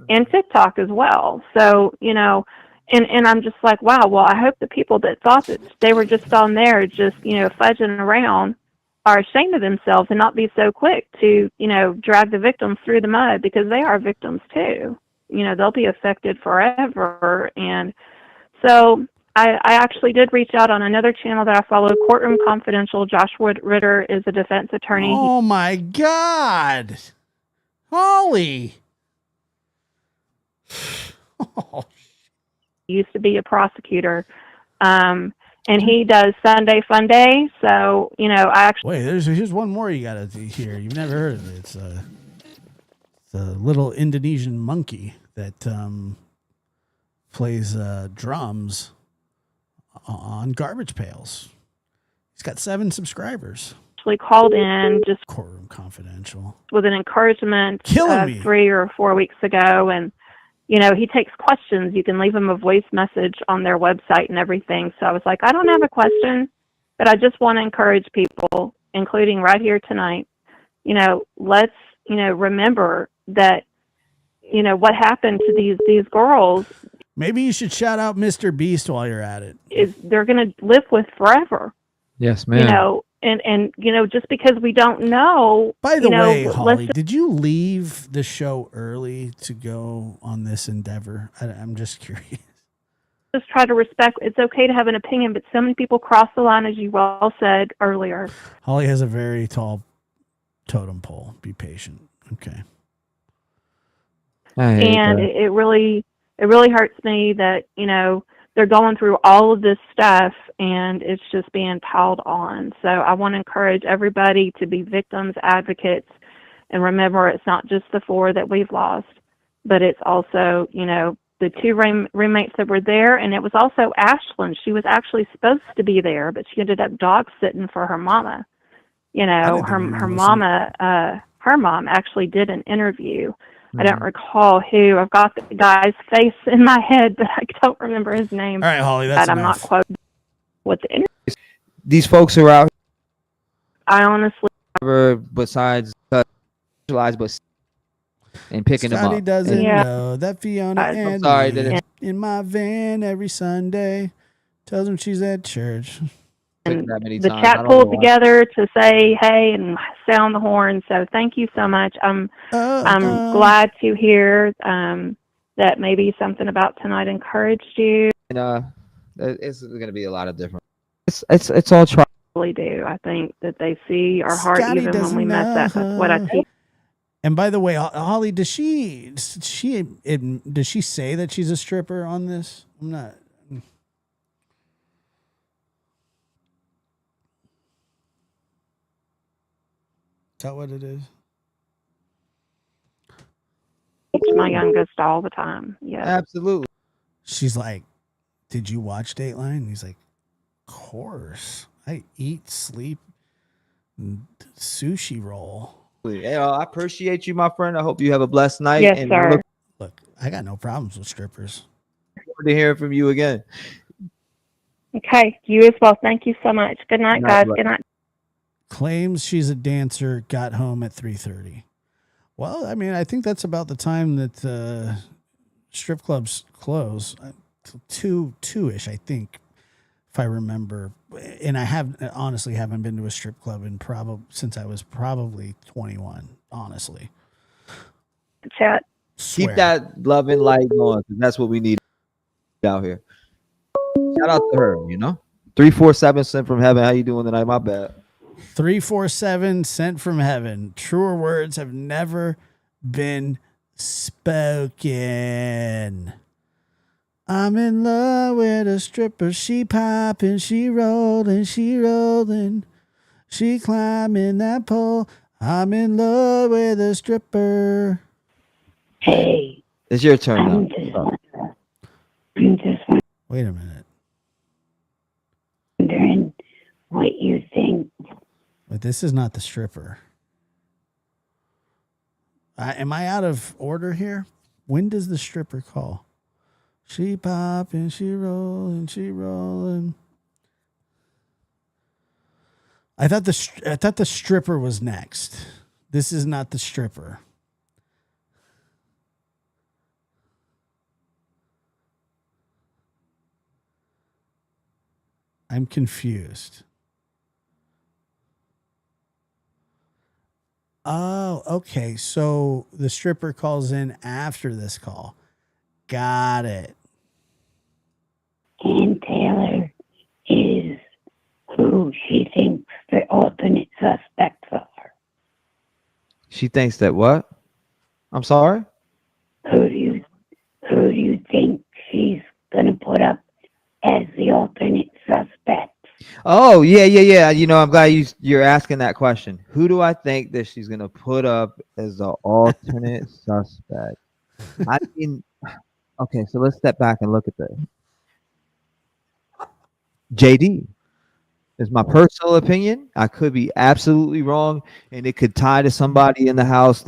and TikTok as well. So, and I'm just like, wow, well, I hope the people that thought that they were just on there just, fudging around are ashamed of themselves and not be so quick to, drag the victims through the mud, because they are victims too. They'll be affected forever. And so I actually did reach out on another channel that I follow, Courtroom Confidential. Joshua Ritter is a defense attorney. Oh my God. Holly. He used to be a prosecutor. And he does Sunday Fun Day. So, I actually... Wait, here's one more you got to hear. You've never heard of it. It's a little Indonesian monkey that plays drums on garbage pails. He's got 7 subscribers. Called in just Courtroom Confidential with an encouragement 3 or 4 weeks ago, and he takes questions. You can leave him a voice message on their website and everything. So I was like, I don't have a question, but I just want to encourage people, including right here tonight, let's remember that what happened to these girls. Maybe you should shout out Mr. Beast while you're at it. Is they're going to live with forever. Yes, ma'am. and just because we don't know. By the way, let's Holly, did you leave the show early to go on this endeavor? I'm just curious. just try to respect. It's okay to have an opinion, but so many people cross the line, as you well said earlier. Holly has a very tall totem pole. Be patient. Okay. And it really hurts me that they're going through all of this stuff and it's just being piled on. So I want to encourage everybody to be victims advocates, and remember, it's not just the 4 that we've lost, but it's also the 2 roommates that were there, and it was also Ashlyn. She was actually supposed to be there, but she ended up dog sitting for her mama. Her mom actually did an interview. I don't recall who. I've got the guy's face in my head, but I don't remember his name. All right, Holly, that's I'm not quoting what the interview. These folks are out I honestly, here, besides but and picking them Scotty up. doesn't Yeah. know that Fiona I'm and sorry me that in my van every Sunday tells him she's at church. and that many the times. I chat don't pulled know why. together to say hey and sound the horn. So thank you so much. I'm glad to hear that maybe something about tonight encouraged you. And it's going to be a lot of different. It's all try. Really do. I think that they see our heart Scotty even when doesn't we mess up. That's what I teach. And by the way, Holly, does she say that she's a stripper on this? I'm not. Is that what it is? Teach my youngest all the time. Yeah. Absolutely. She's like, "Did you watch Dateline?" And he's like, "Of course. I eat, sleep, and sushi roll." Hey, I appreciate you, my friend. I hope you have a blessed night. Yes, and sir. Look, I got no problems with strippers. Look forward to hearing from you again. Okay. You as well. Thank you so much. Good night, guys. Good night. Claims she's a dancer, got home at 3:30. Well, I mean, I think that's about the time that strip clubs close. 2-ish, I think, if I remember. And I honestly haven't been to a strip club since I was probably 21, honestly. Chat. Swear. Keep that love and light going, because that's what we need out here. Shout out to her, 347 sent from heaven. How you doing tonight? My bad. 347 sent from heaven. Truer words have never been spoken. I'm in love with a stripper. She popping, she rolling, she rolling. She climbing that pole. I'm in love with a stripper. Hey, It's your turn now. I'm just Wait a minute. wondering what you think. But this is not the stripper. Am I out of order here? When does the stripper call? She popping, she rolling, she rolling. I thought the stripper was next. This is not the stripper. I'm confused. Oh, okay. So the stripper calls in after this call. Got it. And Taylor is who she thinks the alternate suspects are. She thinks that what? I'm sorry? Who do you think she's gonna put up as the alternate suspect? Oh, yeah. I'm glad you're asking that question. Who do I think that she's gonna put up as the alternate suspect? I mean, okay, so let's step back and look at this. JD is my personal opinion. I could be absolutely wrong, and it could tie to somebody in the house.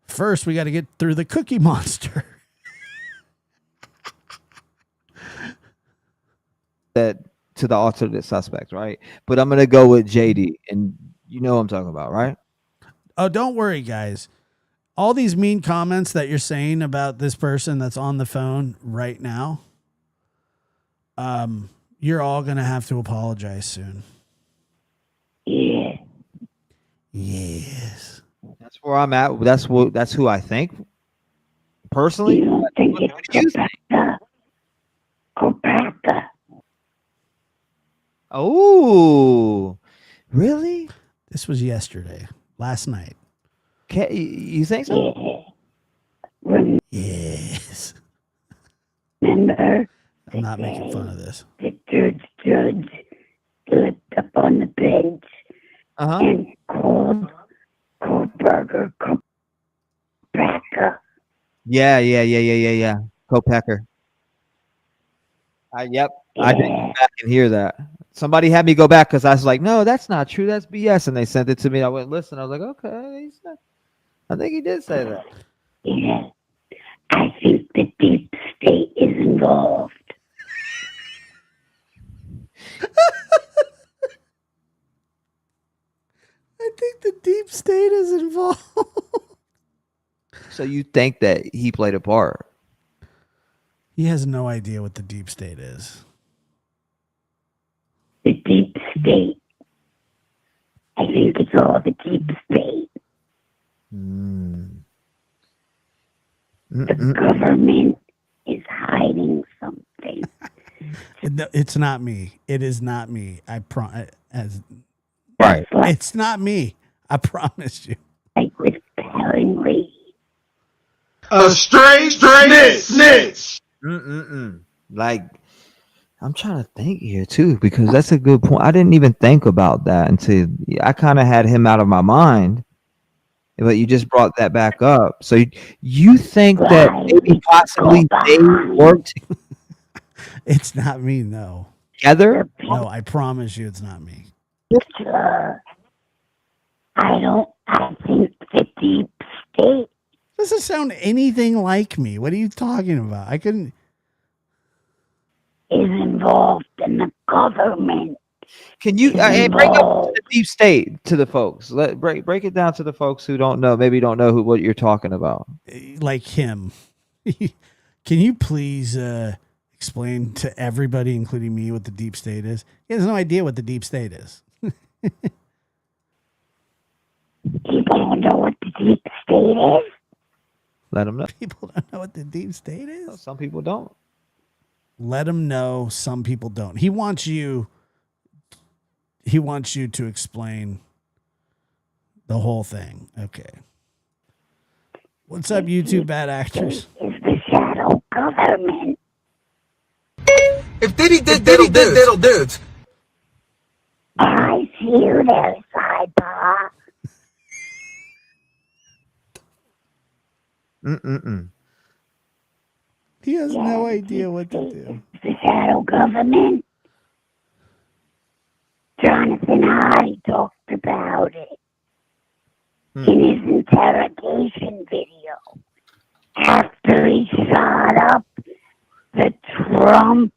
First, we got to get through the Cookie Monster. That to the alternate suspect, right? But I'm gonna go with JD, and you know what I'm talking about, right? Oh, don't worry, guys. All these mean comments that you're saying about this person that's on the phone right now, you're all gonna have to apologize soon. Yes. That's where I'm at. That's who I think personally. You don't think What it's do you think? Kopaka? Oh, really? This was yesterday, last night. You think so? Yeah. Yes. Remember I'm not making fun of this. the judge slipped up on the bench and called Kohlberger Kopaka. Yeah. Kopecker. Yep. I didn't go back and hear that. Somebody had me go back because I was like, no, that's not true. That's BS. And they sent it to me. I went, listen. I was like, okay. I think he did say that. Yeah. I think the deep state is involved. I think the deep state is involved. So you think that he played a part? He has no idea what the deep state is. The deep state. I think it's all the deep state. The government is hiding something. It's not me. It is not me. I promise. Right. It's not me. I promise you. Like with Perry. A straight snitch. Like, I'm trying to think here too, because that's a good point. I didn't even think about that until I kind of had him out of my mind, but you just brought that back up. So you think that maybe possibly they worked It's not me. No. together? No, I promise you, it's not me. I think the deep state Doesn't sound anything like me. What are you talking about? I couldn't. is involved in the government. Can you break up the deep state to the folks? Break it down to the folks who don't know, maybe don't know what you're talking about. Like him. Can you please explain to everybody, including me, what the deep state is? He has no idea what the deep state is. People don't know what the deep state is. Let them know. People don't know what the deep state is. Some people don't. Let them know. Some people don't. He wants you to explain the whole thing. Okay. What's up, YouTube bad actors? It's the shadow government. If Diddy did diddle dudes. I see you there, sidebar. He has no idea what to do. The shadow government. Jonathan Hardy talked about it in his interrogation video after he shot up the Trump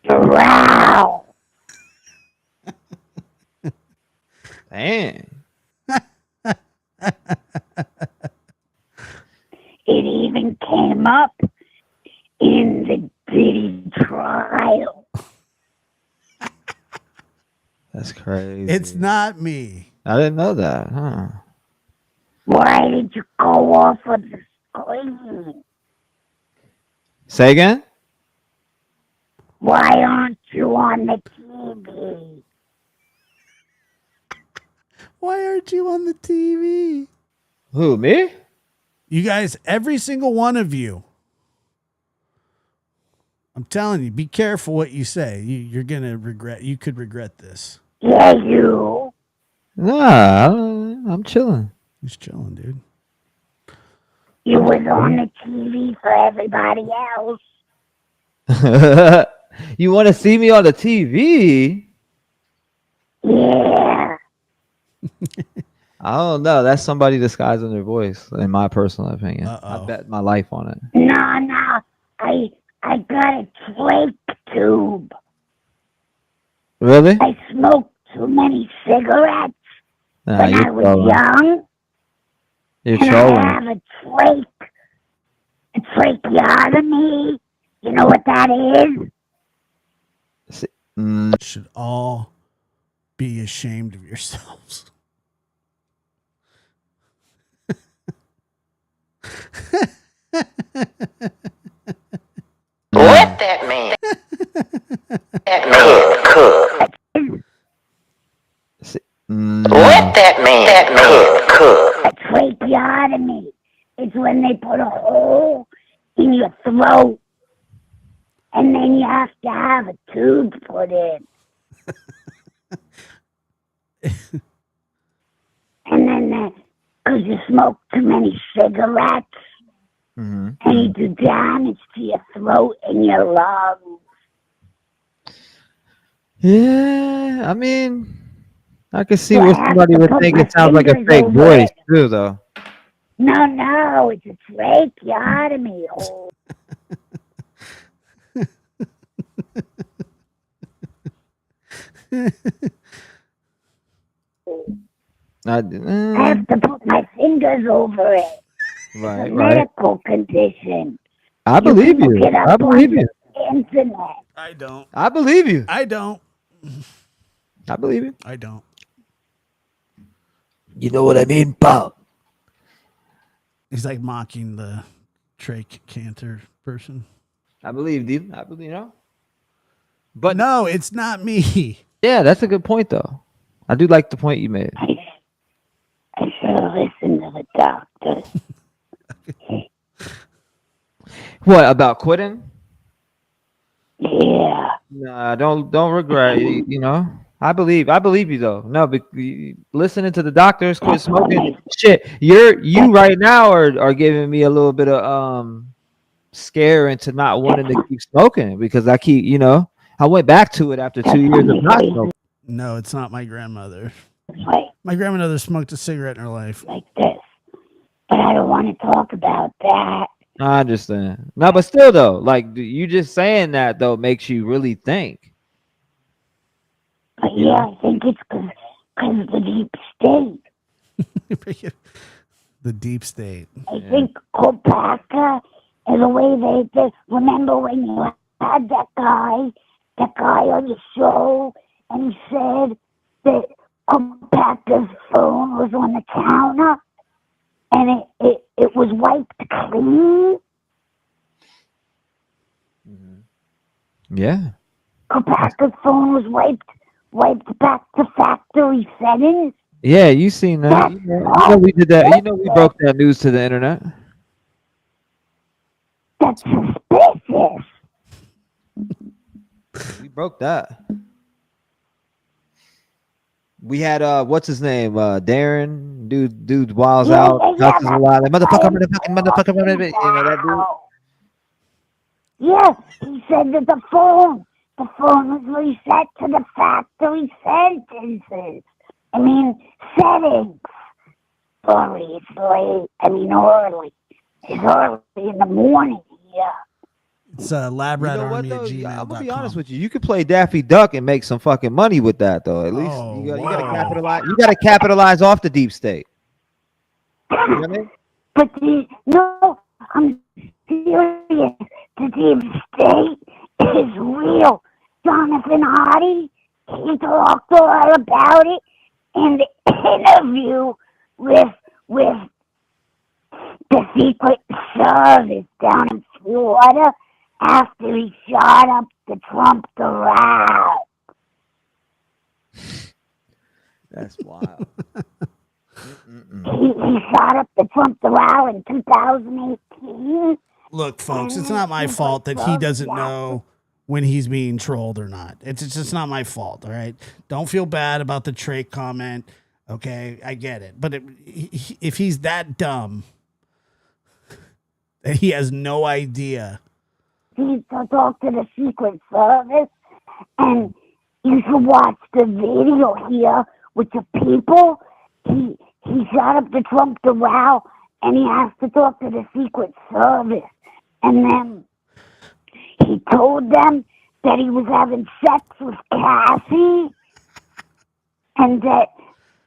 row. Dang. It even came up in the Diddy trial. That's crazy. It's not me. I didn't know that, huh? Why did you go off of the screen? Say again? Why aren't you on the TV? Why aren't you on the TV? Who, me? You guys, every single one of you. I'm telling you, be careful what you say. You're going to regret. You could regret this. Yeah, you. Nah, I'm chilling. He's chilling, dude. You was on the TV for everybody else. You want to see me on the TV? Yeah. I don't know. That's somebody disguising their voice, in my personal opinion. I bet my life on it. No. I got a trach tube. Really? I smoked too many cigarettes Nah, when you're I was trolling. young. You're and trolling. I have a tracheotomy. You know what that is? Mm. Should all be ashamed of yourselves. What that man? That man cook. What that man? That man cook. A tracheotomy. It's when they put a hole in your throat, and then you have to have a tube put in. And then, because you smoke too many cigarettes, and you do damage to your throat and your lungs. Yeah, I mean, I can see So what I have somebody to would put think my it sounds like a fingers fake over voice it. too, though. No, it's a tracheotomy. Oh. I have to put my fingers over it. It's a medical condition. I believe people you. get up I believe on you. the internet. I don't. I believe you. I don't. I believe you. I don't. You know what I mean, Paul? He's like mocking the trach cancer person. I believe you. I believe, you know. But no, it's not me. Yeah, that's a good point, though. I do like the point you made. I should have listened to the doctor. What about quitting? Yeah. Nah, don't regret. You know, I believe you though. No, but listening to the doctors, quit smoking. Shit, you right now are giving me a little bit of scare into not wanting to keep smoking because I keep, you know, I went back to it after 2 years of not smoking. No, it's not my grandmother. Right. My grandmother smoked a cigarette in her life. Like this. But I don't want to talk about that. I understand. No, but still though, like you just saying that though makes you really think. But yeah, I think it's because of the deep state. The deep state. I think Kopaka is the way they remember when you had that guy on your show, and he said that Kopaka's phone was on the counter, and it was wiped clean. Yeah. Kopaka's phone was wiped back to factory settings. Yeah, you seen that. You know we did that. You know we broke that news to the internet. That's suspicious. We broke that. We had what's his name? Darren. Dude wiles out. Doctors a lot. Like, motherfucker. You know that dude? Yeah, he said that the phone was reset to the factory sentences. I mean, settings. Sorry, it's late. I mean, early. It's early in the morning here. It's labradorarmy at gmail.com. I'm gonna be honest with you. You could play Daffy Duck and make some fucking money with that, though. At least you gotta capitalize. You gotta capitalize off the deep state. You know what I mean? But no, I'm serious. The deep state is real. Jonathan Hardy, he talked all about it in the interview with the Secret Service down in Florida after he shot up the Trump corral. That's wild. He shot up the Trump corral in 2018. Look, folks, it's not my fault that he doesn't know when he's being trolled or not. It's just not my fault, all right? Don't feel bad about the trach comment, okay? I get it. But if he's that dumb that he has no idea. He talked to the Secret Service, and you should watch the video here with the people. He shot up the Trump corral, and he has to talk to the Secret Service. And then he told them that he was having sex with Cassie, and that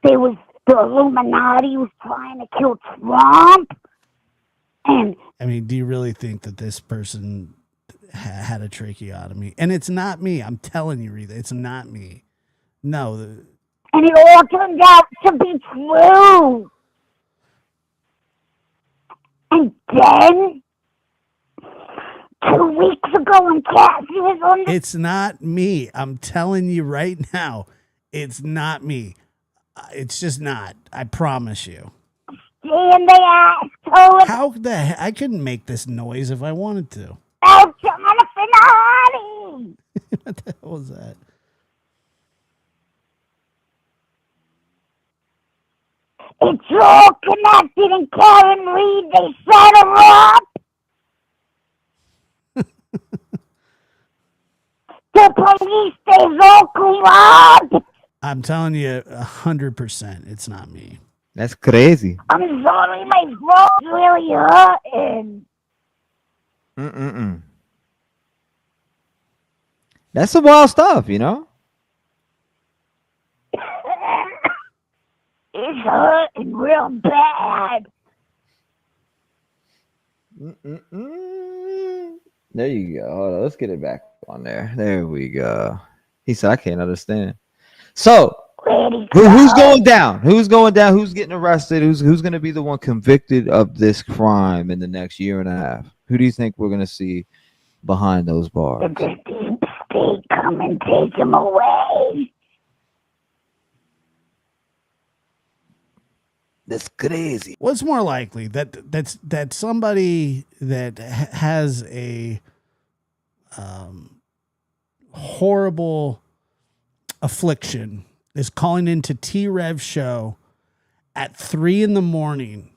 the Illuminati was trying to kill Trump. And I mean, do you really think that this person had a tracheotomy? And it's not me. I'm telling you, Rita, it's not me. No. And it all turned out to be true. And then 2 weeks ago when Cassie was on the It's not me. I'm telling you right now, it's not me. It's just not. I promise you. stand, they asked her How the heck? I couldn't make this noise if I wanted to. about Jonathan Hardy. What the hell was that? It's all connected, and Karen Reed, they set her up. The police, they've all corrupt. I'm telling you 100%. It's not me. That's crazy. I'm sorry, my throat's really hurting. Mm-mm-mm. That's some wild stuff, you know? It's hurting real bad. Mm-mm-mm. There you go. Hold on, let's get it back on there. There we go. He said, I can't understand. So, who's going down? Who's going down? Who's getting arrested? Who's going to be the one convicted of this crime in the next year and a half? Who do you think we're going to see behind those bars? Did the deep state come and take him away? That's crazy. What's more likely that somebody that has a horrible affliction is calling into T-Rev's show at 3 a.m.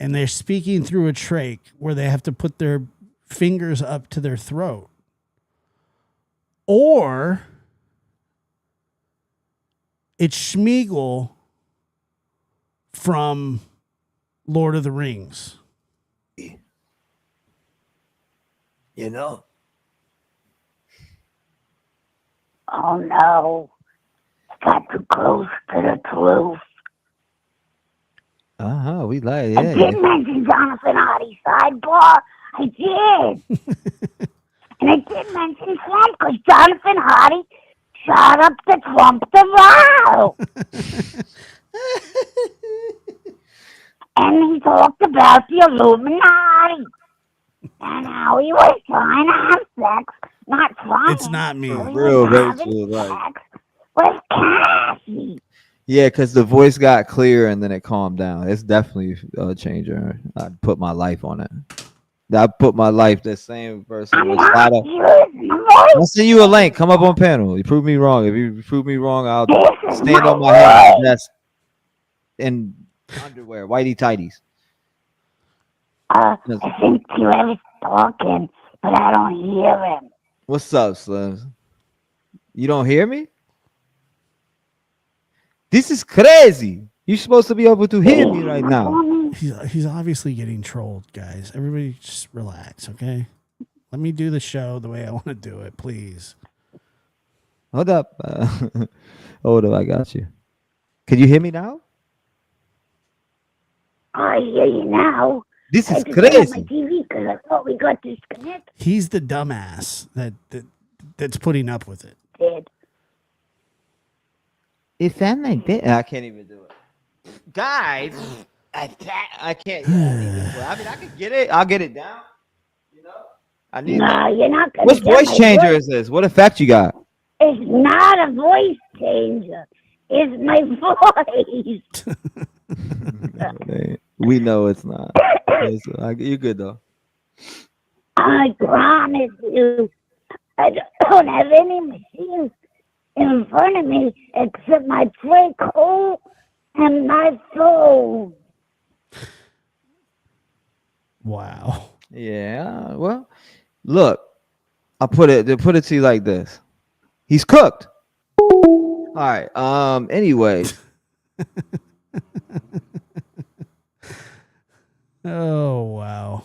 and they're speaking through a trach where they have to put their fingers up to their throat, or it's Schmeagol from Lord of the Rings. You know? Oh no. I got too close to the truth. We like, I yeah. did mention Jonathan Hardy's sidebar. I did. And I did mention Trump because Jonathan Hardy shot up the Trump Tower. And he talked about the Illuminati and how he was trying to have sex. Not trying. It's not me. Real, very true. Sex Right. with Cassie. Yeah, because the voice got clear and then it calmed down. It's definitely a changer. I'd put my life on it. I put my life. The same person was shot up. I'll send you a link. Come up on panel. You prove me wrong. If you prove me wrong, I'll stand on my head like that's in underwear, whitey tighties. I think T-Rev is talking, but I don't hear him. What's up, Slims? You don't hear me? This is crazy. You're supposed to be able to hear me right now. He's obviously getting trolled, guys. Everybody just relax, okay? Let me do the show the way I want to do it, please. Hold up. Hold up, I got you. Can you hear me now? I hear you now. This is I just turned on my crazy. TV because I thought we got disconnected. He's the dumbass that's putting up with it. If I'm like that, I can't even do it. Guys, I can't. I mean, I can get it. I'll get it down. You know, I need. No, you're not gonna What get voice my changer voice. is this? What effect you got? It's not a voice changer. It's my voice. We know it's not. You're good though. I promise you, I don't have any machines in front of me except my Drake hole and my phone. Wow. Yeah. Well, look, I'll put it to you like this. He's cooked. All right. Anyway. Oh, wow.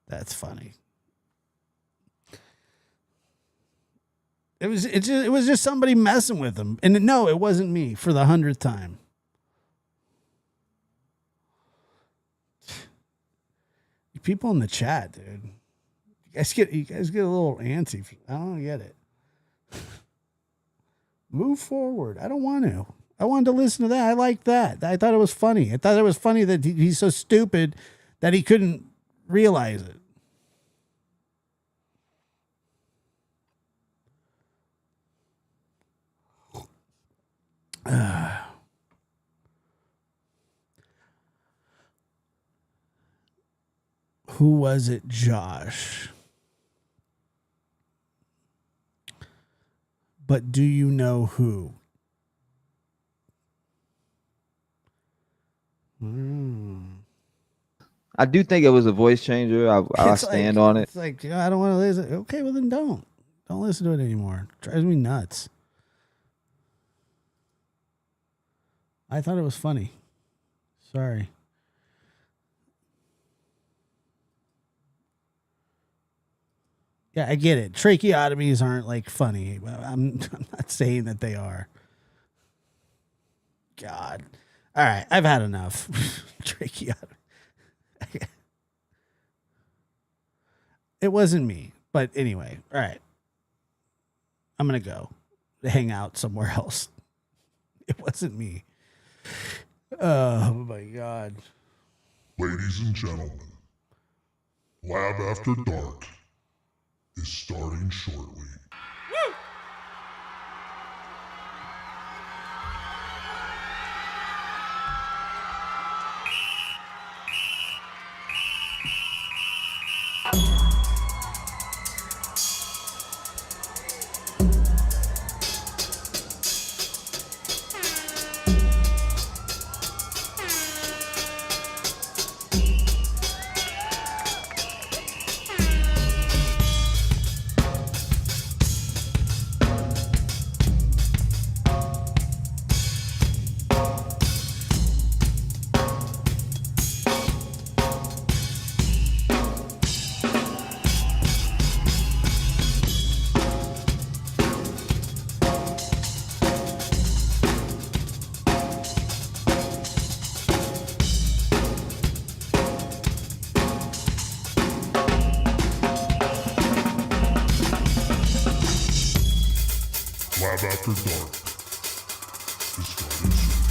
That's funny. It was just somebody messing with him. And no, it wasn't me for the 100th time. People in the chat, dude. You guys get a little antsy. I don't get it. Move forward. I don't want to. I wanted to listen to that. I liked that. I thought it was funny. I thought it was funny that he's so stupid that he couldn't realize it. Who was it, Josh? But do you know who? I do think it was a voice changer. I stand on it. It's like, I don't want to listen. Okay, well then don't. Don't listen to it anymore. It drives me nuts. I thought it was funny. Sorry. Yeah, I get it. Tracheotomies aren't like funny. I'm not saying that they are. God. All right, I've had enough. Tracheotomy. It wasn't me. But anyway, all right. I'm going to go hang out somewhere else. It wasn't me. Oh, my God. Ladies and gentlemen, Lab After Dark is starting shortly. Lab After Dark is starting soon.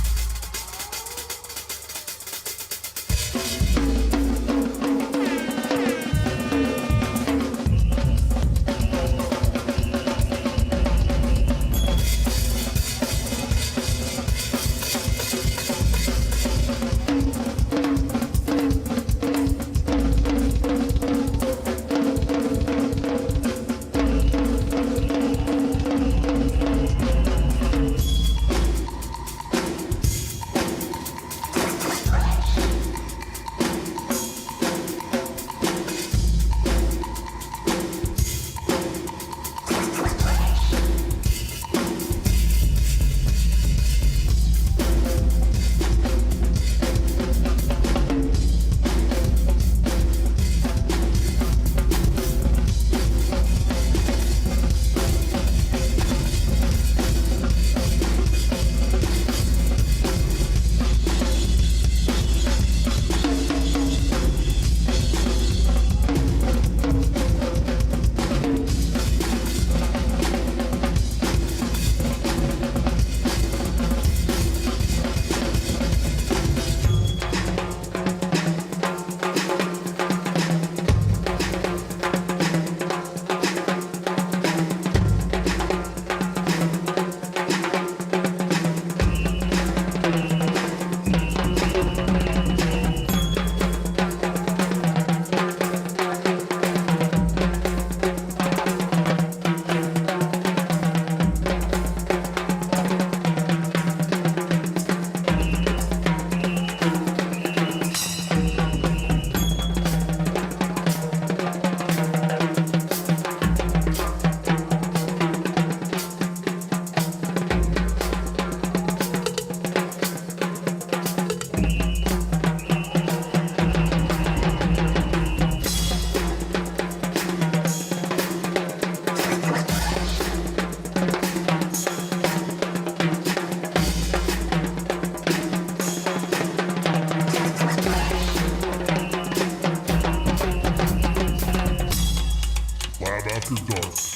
Lab After Dark is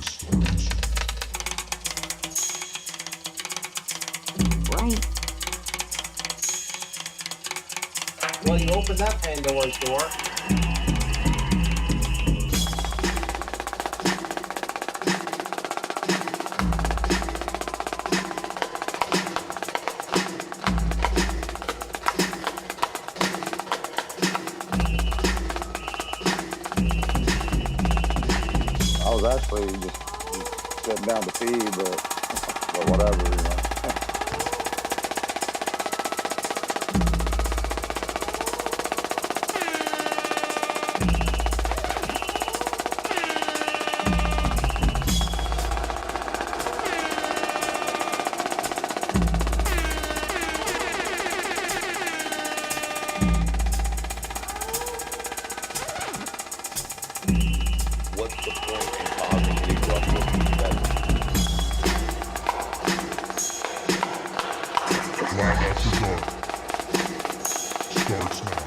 starting soon. Well, you opened that Pandora's door. I was actually just sitting down to pee, but whatever, you know. What's the point in causing any ruckus that Lab After Dark starts now.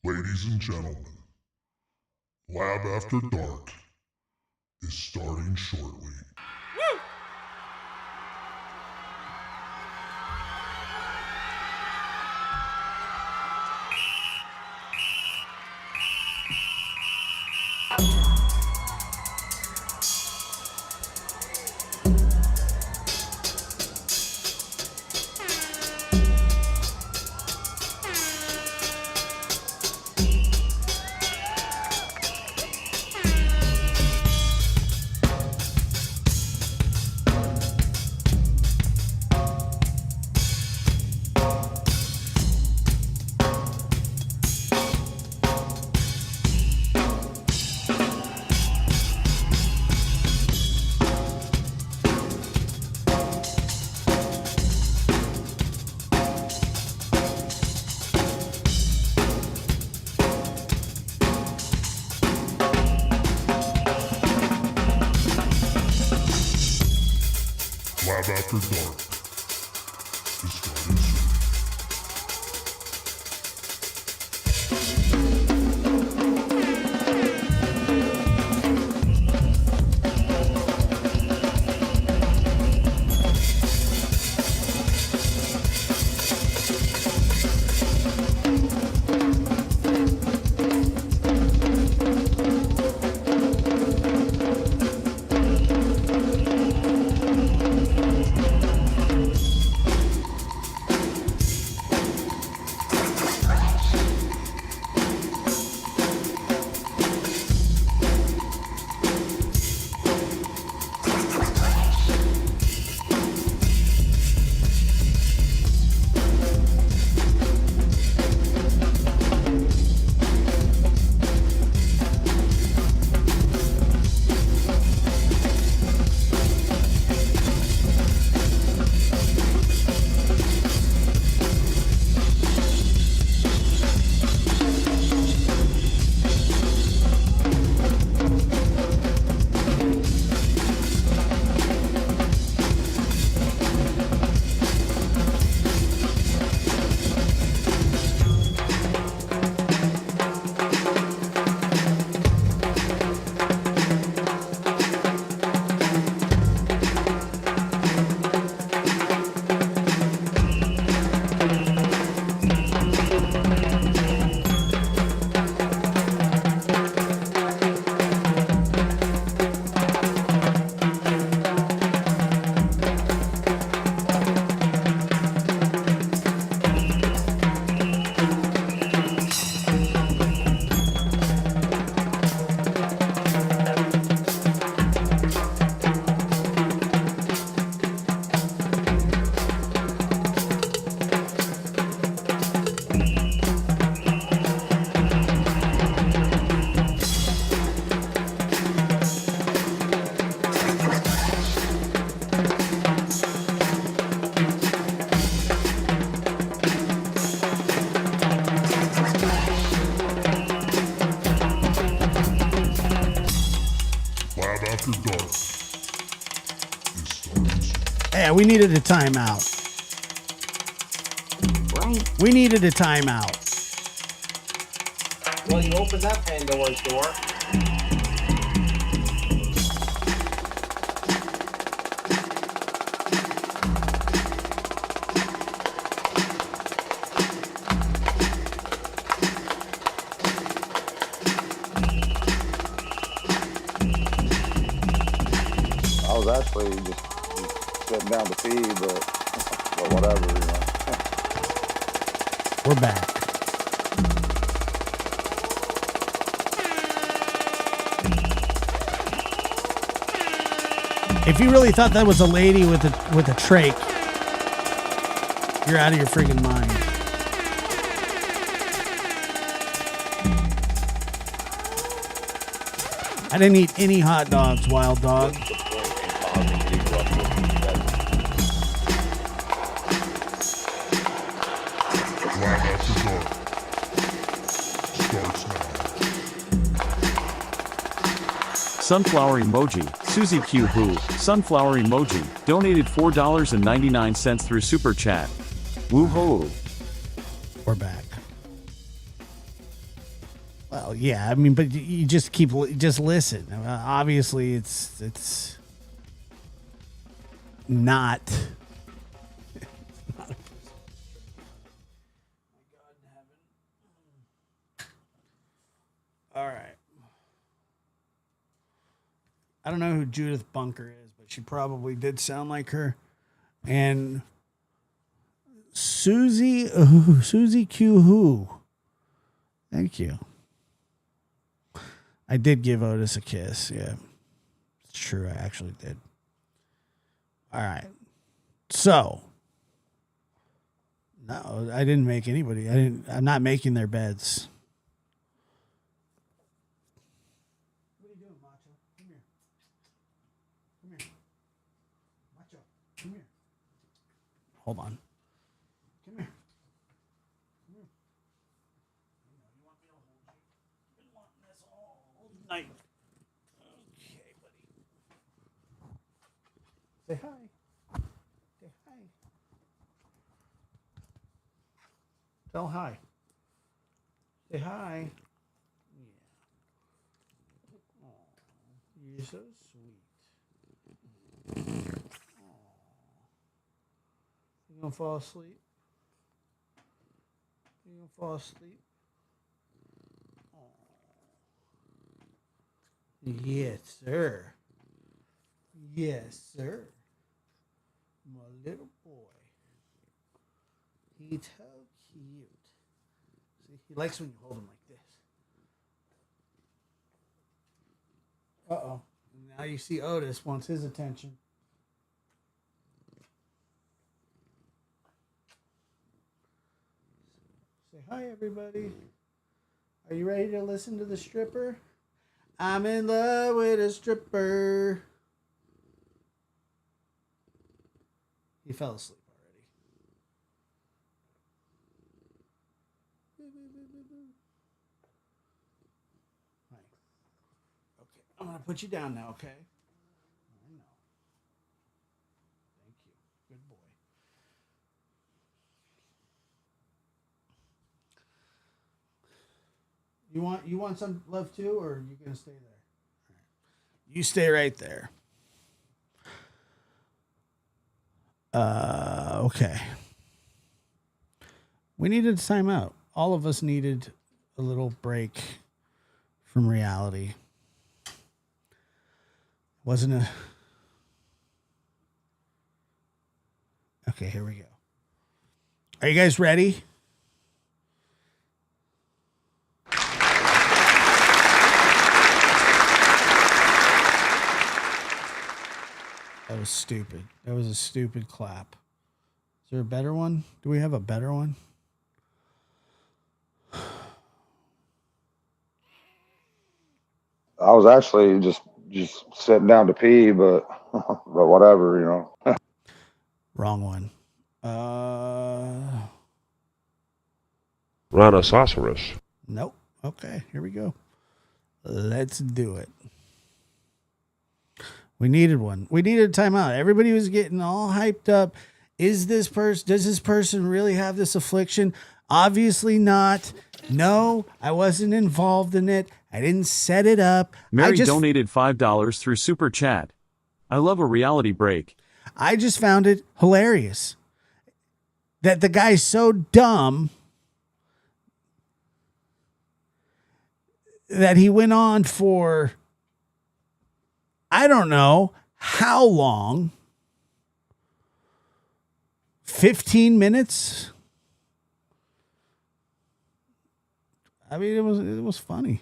Ladies and gentlemen, Lab After Dark is starting shortly. Lab After Dark is starting soon. Lab After Dark is starting soon. Yeah, we needed a timeout. Right. We needed a timeout. Well, you opened that Pandora's door. I was actually just sitting down to feed, but whatever, you know. We're back. If you really thought that was a lady with a trach, you're out of your freaking mind. I didn't eat any hot dogs, wild dog. What's the point in causing the eruption? Lab After Dark starts now. Sunflower emoji. Susie Q Who. Sunflower emoji. Donated $4.99 through Super Chat. Woo-hoo. We're back. Well, yeah, I mean, but you just just listen. Obviously, it's not. All right. I don't know who Judith Bunker is, but she probably did sound like her. And Susie Q Who. Thank you. I did give Otis a kiss. Yeah. It's true. I actually did. All right. So, no, I didn't make anybody. I'm not making their beds. What are you doing, Macho? Come here. Come here. Macho, come here. Hold on. Come here. Come here. You want me to hold you? You've been wanting this all night. Okay, buddy. Say hi. Say hi. Tell hi. Say hi. Yeah. Oh, you're so sweet. Oh. You gonna fall asleep? You gonna fall asleep? Yes, sir. Yes, sir. My little boy. He's so cute. See, he likes when you hold him like this. Uh-oh. Now you see Otis wants his attention. Say hi, everybody. Are you ready to listen to the stripper? I'm in love with a stripper. He fell asleep already. Hi. Okay, I'm going to put you down now, okay? I know. Thank you. Good boy. You want some love too, or are you gonna stay there? Right. You stay right there. Okay. We needed a timeout. All of us needed a little break from reality. Wasn't a. Okay, here we go. Are you guys ready? That was stupid. That was a stupid clap. Is there a better one? Do we have a better one? I was actually just sitting down to pee, but but whatever, you know. Wrong one. Rhinoceros. Nope. Okay, here we go. Let's do it. We needed one. We needed a timeout. Everybody was getting all hyped up. Does this person really have this affliction? Obviously not. No, I wasn't involved in it. I didn't set it up. Mary donated $5 through Super Chat. I love a reality break. I just found it hilarious that the guy's so dumb that he went on for, I don't know how long, 15 minutes. I mean, it was funny.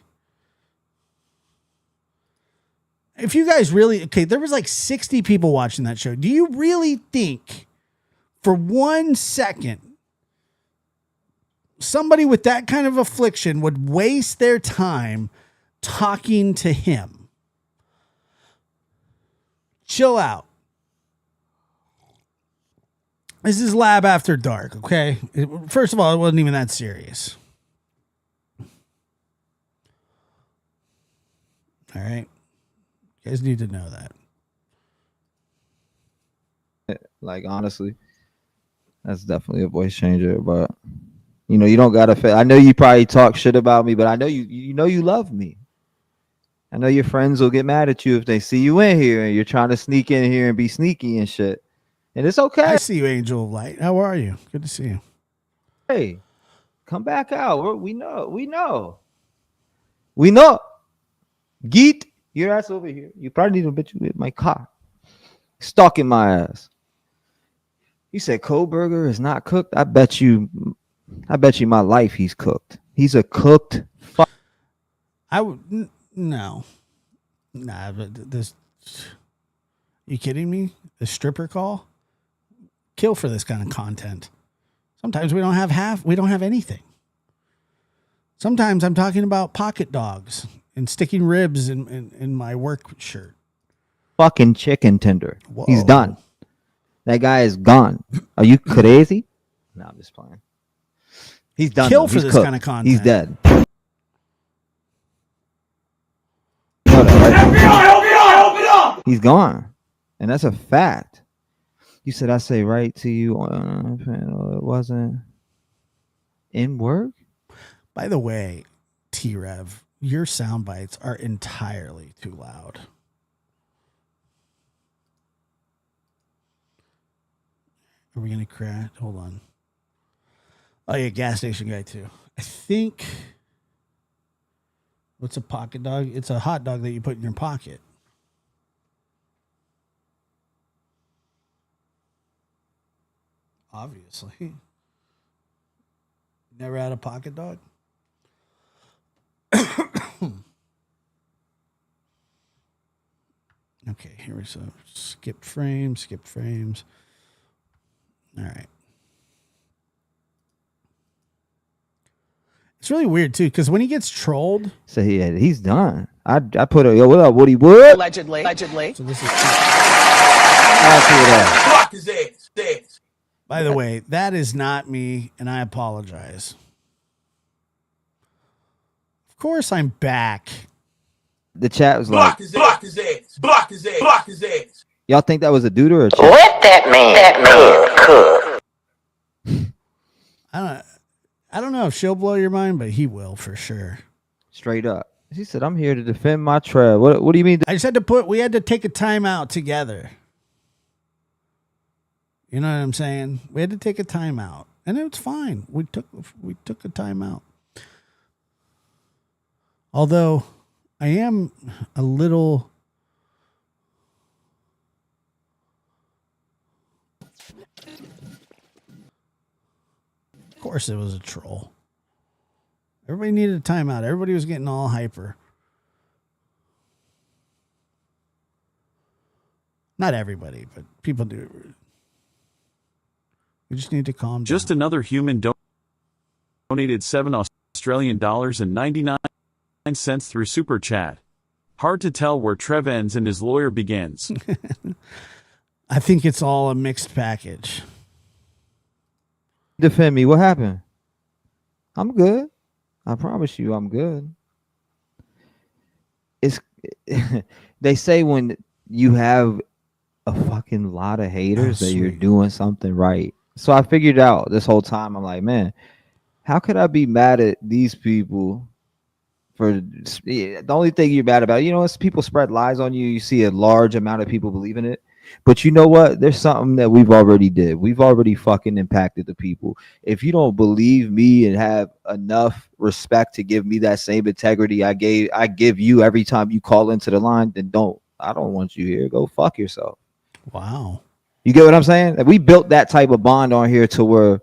If you guys really, okay, there was like 60 people watching that show. Do you really think for 1 second somebody with that kind of affliction would waste their time talking to him? Chill out. This is Lab After Dark, okay? First of all, it wasn't even that serious. All right. You guys need to know that. Like, honestly, that's definitely a voice changer, but You know, you don't gotta. I know you probably talk shit about me, but I know you know you love me. I know your friends will get mad at you if they see you in here and you're trying to sneak in here and be sneaky and shit. And it's okay. I see you, Angel of Light. How are you? Good to see you. Hey, come back out. We know. We know. We know. Geet, your ass over here. You probably need to bet you with my car. Stalking my ass. You said Kohlberger is not cooked. I bet you my life he's cooked. He's a cooked fuck. I would no. Nah, but this you kidding me? The stripper call? Kill for this kind of content. Sometimes we don't have anything. Sometimes I'm talking about pocket dogs and sticking ribs in my work shirt. Fucking chicken tender. Whoa. He's done. That guy is gone. Are you crazy? No, I'm just playing. He's done. Kill for He's this cooked. kind of content. He's dead. FBI, open up! He's gone. And that's a fact. You said I say right to you on panel. It wasn't in work. By the way, T-Rev, your sound bites are entirely too loud. Are we going to crash? Hold on. Oh, yeah, gas station guy, too. I think... What's a pocket dog? It's a hot dog that you put in your pocket. Obviously. Never had a pocket dog? Okay, here we go. Skip frames. All right. It's really weird too, because when he gets trolled, so he's done. I put a yo, what up, Woody Wood? Allegedly. So this is. Block his ass. By the way, that is not me, and I apologize. Of course, I'm back. The chat was block like, block his ass. Y'all think that was a dude or a chick? Let that man cook. I don't know if she'll blow your mind, but he will for sure. Straight up. He said, I'm here to defend my tribe. What do you mean? I just we had to take a time out together. You know what I'm saying? We had to take a time out. And it was fine. We took a time out. Although I am a little Of course it was a troll. Everybody needed a timeout. Everybody was getting all hyper. Not everybody, but people do. We just need to calm down. Just another human donated $7.99 through Super Chat. Hard to tell where Trev ends and his lawyer begins. I think it's all a mixed package. Defend me. What happened? I'm good. I promise you I'm good. It's they say when you have a fucking lot of haters that you're doing something right. So I figured out this whole time, I'm like, man, how could I be mad at these people for the only thing you're mad about? You know, it's people spread lies on you. You see a large amount of people believe in it. But you know what? There's something that we've already did. We've already fucking impacted the people. If you don't believe me and have enough respect to give me that same integrity I give you every time you call into the line, then I don't want you here. Go fuck yourself. Wow. You get what I'm saying? We built that type of bond on here to where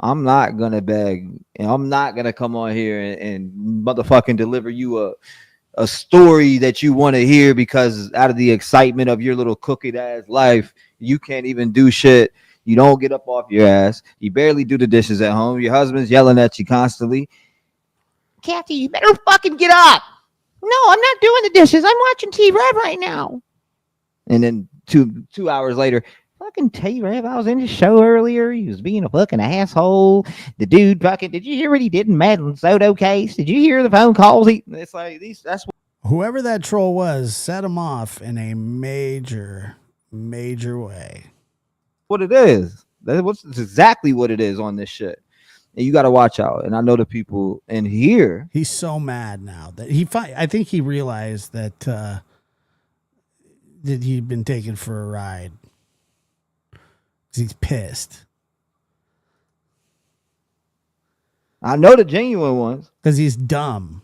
I'm not gonna beg and I'm not gonna come on here and motherfucking deliver you a story that you want to hear because out of the excitement of your little cookie ass life, you can't even do shit. You don't get up off your ass. You barely do the dishes at home. Your husband's yelling at you constantly. Kathy, you better fucking get up. No, I'm not doing the dishes. I'm watching T-Rev right now. And then two hours later, fucking T-Rev, I was in his show earlier. He was being a fucking asshole. The dude fucking, did you hear what he did in Madeline Soto case? Did you hear the phone calls? It's like that's whoever that troll was set him off in a major way. What it is. That's exactly what it is on this shit. And you got to watch out. And I know the people in here. He's so mad now that I think he realized that that he'd been taken for a ride. He's pissed. I know the genuine ones. Because he's dumb.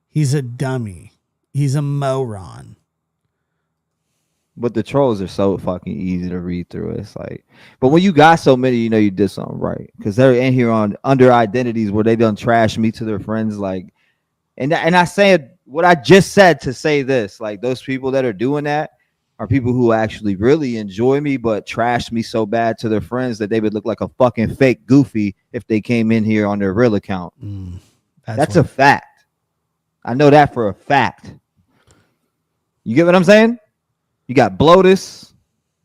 He's a dummy. He's a moron. But the trolls are so fucking easy to read through. It's like, but when you got so many, you know you did something right. Because they're in here on under identities where they done trash me to their friends. Like, and I said what I just said to say this. Like, those people that are doing that are people who actually really enjoy me, but trash me so bad to their friends that they would look like a fucking fake goofy if they came in here on their real account. That's a fact. I know that for a fact. You get what I'm saying? You got Blotus.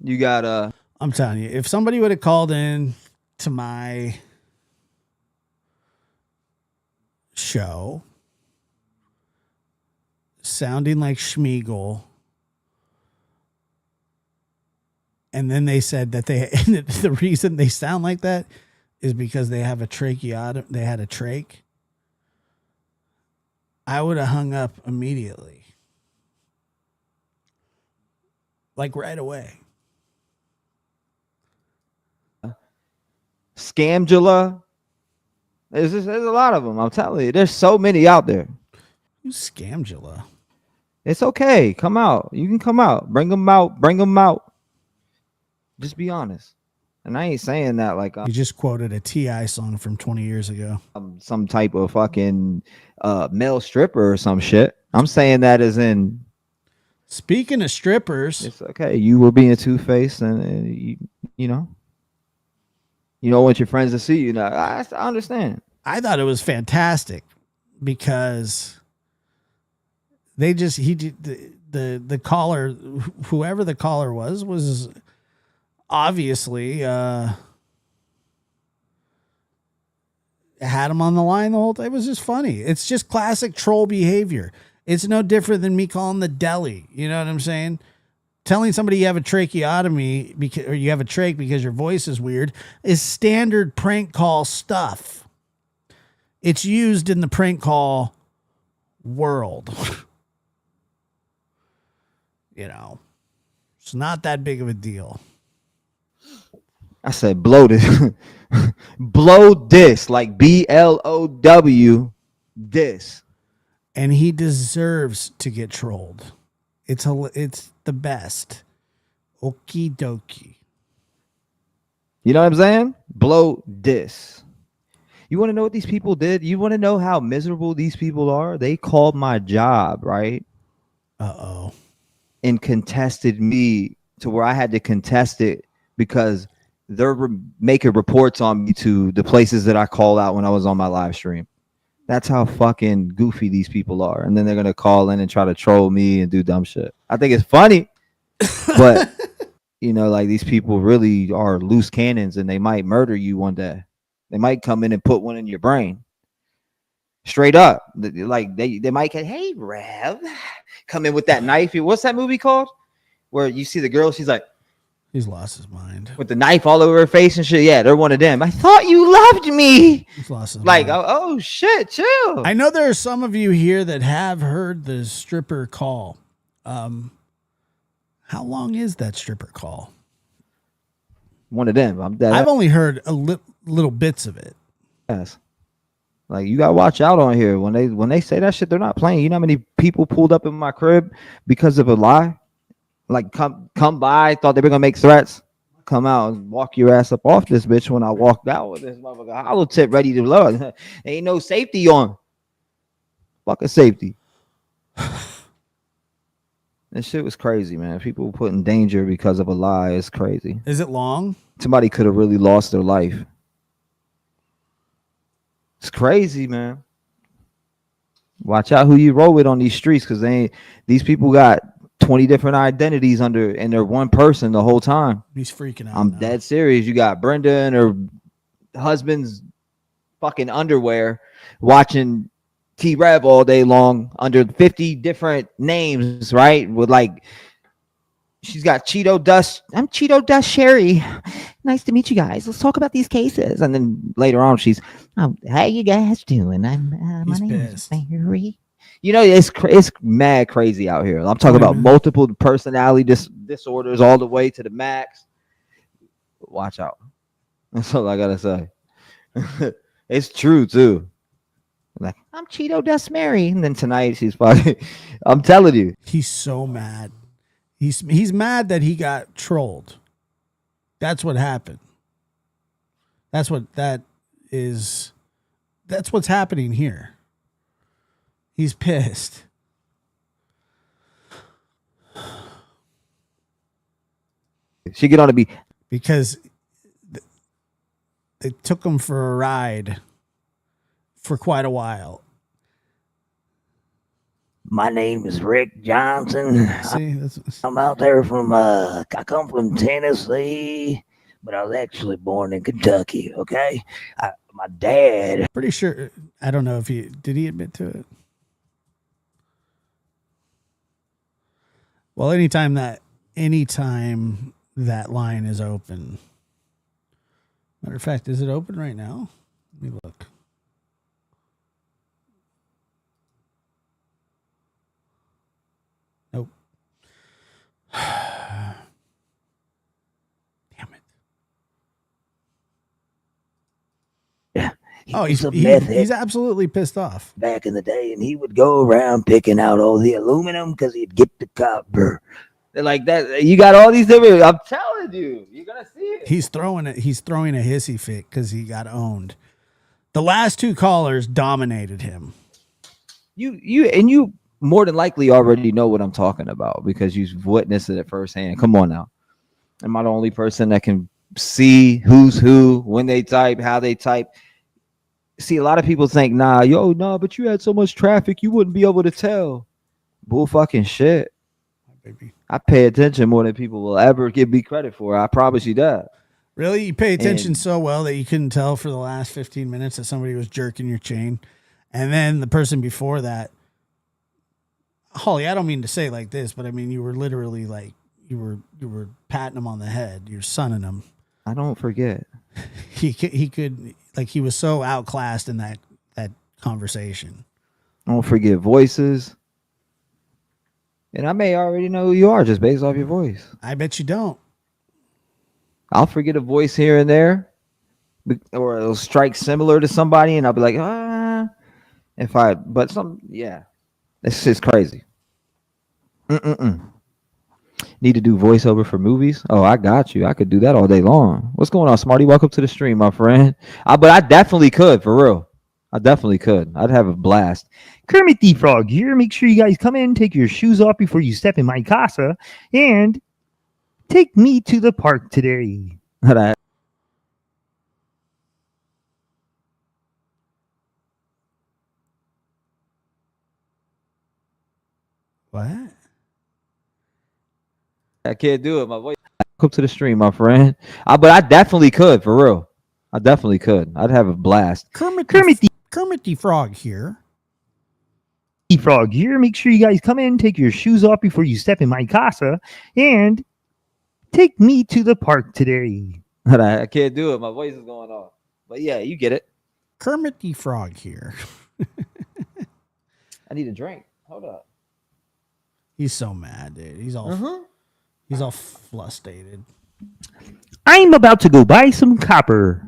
You got I'm telling you, if somebody would have called in to my show sounding like Schmeagol, and then they said that the reason they sound like that is because they have a tracheotomy, they had a trach, I would have hung up immediately. Like right away. Scamdula. There's a lot of them. I'm telling you, there's so many out there. Who's Scamdula? It's okay. Come out. You can come out. Bring them out. Bring them out. Just be honest. And I ain't saying that like you just quoted a T.I. song from 20 years ago. Some type of fucking male stripper or some shit. I'm saying that as in. Speaking of strippers, it's okay. You were being two-faced, and you know, you don't want your friends to see you. Now, I understand. I thought it was fantastic because the caller, whoever the caller was obviously had him on the line the whole time. It was just funny. It's just classic troll behavior. It's no different than me calling the deli. You know what I'm saying? Telling somebody you have a tracheotomy or you have a trach because your voice is weird is standard prank call stuff. It's used in the prank call world. You know, it's not that big of a deal. I said bloated. Blow this, like BLOW this. And he deserves to get trolled. It's the best. Okie dokie. You know what I'm saying? Blow this. You want to know what these people did? You want to know how miserable these people are? They called my job, right? Uh-oh. And contested me to where I had to contest it because they're making reports on me to the places that I call out when I was on my live stream. That's how fucking goofy these people are. And then they're going to call in and try to troll me and do dumb shit. I think it's funny, but you know, like these people really are loose cannons and they might murder you one day. They might come in and put one in your brain. Straight up. Like they might get, hey, Rev, come in with that knife. What's that movie called? Where you see the girl, she's like, he's lost his mind. With the knife all over her face and shit. Yeah, they're one of them. I thought you loved me. He's lost his like, mind. Oh shit, chill. I know there are some of you here that have heard the stripper call. How long is that stripper call? One of them. I've only heard little bits of it. Yes. Like you gotta watch out on here when they say that shit. They're not playing. You know how many people pulled up in my crib because of a lie? Like come by, thought they were gonna make threats. Come out and walk your ass up off this bitch when I walked out with this motherfucker hollow tip ready to blow. Ain't no safety on. Fucking safety. This shit was crazy, man. People put in danger because of a lie. It's crazy. Is it long? Somebody could have really lost their life. It's crazy, man. Watch out who you roll with on these streets, because these people got 20 different identities and they're one person the whole time. He's freaking out. I'm dead serious. You got Brenda and her husband's fucking underwear watching T-Rev all day long under 50 different names, right? With like, she's got Cheeto Dust. I'm Cheeto Dust Sherry. Nice to meet you guys. Let's talk about these cases. And then later on, she's, oh, how you guys doing? I'm my name is Mary. You know, it's mad crazy out here. I'm talking about multiple personality disorders all the way to the max. Watch out. That's all I gotta say. It's true too. Like, I'm Cheeto Dust Mary, and then tonight she's probably. I'm telling you, he's so mad. He's mad that he got trolled. That's what happened. That's what's happening here. He's pissed. She get on to be because they took him for a ride for quite a while. My name is Rick Johnson. See, I'm out there from, I come from Tennessee, but I was actually born in Kentucky, okay? My dad. Pretty sure, I don't know if did he admit to it? Well, anytime that line is open. Matter of fact, is it open right now? Let me look. Nope. Damn it. Yeah. He's absolutely pissed off. Back in the day, and he would go around picking out all the aluminum because he'd get the copper. They're like that. You got all these different. I'm telling you, you're gonna see it. He's throwing a hissy fit because he got owned. The last two callers dominated him. You more than likely already know what I'm talking about because you've witnessed it firsthand. Come on now. Am I the only person that can see who's who, when they type, how they type? See, a lot of people think, nah, but you had so much traffic, you wouldn't be able to tell. Bull fucking shit. Baby. I pay attention more than people will ever give me credit for. I promise you that. Really? You pay attention so well that you couldn't tell for the last 15 minutes that somebody was jerking your chain? And then the person before that, Holly, I don't mean to say it like this, but I mean, you were literally like, you were patting him on the head. You're sunning him. I don't forget. He could, like, he was so outclassed in that conversation. I don't forget voices. And I may already know who you are just based off your voice. I bet you don't. I'll forget a voice here and there, or it'll strike similar to somebody, and I'll be like, it's just crazy. Need to do voiceover for movies? Oh, I got you. I could do that all day long. What's going on, Smarty? Welcome to the stream, my friend. But I definitely could, for real. I definitely could. I'd have a blast. Kermit the Frog here. Make sure you guys come in, take your shoes off before you step in my casa, and take me to the park today. What? I can't do it. My voice. Welcome to the stream, my friend. But I definitely could, for real. I definitely could. I'd have a blast. Kermit the Frog here. Frog here. Make sure you guys come in, take your shoes off before you step in my casa, and take me to the park today. I can't do it. My voice is going off. But yeah, you get it. Kermit the Frog here. I need a drink. Hold up. He's so mad, dude. He's all flustered. I'm about to go buy some copper.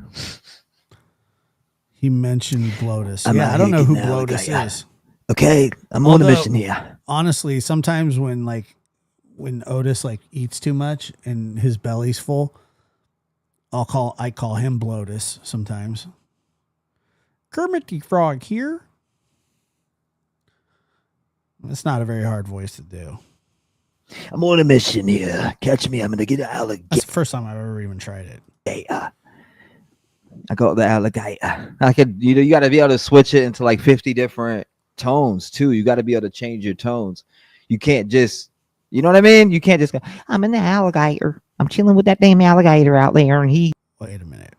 He mentioned Blotus. I don't know who Blotus is. Okay, I'm on a mission here. Honestly, sometimes when Otis eats too much and his belly's full, I call him Blotus sometimes. Kermit the Frog here. It's not a very hard voice to do. I'm on a mission here. Catch me. I'm going to get an alligator. That's the first time I've ever even tried it. I got the alligator. I could, you got to be able to switch it into 50 different tones too. You got to be able to change your tones. You can't just, you know what I mean? You can't just go, I'm in the alligator. I'm chilling with that damn alligator out there. And he. Wait a minute.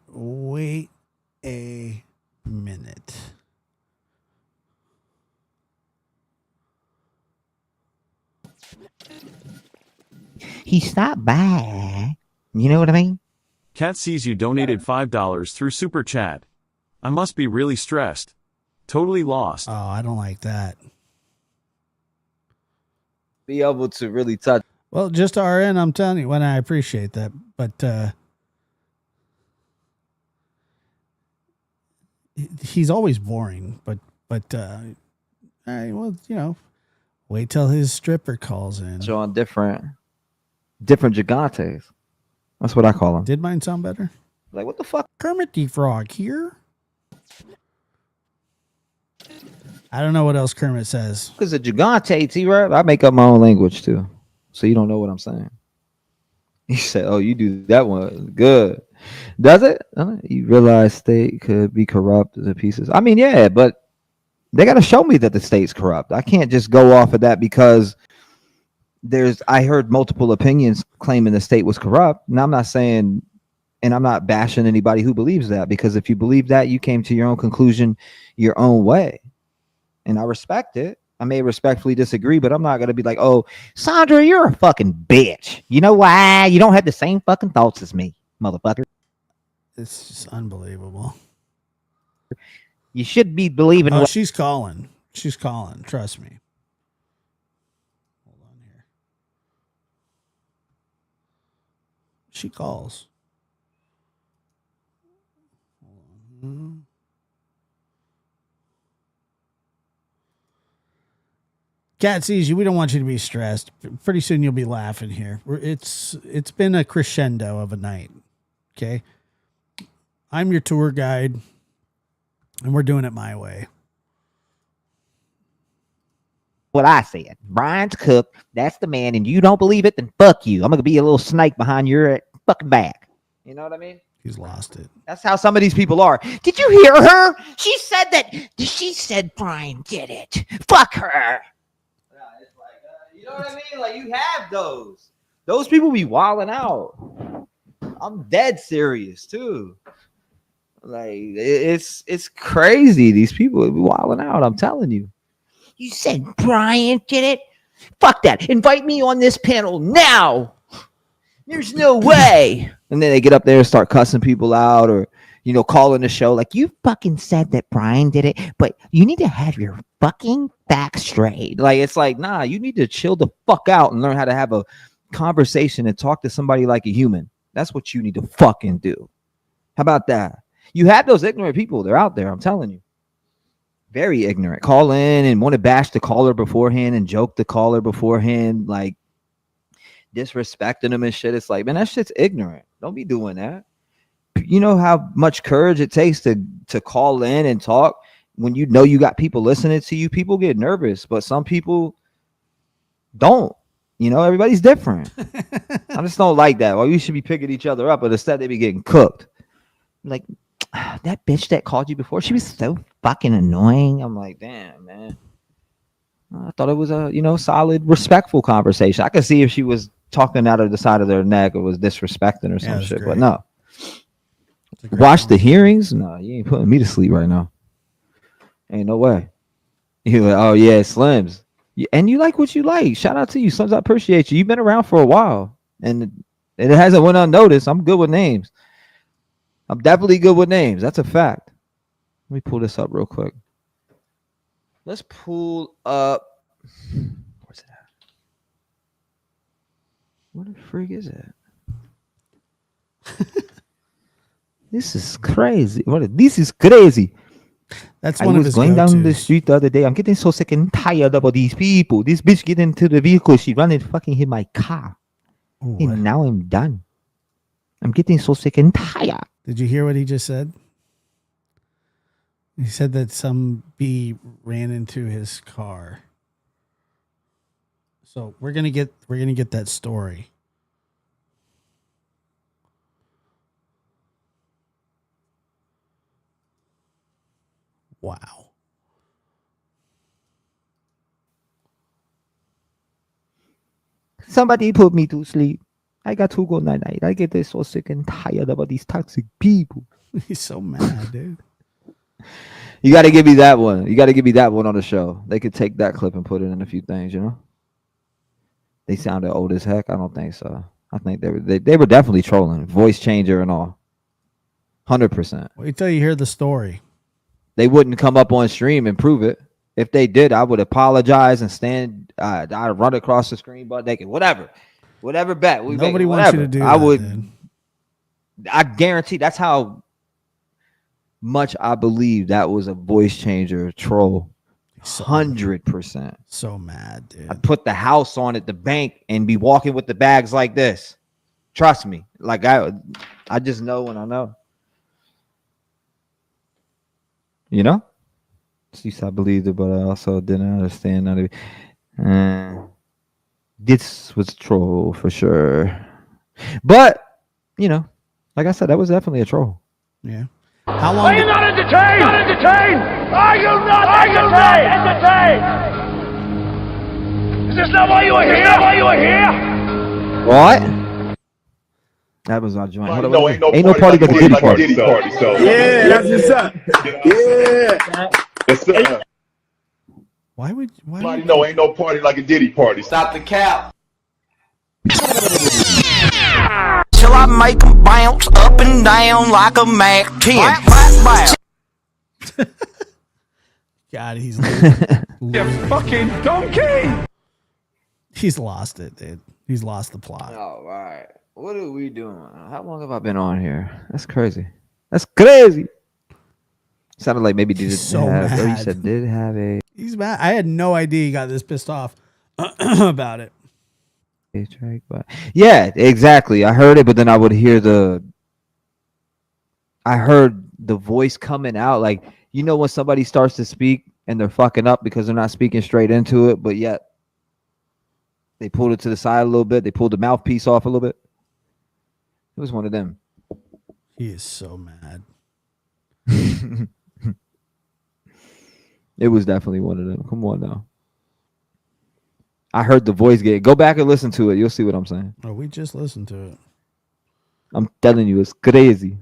He stopped by. You know what I mean? Cat sees you donated $5 through Super Chat. I must be really stressed. Totally lost. Oh, I don't like that. Be able to really touch. Well, just RN, I'm telling you, when I appreciate that. But he's always boring. But well, you know, wait till his stripper calls in. On different gigantes. That's what I call them. Did mine sound better? Like, what the fuck? Kermit the Frog here. I don't know what else Kermit says. Because a gigante, T-Rap, I make up my own language too. So you don't know what I'm saying. He said, oh, you do that one. Good. Does it? You realize state could be corrupt to pieces. I mean, yeah, but they got to show me that the state's corrupt. I can't just go off of that because I heard multiple opinions claiming the state was corrupt. And I'm not saying, and I'm not bashing anybody who believes that, because if you believe that, you came to your own conclusion your own way. And I respect it. I may respectfully disagree, but I'm not going to be like, oh, Sandra, you're a fucking bitch. You know why? You don't have the same fucking thoughts as me, motherfucker. It's just unbelievable. You should be believing. Oh, she's calling. She's calling. Trust me. Hold on here. She calls. Hold on. Cat sees you. We don't want you to be stressed. Pretty soon you'll be laughing here. It's been a crescendo of a night. Okay. I'm your tour guide, and we're doing it my way. What I said. Brian's cooked. That's the man, and you don't believe it, then fuck you. I'm gonna be a little snake behind your fucking back. You know what I mean? He's lost it. That's how some of these people are. Did you hear her? She said Brian did it. Fuck her. You know what I mean? Like, you have those. Those people be wilding out. I'm dead serious too. Like, it's crazy. These people be wilding out. I'm telling you. You said Brian did it? Fuck that. Invite me on this panel now. There's no way. And then they get up there and start cussing people out, or, you know, calling the show like, you fucking said that Brian did it, but you need to have your fucking back straight. Like, it's like, nah, you need to chill the fuck out and learn how to have a conversation and talk to somebody like a human. That's what you need to fucking do. How about that? You have those ignorant people. They're out there. I'm telling you. Very ignorant. Call in and want to bash the caller beforehand and joke the caller beforehand, like disrespecting them and shit. It's like, man, that shit's ignorant. Don't be doing that. You know how much courage it takes to call in and talk when you know you got people listening to you. People get nervous, but some people don't. You know, everybody's different. I just don't like that. Well, we should be picking each other up, but instead they be getting cooked. Like, that bitch that called you before, she was so fucking annoying. I'm like, damn, man. I thought it was a, you know, solid, respectful conversation. I could see if she was talking out of the side of their neck or was disrespecting or some shit, but no. Watch the hearings? No, you ain't putting me to sleep right now. Ain't no way. You're like, oh yeah, Slims. And you like what you like. Shout out to you, Slims. I appreciate you. You've been around for a while, and it hasn't went unnoticed. I'm good with names. I'm definitely good with names. That's a fact. Let me pull this up real quick. Let's pull up. Where's it at? Where the frig is it? This is crazy. This is crazy. That's one of his going down the go-tos. street the other day. I'm getting so sick and tired about these people. This bitch get into the vehicle. She run and fucking hit my car. And now I'm done. I'm getting so sick and tired. Did you hear what he just said? He said that some bee ran into his car. So we're gonna get that story. Wow. Somebody put me to sleep. I got to go night night. I get so sick and tired about these toxic people. He's so mad, dude. You got to give me that one. You got to give me that one on the show. They could take that clip and put it in a few things, you know? They sounded old as heck. I don't think so. I think they were definitely trolling, voice changer and all. 100%. Wait till you hear the story. They wouldn't come up on stream and prove it. If they did, I would apologize and stand. I'd run across the screen butt naked. Whatever bet. Nobody wants you to do I that, would. dude. I guarantee that's how much I believe that was a voice changer troll. 100%. So mad, dude. I'd put the house on at the bank and be walking with the bags like this. Trust me. Like I just know when I know. You know? At least I believed it, but I also didn't understand none of it. This was a troll for sure. But, you know, like I said, that was definitely a troll. Yeah. How long? Are you not entertained? Not entertained? Are you not entertained? Is this not why you are here? Why you are here? What? That was our joint. Ain't no party like a Diddy party. Yeah, that's what's up. Yeah. Yes, sir. Why would ain't no party like a Diddy party. Stop the cap. Till I make them bounce up and down like a Mac 10. God, he's You fucking donkey! He's lost it, dude. He's lost the plot. All right. What are we doing? How long have I been on here? That's crazy. That's crazy. Sounded like maybe did so have, or you mad. said did have a He's mad. I had no idea he got this pissed off about it. track, but yeah, exactly. I heard it, but then I would hear I heard the voice coming out, like, you know, when somebody starts to speak and they're fucking up because they're not speaking straight into it, but yet they pulled it to the side a little bit. They pulled the mouthpiece off a little bit. It was one of them. He is so mad. It was definitely one of them. Come on now. I heard the voice get. Go back and listen to it. You'll see what I'm saying. Oh, we just listened to it. I'm telling you, it's crazy.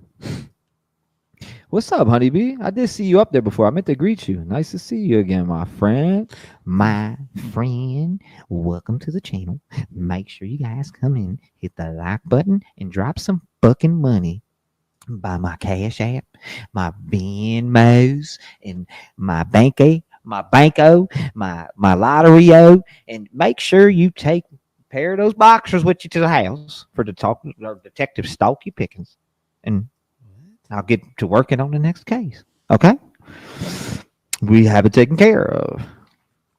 What's up, honeybee? I did see you up there before. I meant to greet you. Nice to see you again, my friend. My friend, welcome to the channel. Make sure you guys come in, hit the like button, and drop some fucking money. Buy my Cash App, my Venmos, and my Banko, my Lotterio, and make sure you take a pair of those boxers with you to the house for Detective Stalky Pickens, and I'll get to working on the next case. Okay, we have it taken care of.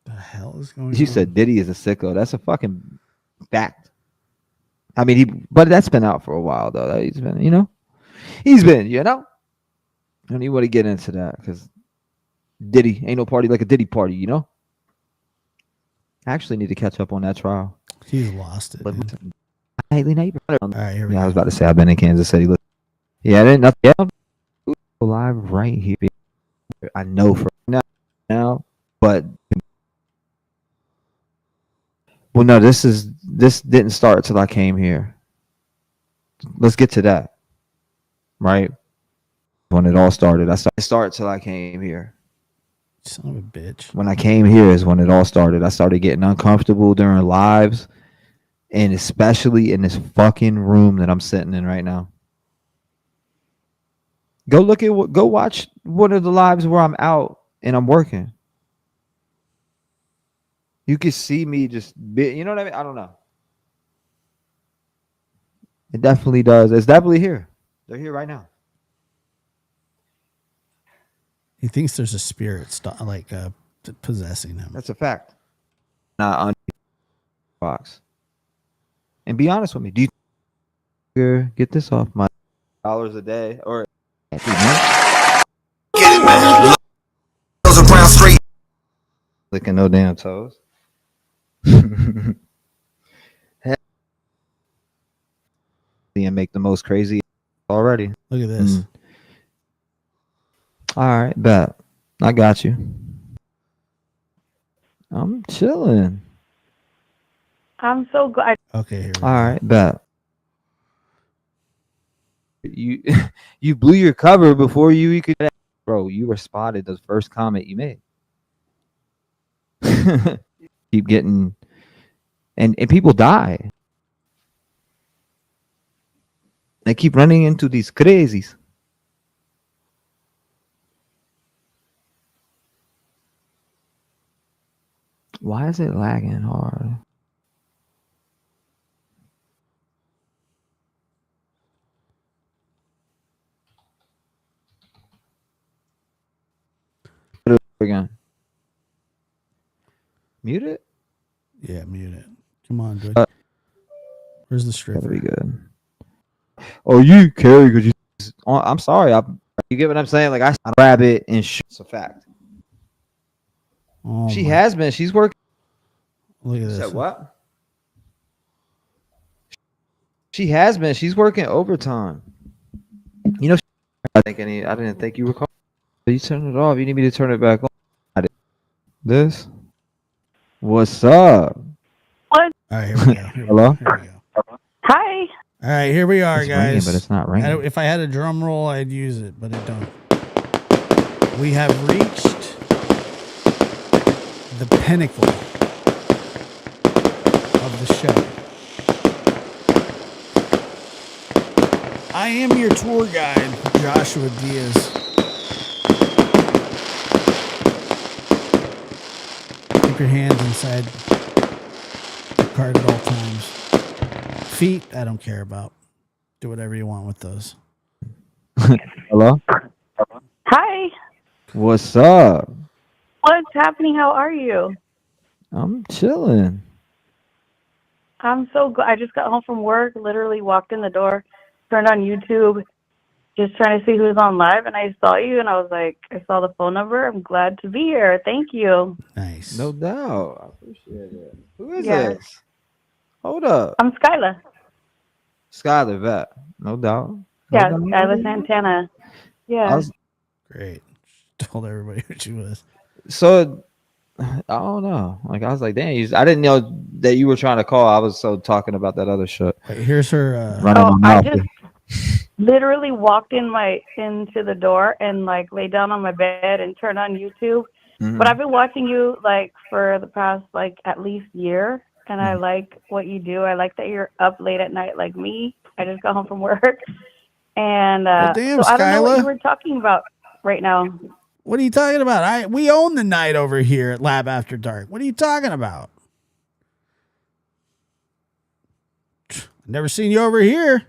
The hell is going on? You said Diddy is a sicko. That's a fucking fact. I mean, but that's been out for a while though. He's been, you know. He's been, you know. I don't even want to get into that because Diddy ain't no party like a Diddy party, you know. I actually need to catch up on that trial. He's lost it. Nightly neighbor. All right, here we Yeah, go. I was about to say I've been in Kansas City. Yeah, I didn't nothing. Yeah, live right here. I know for now, but well, no, this didn't start till I came here. Let's get to that. Right when it all started, I started till I came here. Son of a bitch. When I came here is when it all started. I started getting uncomfortable during lives, and especially in this fucking room that I'm sitting in right now. Go watch one of the lives where I'm out and I'm working. You can see me just you know what I mean? I don't know. It definitely does. It's definitely here. They're here right now. He thinks there's a spirit possessing him. That's a fact. Not on box. And be honest with me. Do you get this off my $1 a day or get it, man? Around straight. Licking no damn toes. And make the most crazy already. Look at this. All right, bet. I got you. I'm chilling. I'm so glad. Okay, here we All right, bet. You blew your cover before you could. Bro, you were spotted the first comment you made. Keep getting, and people die. They keep running into these crazies. Why is it lagging hard? Again. Mute it? Yeah, mute it. Come on, dude. Where's the stripper? That'll be good. Oh, you carry because you. I'm sorry. You get what I'm saying? Like I grab it and shoot. It's a fact. Oh she has been. She's working. Look at this. Said what? She has been. She's working overtime. You know, I didn't think you were calling. You turn it off. You need me to turn it back on. This. What's up? What? All right, here we go. Hello. Here we go. Hi. All right, here we are, It's guys. ringing, but it's not ringing. If I had a drum roll, I'd use it, but I don't. We have reached the pinnacle of the show. I am your tour guide, Joshua Diaz. Keep your hands inside the cart at all times. Feet, I don't care about. Do whatever you want with those. Hello. Hi. What's up? What's happening? How are you? I'm chilling. I'm so good. I just got home from work, literally walked in the door, turned on YouTube, just trying to see who's on live, and I saw you, and I was like, I saw the phone number. I'm glad to be here. Thank you. Nice. No doubt. I appreciate it. Who is Yes. this? Hold up. I'm Skyla. Skylar Vet. No doubt. Yeah, No doubt. Skyla Santana. Yeah. Great. Told everybody who she was. So I don't know. Like I was like, damn, I didn't know that you were trying to call. I was so talking about that other shit. Wait, here's her. Running my I mouth. just literally walked into the door and like lay down on my bed and turned on YouTube. Mhm. But I've been watching you like for the past like at least year, and I like what you do. I like that you're up late at night like me. I just got home from work, and Well, damn, so I don't know what Skyla. you were talking about right now. What are you talking about? We own the night over here at Lab After Dark. What are you talking about? Never seen you over here.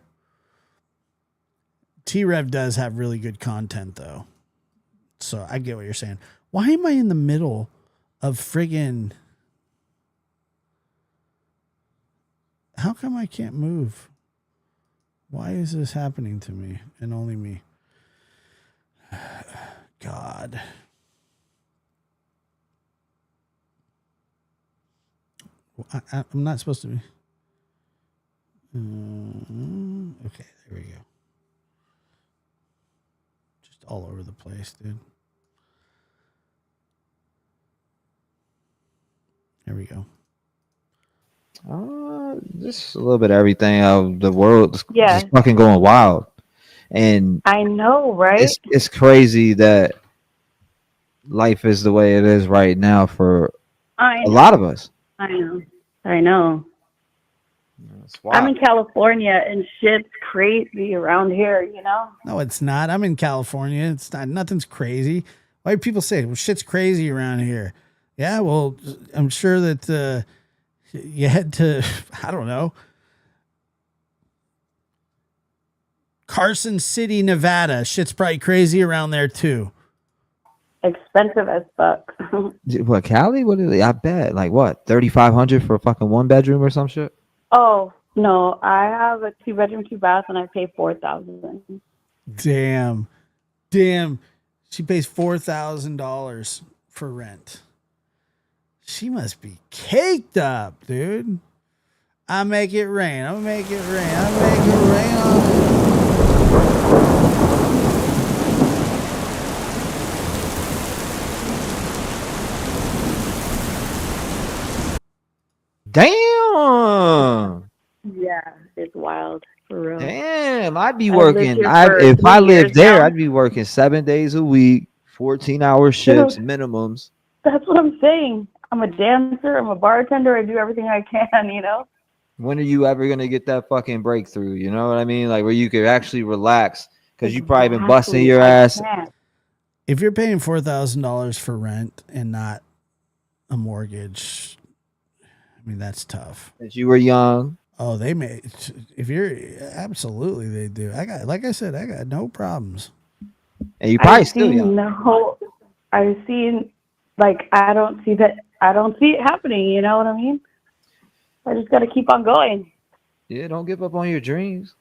T-Rev does have really good content, though. So I get what you're saying. Why am I in the middle of friggin'... How come I can't move? Why is this happening to me and only me? God. I'm not supposed to be. Okay, there we go. Just all over the place, dude. There we go. Just a little bit of everything. The world is Yeah. just fucking going wild. And I know, right? it's crazy that life is the way it is right now for I a know. lot of us. I know. I know. It's I'm wild. in California and shit's crazy around here, you know? No, it's not. I'm in California. It's not. Nothing's crazy. Why do people say, well, shit's crazy around here? Yeah, well, I'm sure that you head to, I don't know, Carson City, Nevada. Shit's probably crazy around there, too. Expensive as fuck. What, Cali? What is it? I bet. Like what? 3,500 for a fucking 1-bedroom or some shit? Oh, no. I have a 2-bedroom, 2-bath, and I pay $4,000. Damn. Damn. She pays $4,000 for rent. She must be caked up, dude. I make it rain. I make it rain. I make it rain on it. Damn. Yeah, it's wild. For real. Damn. I'd be I've lived working. here for If I 3 lived years there, now. I'd be working 7 days a week, 14-hour shifts, minimums. That's what I'm saying. I'm a dancer. I'm a bartender. I do everything I can, you know? When are you ever gonna get that fucking breakthrough? You know what I mean? Like where you could actually relax because you probably been busting your ass. If you're paying $4,000 for rent and not a mortgage, I mean that's tough. Since you were young. Oh, they may. If you're absolutely, they do. Like I said, I got no problems. And you probably I've still seen young. the whole. I've seen, like, I don't see that. I don't see it happening. You know what I mean? I just got to keep on going. Yeah, don't give up on your dreams.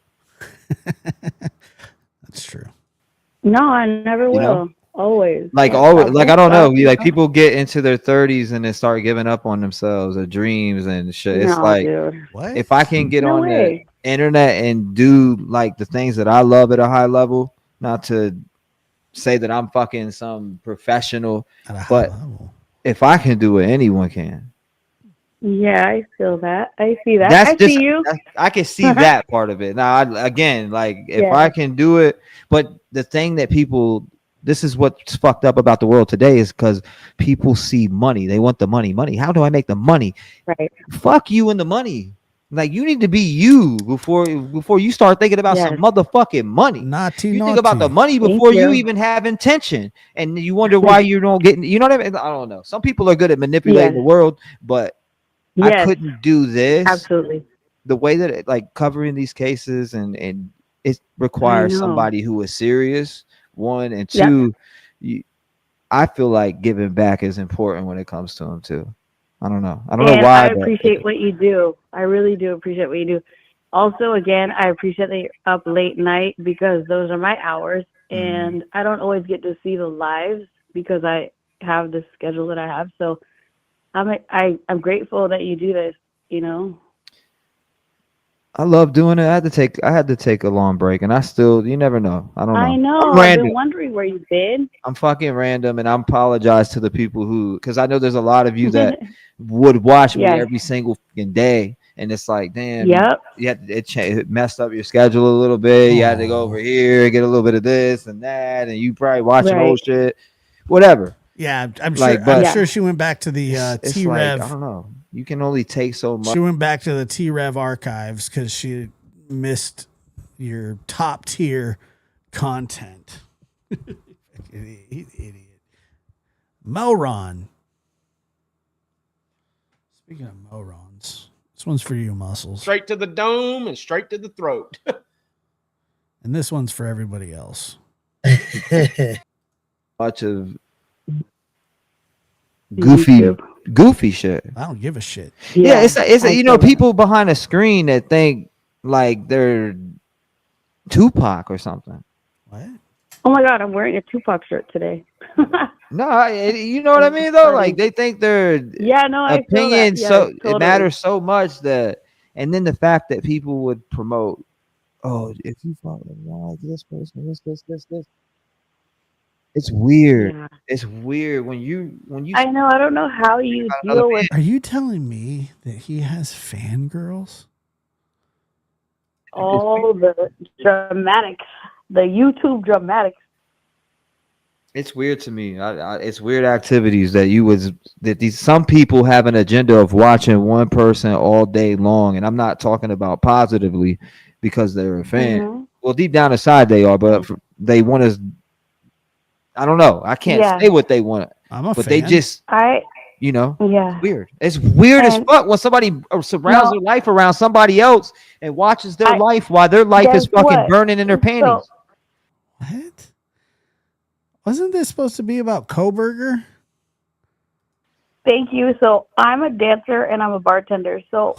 That's true. No, I never will. You know? Always. Like But always, like I don't know. you Like people get into their 30s and then start giving up on themselves or dreams and shit. It's No, like dude. What? if I can get No on way. the internet and do like the things that I love at a high level, not to say that I'm fucking some professional, but if I can do it, anyone can. Yeah, I feel that. I see that. That's I just see you. I can see that part of it. Now, again, like if Yeah. I can do it, but the thing that people, this is what's fucked up about the world today is because people see money. They want the money. Money. How do I make the money? Right. Fuck you and the money. Like you need to be you before you start thinking about some motherfucking money. You think about the money before you even have intention, and you wonder why you don't get. You know what I mean? I don't know. Some people are good at manipulating the world, but I couldn't do this. Absolutely. The way that it, like covering these cases and it requires know. somebody who is serious. One and two, I feel like giving back is important when it comes to them too. I don't know. I don't know why. I appreciate what you do. I really do appreciate what you do. Also, again, I appreciate that you're up late night because those are my hours, and I don't always get to see the lives because I have the schedule that I have. So I'm grateful that you do this. You know. I love doing it. I had to take a long break, and I still. You never know. I don't know. I know. I'm I've random. been wondering where you've been. I'm fucking random, and I apologize to the people who, because I know there's a lot of you that would watch me every single fucking day, and it's like, damn, it messed up your schedule a little bit. You had to go over here, get a little bit of this and that, and you probably watching old shit, whatever. Yeah, I'm Like, sure. but I'm sure she went back to the it's T like, Rev. I don't know. You can only take so much. She went back to the T Rev archives because she missed your top tier content. Idiot. Moron. Speaking of morons, this one's for you, Muscles. Straight to the dome and straight to the throat. And this one's for everybody else. Much of goofy shit. I don't give a shit. Yeah, it's you know, people behind a screen that think like they're Tupac or something. What? Oh my God, I'm wearing a Tupac shirt today. No, you know what I mean though. Like they think their I feel opinion that. Yeah, so it totally. matters so much that, and then the fact that people would promote, oh, if you follow like this person, this. It's weird. Yeah. It's weird when you. I know. I don't know how you deal with Are you telling me that he has fangirls? all the dramatics, the YouTube dramatics. It's weird to me. It's weird activities that some people have an agenda of watching one person all day long, and I'm not talking about positively because they're a fan. Mm-hmm. Well, deep down inside they are, but they want to. I don't know. I can't say what they want, but they just, you know, it's weird. It's weird as fuck when somebody surrounds their life around somebody else and watches their life while their life is fucking burning in their panties. What? Wasn't this supposed to be about Koberger? Thank you. So I'm a dancer and I'm a bartender. So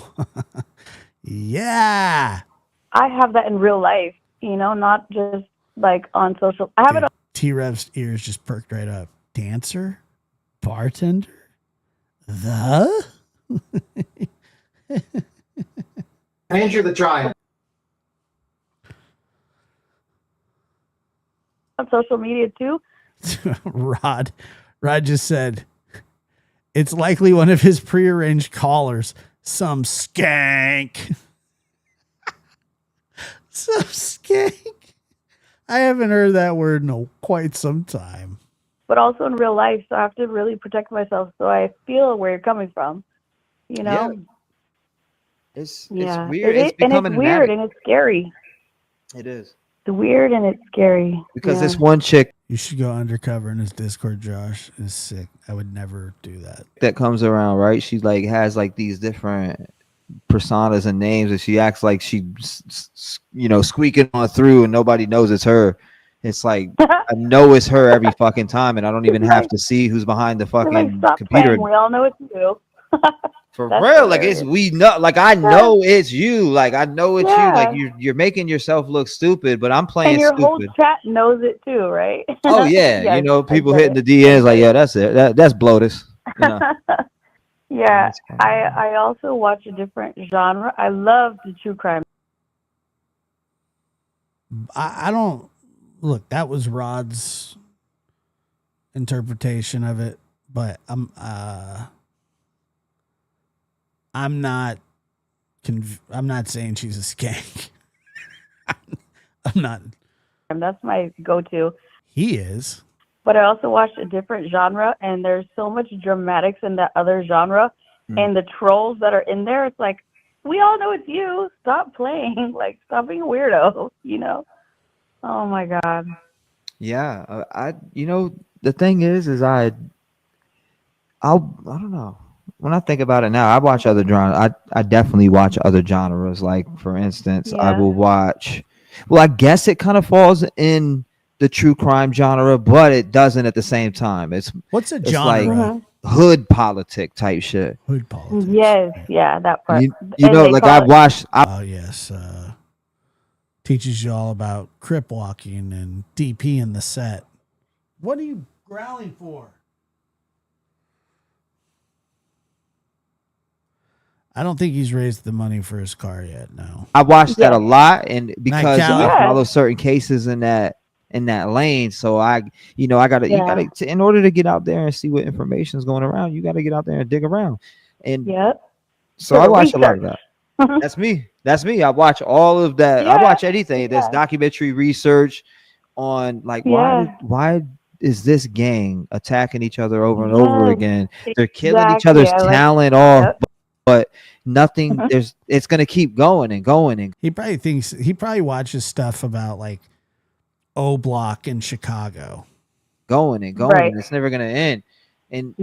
yeah, I have that in real life, you know, not just like on social. I have it on. T-Rev's ears just perked right up. Dancer? Bartender? The? Andrew the Giant. On social media too. Rod just said it's likely one of his prearranged callers. Some skank. Some skank. I haven't heard that word in quite some time. But also in real life, so I have to really protect myself. So I feel where you're coming from, you know. It's Yeah, weird. it It's is, and it's becoming an weird addict. and it's scary. It is. It's weird and it's scary. Because yeah. this one chick You should go undercover in his Discord, Josh. Is sick. I would never do that. that comes around, right? She like has like these different personas and names, and she acts like she, squeaking on through, and nobody knows it's her. It's like I know it's her every fucking time, and I don't even have to see who's behind the They're like, fucking stop computer. playing. We all know it's you. For That's real, like it's hilarious. we know, like I know it's you, like I know it's you, like Yeah. you're making yourself look stupid, but I'm playing And your whole stupid. chat knows it too, right? Oh yeah, Yes, people I get hitting the DMs like, yeah, that's it, that's Blotus. Yeah, I also watch a different genre. I love the true crime. I don't look. That was Rod's interpretation of it, but I'm not. I'm not saying she's a skank. I'm not. And that's my go-to. He is. But I also watched a different genre, and there's so much dramatics in that other genre, and the trolls that are in there. It's like, we all know it's you. Stop playing. Like, stop being a weirdo. Oh my god. Yeah, the thing is I don't know. When I think about it now, I watch other genres. I definitely watch other genres. Like for instance, I will watch. Well, I guess it kind of falls in the true crime genre, but it doesn't at the same time. What's a it's genre? like hood politic type shit. Hood politics. Yes, yeah, that part. Like I watched. Oh yes, teaches you all about crip walking and DP in the set. What are you growling for? I don't think he's raised the money for his car yet. No, I watched that a lot, and because count. I follow certain cases in that lane, so you gotta in order to get out there and see what information is going around, you got to get out there and dig around. And so I watch a lot of that. That's me. I watch all of that. I watch anything. There's documentary research on like why is this gang attacking each other over and over again? They're killing each other's talent off, but nothing. It's gonna keep going and going. And he probably watches stuff about like O Block in Chicago, going and going, and it's never gonna end. And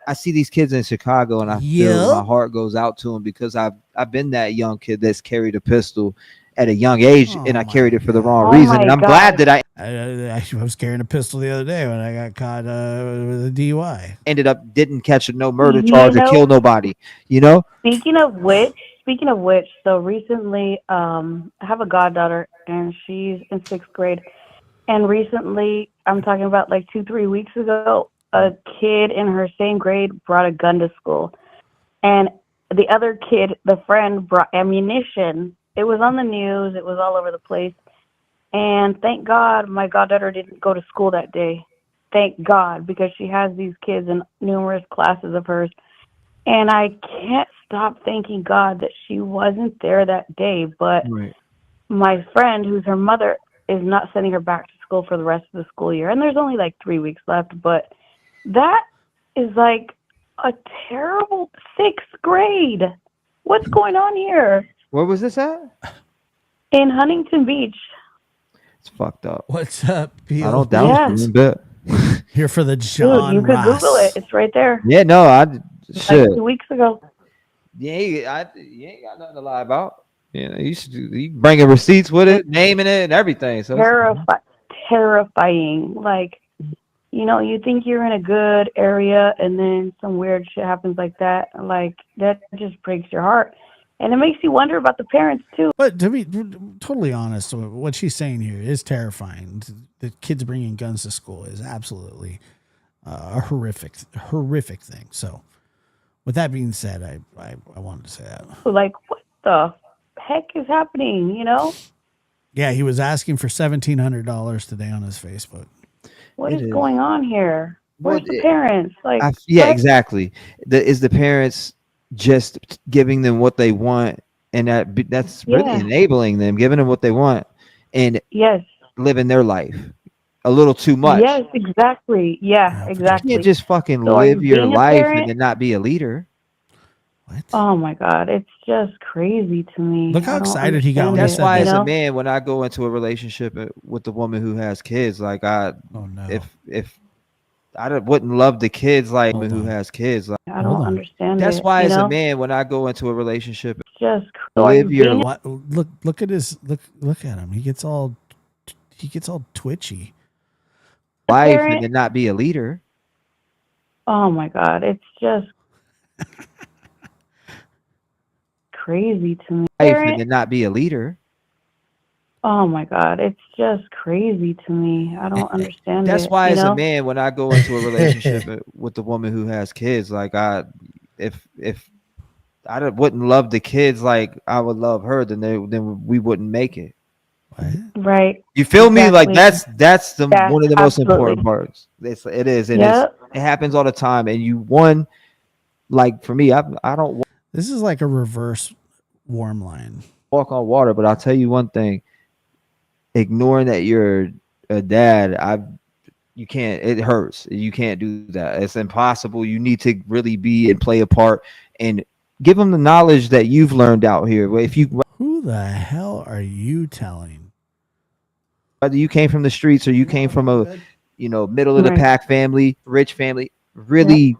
I see these kids in Chicago, and I feel my heart goes out to them because I've been that young kid that's carried a pistol at a young age, and I carried it for the wrong reason. And I'm glad that I was carrying a pistol the other day when I got caught with a DUI. Ended up didn't catch no murder charge or kill nobody. Speaking of which, so recently, I have a goddaughter, and she's in 6th grade. And recently, I'm talking about like 2-3 weeks ago, a kid in her same grade brought a gun to school. And the other kid, the friend, brought ammunition. It was on the news. It was all over the place. And thank God my goddaughter didn't go to school that day. Thank God, because she has these kids in numerous classes of hers. And I can't stop thanking God that she wasn't there that day. But my friend, who's her mother, is not sending her back to school for the rest of the school year. And there's only like 3 weeks left. But that is like a terrible 6th grade. What's going on here? Where was this at? In Huntington Beach. It's fucked up. What's up, Peel? I don't doubt it a bit. Here for the John Dude, you could Ross. Google it. It's right there. Yeah, no, shit. Like 2 weeks ago. You ain't got nothing to lie about. You bringing receipts with it, naming it, and everything. So terrifying. Like, you think you're in a good area, and then some weird shit happens like that. Like, that just breaks your heart. And it makes you wonder about the parents, too. But to be totally honest, what she's saying here is terrifying. The kids bringing guns to school is absolutely a horrific thing. So, with that being said, I wanted to say that. Like, what the heck is happening, Yeah, he was asking for $1,700 today on his Facebook. What is going on here? Where's the parents? Like, exactly. Is the parents just giving them what they want, and that's really enabling them, giving them what they want, and living their life a little too much. Yes, exactly. Yeah, exactly. You can't just fucking live your life and then not be a leader. Oh my God, it's just crazy to me. Look how I don't excited he got when understand he That's said why, that. as a know? man, when I go into a relationship with the woman who has kids, like if I wouldn't love the kids like who has kids, like I don't understand that's it. why, You as a know, man, when I go into a relationship, just live your What? Look at his look at him. He gets all twitchy. life and parent. then not be a leader. Oh my God, it's just crazy to me. Life and Parent. then not be a leader. Oh my God, it's just crazy to me. I don't understand That's it. why, You as a know? man, when I go into a relationship with the woman who has kids, like if I wouldn't love the kids like I would love her, then we wouldn't make it. Right. You feel me? Like Exactly. that's the Yeah, one of the most absolutely. important parts. It is, and Yep. it happens all the time. And you like for me, I don't This is like a reverse warm line. walk on water, but I'll tell you one thing: ignoring that you're a dad, you can't. It hurts. You can't do that. It's impossible. You need to really be and play a part and give them the knowledge that you've learned out here. If you Who the hell are you telling? whether you came from the streets or you came from a middle of the Right. pack family, rich family, really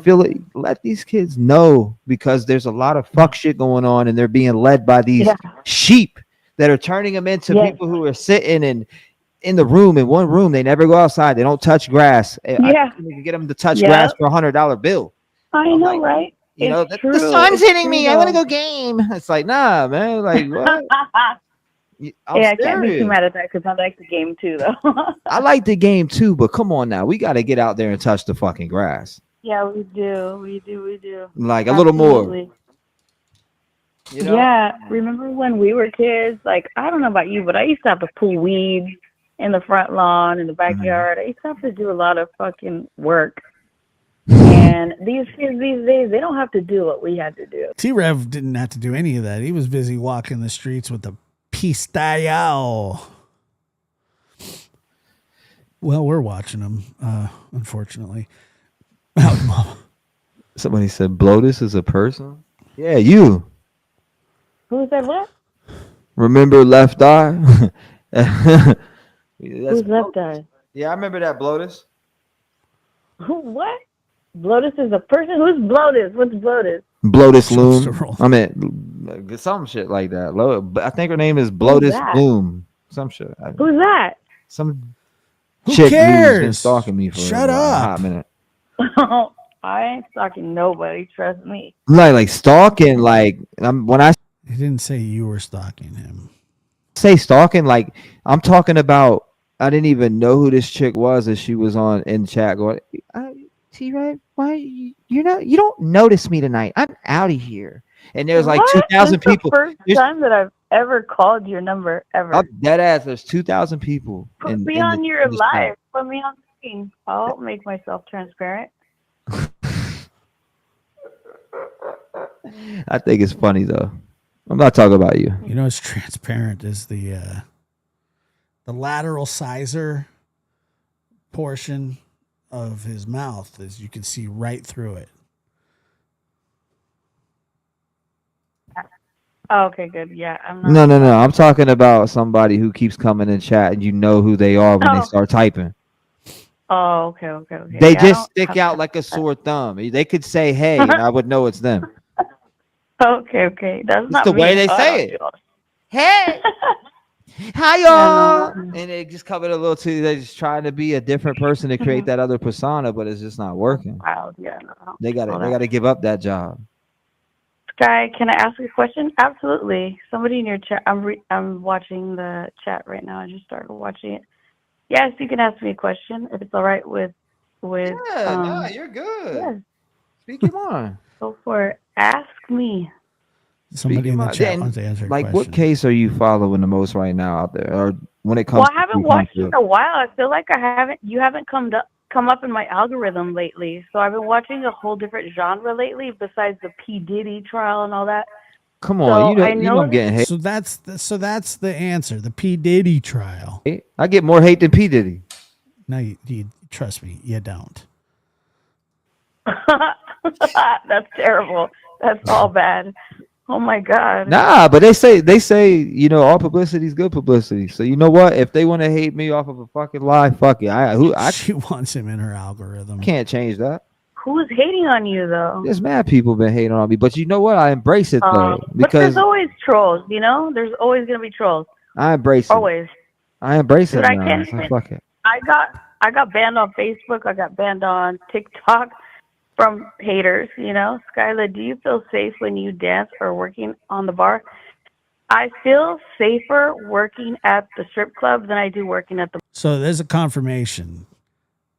feel it. Let these kids know, because there's a lot of fuck shit going on, and they're being led by these sheep that are turning them into people who are sitting in the room, in one room. They never go outside. They don't touch grass. Yeah. You can get them to touch Yep. grass for $100 bill. I know, right? You know, It's true. the sun's It's hitting true, me. I want to though. go game. It's like, nah, man. Like, what? I'm Yeah, I can't be too serious. mad at that because I like the game too, though. I like the game too, but come on now. We got to get out there and touch the fucking grass. Yeah, we do. We do. We do. Like a little more. Absolutely. You know? Yeah. Remember when we were kids? Like, I don't know about you, but I used to have to pull weeds in the front lawn, in the backyard. I used to have to do a lot of fucking work. And these kids these days, they don't have to do what we had to do. T-Rev didn't have to do any of that. He was busy walking the streets with the pistachio. Well, we're watching him, unfortunately. Somebody said Blotus is a person. Yeah, you. Who said what? Remember Left Eye? Who's left eye? Yeah, I remember that Blotus. Who? What? Blotus is a person? Who's Blotus? What's Blotus? Blotus Loom. I mean, some shit like that. I think her name is Blotus that? Bloom. Some shit. Who's that? Some Who chick who's been cares? stalking me for Shut a up. hot minute. I ain't stalking nobody. Trust me. Like stalking, like when I He didn't say you were stalking him. say stalking, like I'm talking about. I didn't even know who this chick was as she was on in chat going, T-Rev, why you don't notice me tonight? I'm out of here. And there's like What? 2,000 This is people. the first time that I've ever called your number ever. I'm dead ass. There's 2,000 people. Put me on your live. Put me on screen. I'll make myself transparent. I think it's funny though. I'm not talking about you. You know, it's transparent is the lateral sizer portion of his mouth, as you can see right through it. Oh, okay, good. Yeah, I'm not. No. I'm talking about somebody who keeps coming in chat and you know who they are when they start typing. Oh, okay. They Yeah, just stick out like a sore thumb. They could say hey and I would know it's them. Okay. That's It's not the me. way they I say don't it. do all- Hey. Hi y'all. And they just cover it a little too. They're just trying to be a different person to create that other persona, but it's just not working. Wild. Yeah, no. They gotta give up that job. Sky, can I ask you a question? Absolutely. Somebody in your chat. I'm watching the chat right now. I just started watching it. Yes, you can ask me a question if it's all right with. Yeah, you're good. Yes. Speak your mind. Go for it. Ask me. Somebody in the chat wants to answer a Like, question. what case are you following the most right now out there, or when it comes? Well, I haven't watched it in a while. I feel like you haven't come up in my algorithm lately. So I've been watching a whole different genre lately, besides the P. Diddy trial and all that. Come on, So you know I'm getting hate. So that's the answer. The P. Diddy trial. I get more hate than P. Diddy. No, you trust me, you don't. That's terrible. That's all bad. Oh my god. Nah, but they say you know all publicity is good publicity. So you know what? If they want to hate me off of a fucking lie, fuck it. I She wants him in her algorithm. can't change that. Who's hating on you though? There's mad people been hating on me, but you know what? I embrace it though But there's because always trolls, you know? There's always gonna be trolls. I embrace it. Always. I embrace Dude, it I now. can't So even, fuck it. I got banned on Facebook, I got banned on TikTok from haters, you know? Skyla, do you feel safe when you dance or working on the bar? I feel safer working at the strip club than I do working at the So there's a confirmation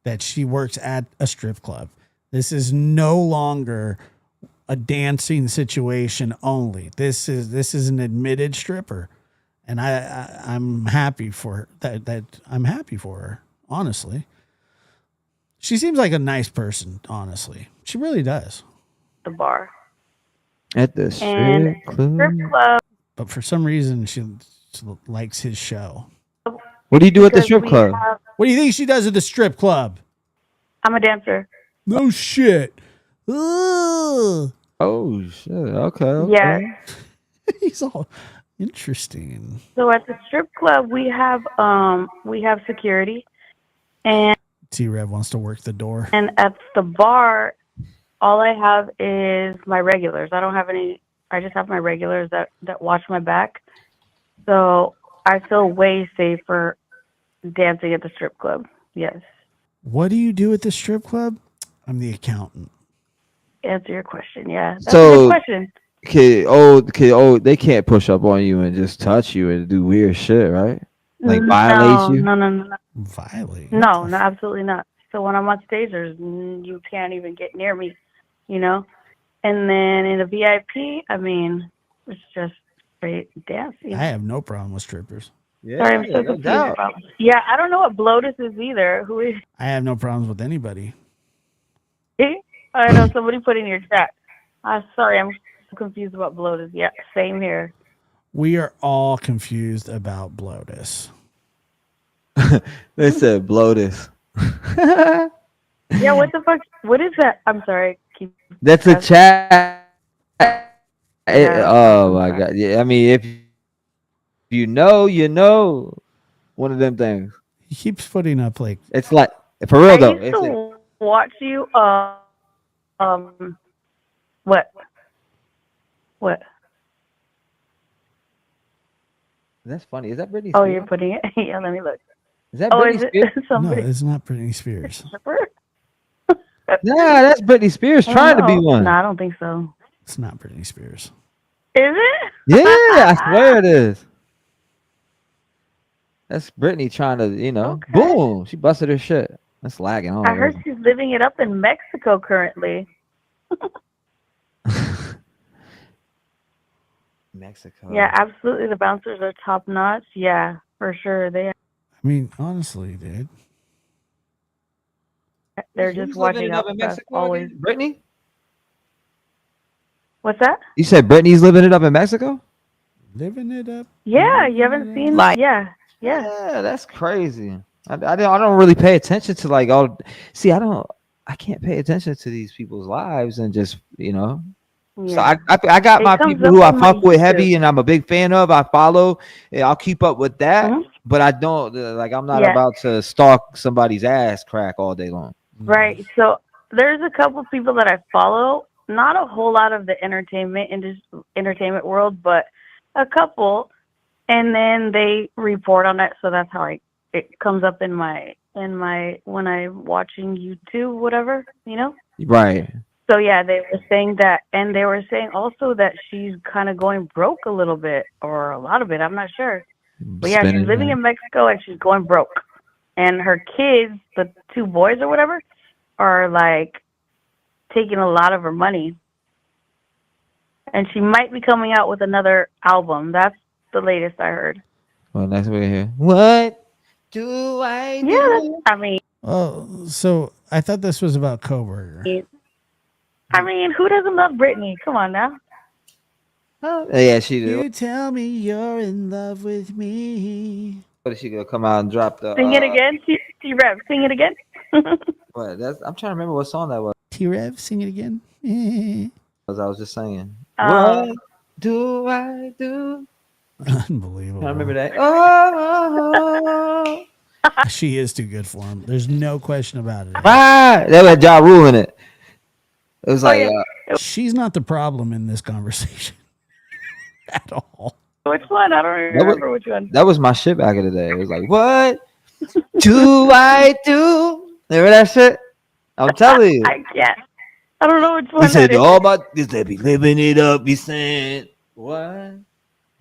that she works at a strip club. This is no longer a dancing situation only. This is an admitted stripper, and I'm happy for her. That I'm happy for her. Honestly, she seems like a nice person. Honestly, she really does. the bar. At the And strip club. strip club. But for some reason, she likes his show. What do you do at the because strip we club? have- What do you think she does at the strip club? I'm a dancer. No shit. Ugh. Oh shit. Okay. Yeah. He's all interesting. So at the strip club we have security, and T-Rev wants to work the door. at the bar all I have is my regulars. I don't have any. I just have my regulars that watch my back. So I feel way safer dancing at the strip club. Yes. What do you do at the strip club? I'm the accountant. Answer your question. Yeah. That's a So good question. they can't push up on you and just touch you and do weird shit, right? Like No, violate you. No. Violate? No, absolutely not. So when I'm on stage, you can't even get near me, you know. And then in a VIP, I mean, it's just straight dancing. I have no problem with strippers. Sorry, I'm so confused about. Yeah, I don't know what bloatus is either. Who is? I have no problems with anybody. I know somebody put in your chat. Sorry, I'm so confused about bloatus. Yeah, same here. We are all confused about bloatus. They said blow this. Yeah, what the fuck? What is that? I'm sorry. That's a chat. Yeah. Oh my god. Yeah, I mean if you know, you know. One of them things. He keeps putting up like it's like for real though. I used to watch you. What? That's funny. Is that Britney Spears? Oh, you're putting it. Yeah, let me look. Is that Oh, Britney is it Spears? somebody? No, it's not Britney Spears. Yeah, that's Britney Spears trying to be one. No, I don't think so. It's not Britney Spears. Is it? Yeah, I swear it is. That's Britney trying to, boom. She busted her shit. That's lagging. I heard she's living it up in Mexico currently. Mexico. Yeah, absolutely. The bouncers are top notch. Yeah, for sure. I mean, honestly, dude. They're Who's just living watching it out up in for us Mexico always. again? Britney? What's that? You said Britney's living it up in Mexico? Living it up. Yeah, you haven't seen yeah. Yeah, that's crazy. I don't really pay attention to like all. See, I can't pay attention to these people's lives and just So Yeah. I got It my comes people up who I on my fuck with heavy YouTube. and I'm a big fan of. I follow. And I'll keep up with that, but I don't I'm not Yeah. about to stalk somebody's ass crack all day long. Right. So there's a couple people that I follow. Not a whole lot of the entertainment world, but a couple. And then they report on it, so that's how it comes up in my when I'm watching YouTube, whatever, Right. So yeah, they were saying that, and they were saying also that she's kind of going broke a little bit, or a lot of it. I'm not sure, but yeah, Spinning, she's living in Mexico and she's going broke, and her kids, the two boys or whatever, are like taking a lot of her money, and she might be coming out with another album. That's the latest I heard. Well, next we're here. What do I do? Yeah, I mean, Oh, so I thought this was about Coburger. who doesn't love Britney? Come on now. Yeah, she did. You tell me you're in love with me. What is she gonna come out and drop the? Sing it again, T-Rev. Sing it again. What? I'm trying to remember what song that was. T-Rev, sing it again. As I was just saying. Um, What do I do? Unbelievable. I remember that. Oh, She is too good for him. There's no question about it. right. That had Ja Rule in it. It was like, She's not the problem in this conversation at all. which one? I don't remember which one. that was my shit back in the day. It was like, what do I do? Remember that shit? I'm telling you. I can't. I don't know which one. He said, that is. all about this, they be living it up. He said, what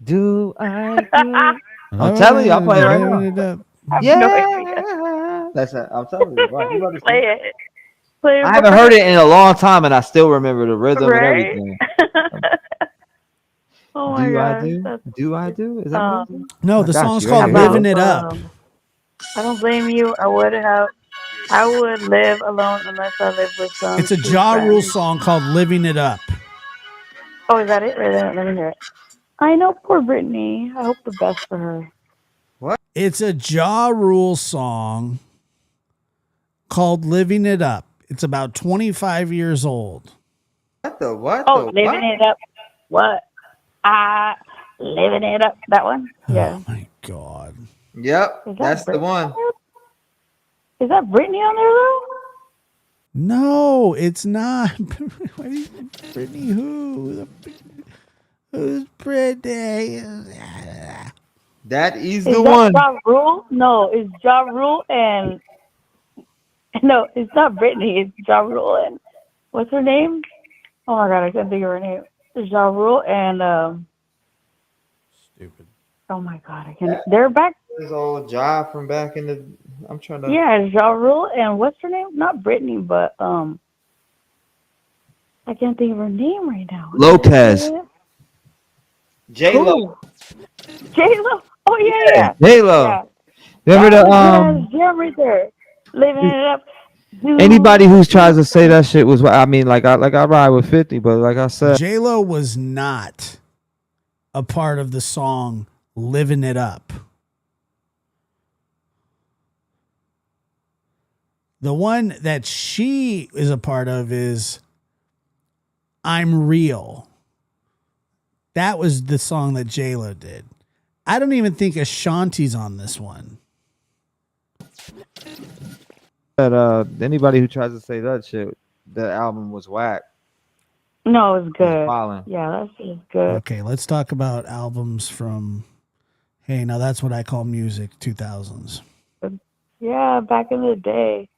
do I do? I'm telling you, I'll play it right now. I have Yeah. no idea. That's it. I'm telling you. Right, you about to see. Play it. Play it. I haven't heard it in a long time, and I still remember the rhythm and Right? everything. Oh my Do I gosh. do? That's, Do I do? Is that what it is? No, I the got song's you. called Right here. Living It Up. I don't blame you. I would live alone unless I live with some. It's a true Ja Rule friends. song called Living It Up. Oh, is that it? Let me hear it. I know poor Brittany. I hope the best for her. It's a Ja Rule song called Living It Up. It's about 25 years old. What the what? Oh, the living what? it up. What? Living it up. That one? Yeah. Oh my God. Yep, Is that that's the Brit- one. Is that Brittany on there though? No, it's not. Brittany who? Who's Brittany? That is Is the that one. Ja Rule? No, it's Ja Rule and no, it's not Brittany. It's Ja Rule and what's her name? Oh my God, I can't think of her name. It's Ja Rule and Stupid. oh my God, I can't. They're back. This old job from back in the. I'm trying to. Yeah, it's Ja Rule and what's her name? Not Brittany, but I can't think of her name right now. Lopez. J-Lo. J-Lo. Oh yeah. J-Lo. Yeah. Remember That the was Jam right there. Living it up. Anybody who tries to say that shit was. I mean, like I ride with 50, but like I said, J-Lo was not a part of the song Living It Up. The one that she is a part of is I'm Real. That was the song that J-Lo did. I don't even think Ashanti's on this one. that anybody who tries to say that shit, that album was whack. No, it's good. Wildin'. Yeah, that's good. Okay, let's talk about albums from, hey, now that's what I call music, 2000s. Yeah, back in the day.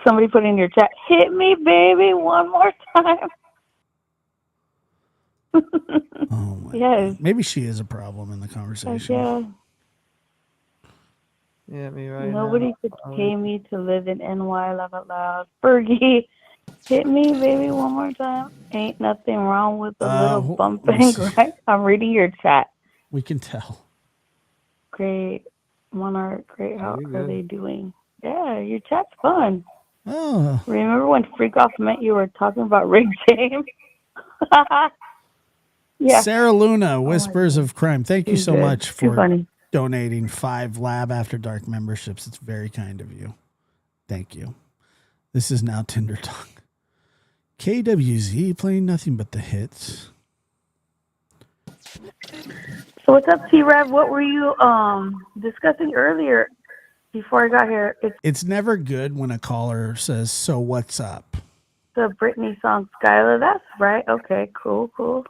Somebody put in your chat, hit me, baby, one more time. Yes. Maybe she is a problem in the conversation. Yeah. Yeah, me right Nobody now. could pay me to live in NY, laugh out loud. Fergie, hit me, baby, one more time. Ain't nothing wrong with a little bump and grind. I'm reading your chat. We can tell. Great. Monarch, great. How are they doing? Yeah, your chat's fun. Oh. Remember when Freak Off meant you were talking about Rick James? Yeah. Sarah Luna, Whispers of Crime. Thank you Too so good. much Too for funny. donating 5 Lab After Dark memberships. It's very kind of you. Thank you. This is now Tinder Talk. KWZ playing nothing but the hits. So what's up, T-Rev? What were you discussing earlier before I got here? It's It's never good when a caller says, so what's up? the Britney song, Skylar. That's right. Okay, cool.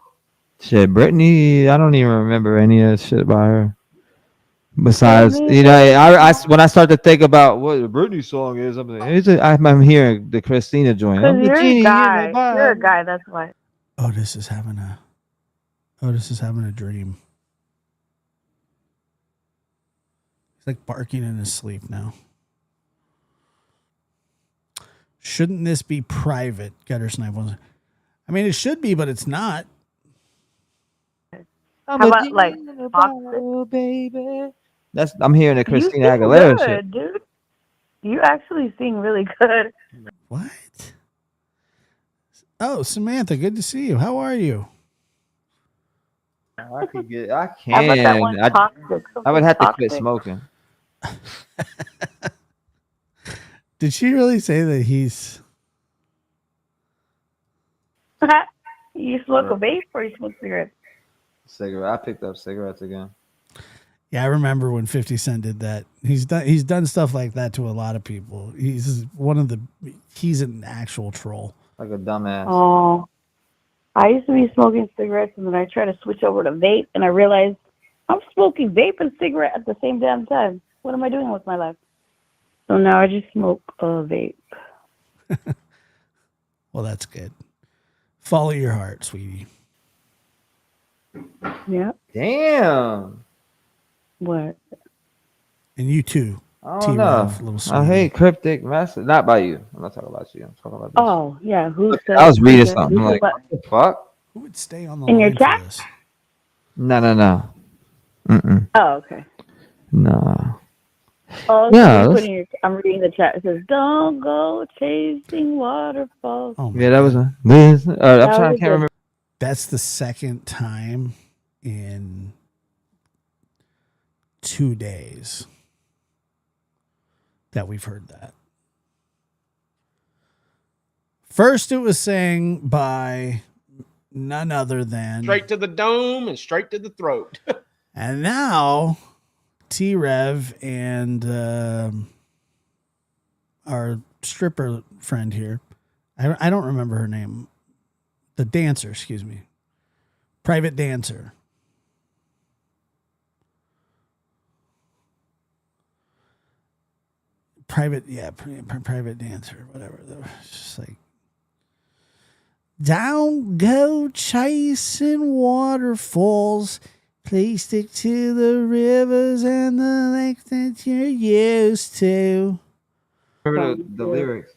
Shit, Brittany, I don't even remember any of that shit by her. Besides, you know, I when I start to think about what the Britney song is, I'm hearing the Christina joint. I'm the Because genie you're in a my guy. You're a body. guy, that's why. Otis is having a dream. He's like barking in his sleep now. Shouldn't this be private? Gutter Snipe was. I mean, it should be, but it's not. How about like toxic? Baby. I'm hearing the You Christina sing Aguilera good, shit. dude. You actually sing really good. What? Oh, Samantha, good to see you. How are you? I How about that can. one, toxic? I would have to quit Toxic? smoking. Did she really say that he's? You smoke a vape or you smoke cigarettes? Cigarette. I picked up cigarettes again. Yeah, I remember when 50 Cent did that. He's done stuff like that to a lot of people. He's an actual troll. Like a dumbass. Oh, I used to be smoking cigarettes, and then I tried to switch over to vape, and I realized I'm smoking vape and cigarette at the same damn time. What am I doing with my life? So now I just smoke a vape. Well, that's good. Follow your heart, sweetie. Yeah. Damn. What? And you too. I don't know. I hate cryptic message. Not by you. I'm not talking about you. I'm talking about this. Oh, yeah. Who said? I was reading who said- something. who I'm said like, what? what the fuck? Who would stay on the In your line for chat? this? No. Mm-mm. Oh, okay. No. Oh, Yeah, so let's- I'm reading the chat. It says, "Don't go chasing waterfalls." Oh, Yeah, that was a. I'm That trying. was I a can't good- remember. That's the second time in 2 days that we've heard that. First, it was sang by none other than, Straight to the dome and straight to the throat. and now T-Rev and our stripper friend here, I don't remember her name, the dancer, excuse me, private dancer. Private dancer, whatever. It's just like, don't go chasing waterfalls. Please stick to the rivers and the lakes that you're used to. Remember the lyrics.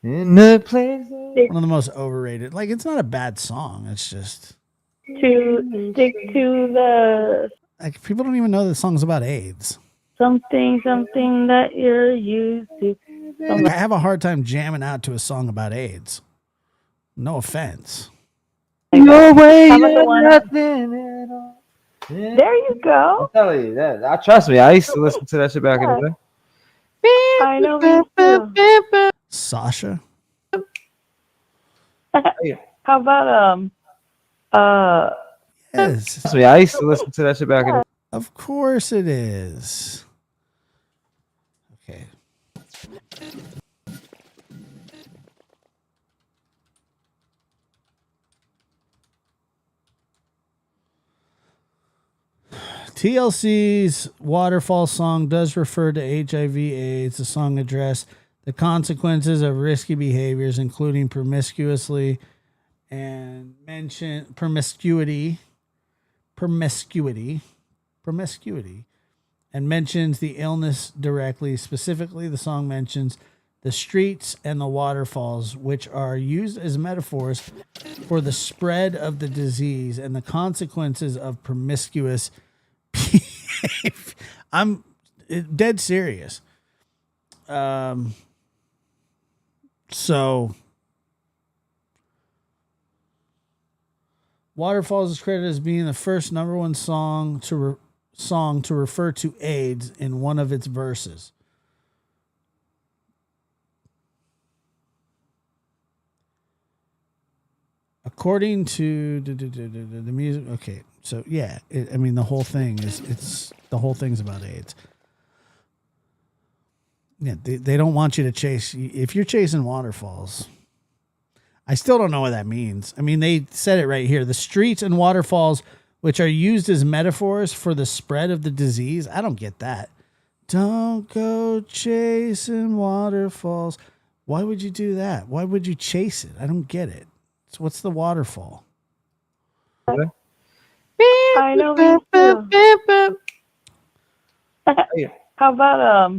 In the place. One of the most overrated. Like, it's not a bad song. It's just To stick to the like people don't even know the song's about AIDS. something that you're used to. I have a hard time jamming out to a song about AIDS. No offense. Your way How about the is one- nothing at all. There you go. I'm telling you that. I trust me. I used to listen to that shit back in the day. I know me too. Sasha. How about Yes. Trust me. I used to listen to that shit back in the day. Of course it is. Okay. TLC's Waterfall song does refer to HIV/AIDS. The song addressed the consequences of risky behaviors, including promiscuity, and mention promiscuity, and mentions the illness directly. Specifically, the song mentions the streets and the waterfalls, which are used as metaphors for the spread of the disease and the consequences of promiscuous behavior. I'm dead serious. So Waterfalls is credited as being the first number one song to refer to AIDS in one of its verses. According to the music, okay, so yeah, I mean the whole thing's about AIDS. Yeah, they don't want you to chase. If you're chasing waterfalls, I still don't know what that means. I mean, they said it right here: the streets and waterfalls, which are used as metaphors for the spread of the disease. I don't get that. Don't go chasing waterfalls. Why would you do that? Why would you chase it? I don't get it. So what's the waterfall? I know me too. How about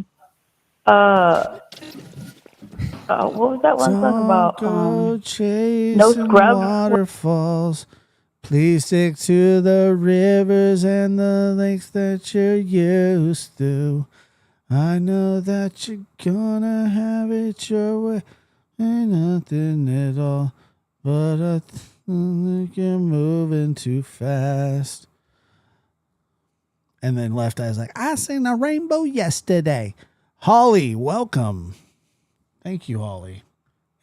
what was that one song about? Go chasing No Scrubs? waterfalls. Please stick to the rivers and the lakes that you're used to. I know that you're gonna have it your way. Ain't nothing at all, but I think you're moving too fast. And then Left Eye's like, I seen a rainbow yesterday. Holly, welcome. Thank you, Holly.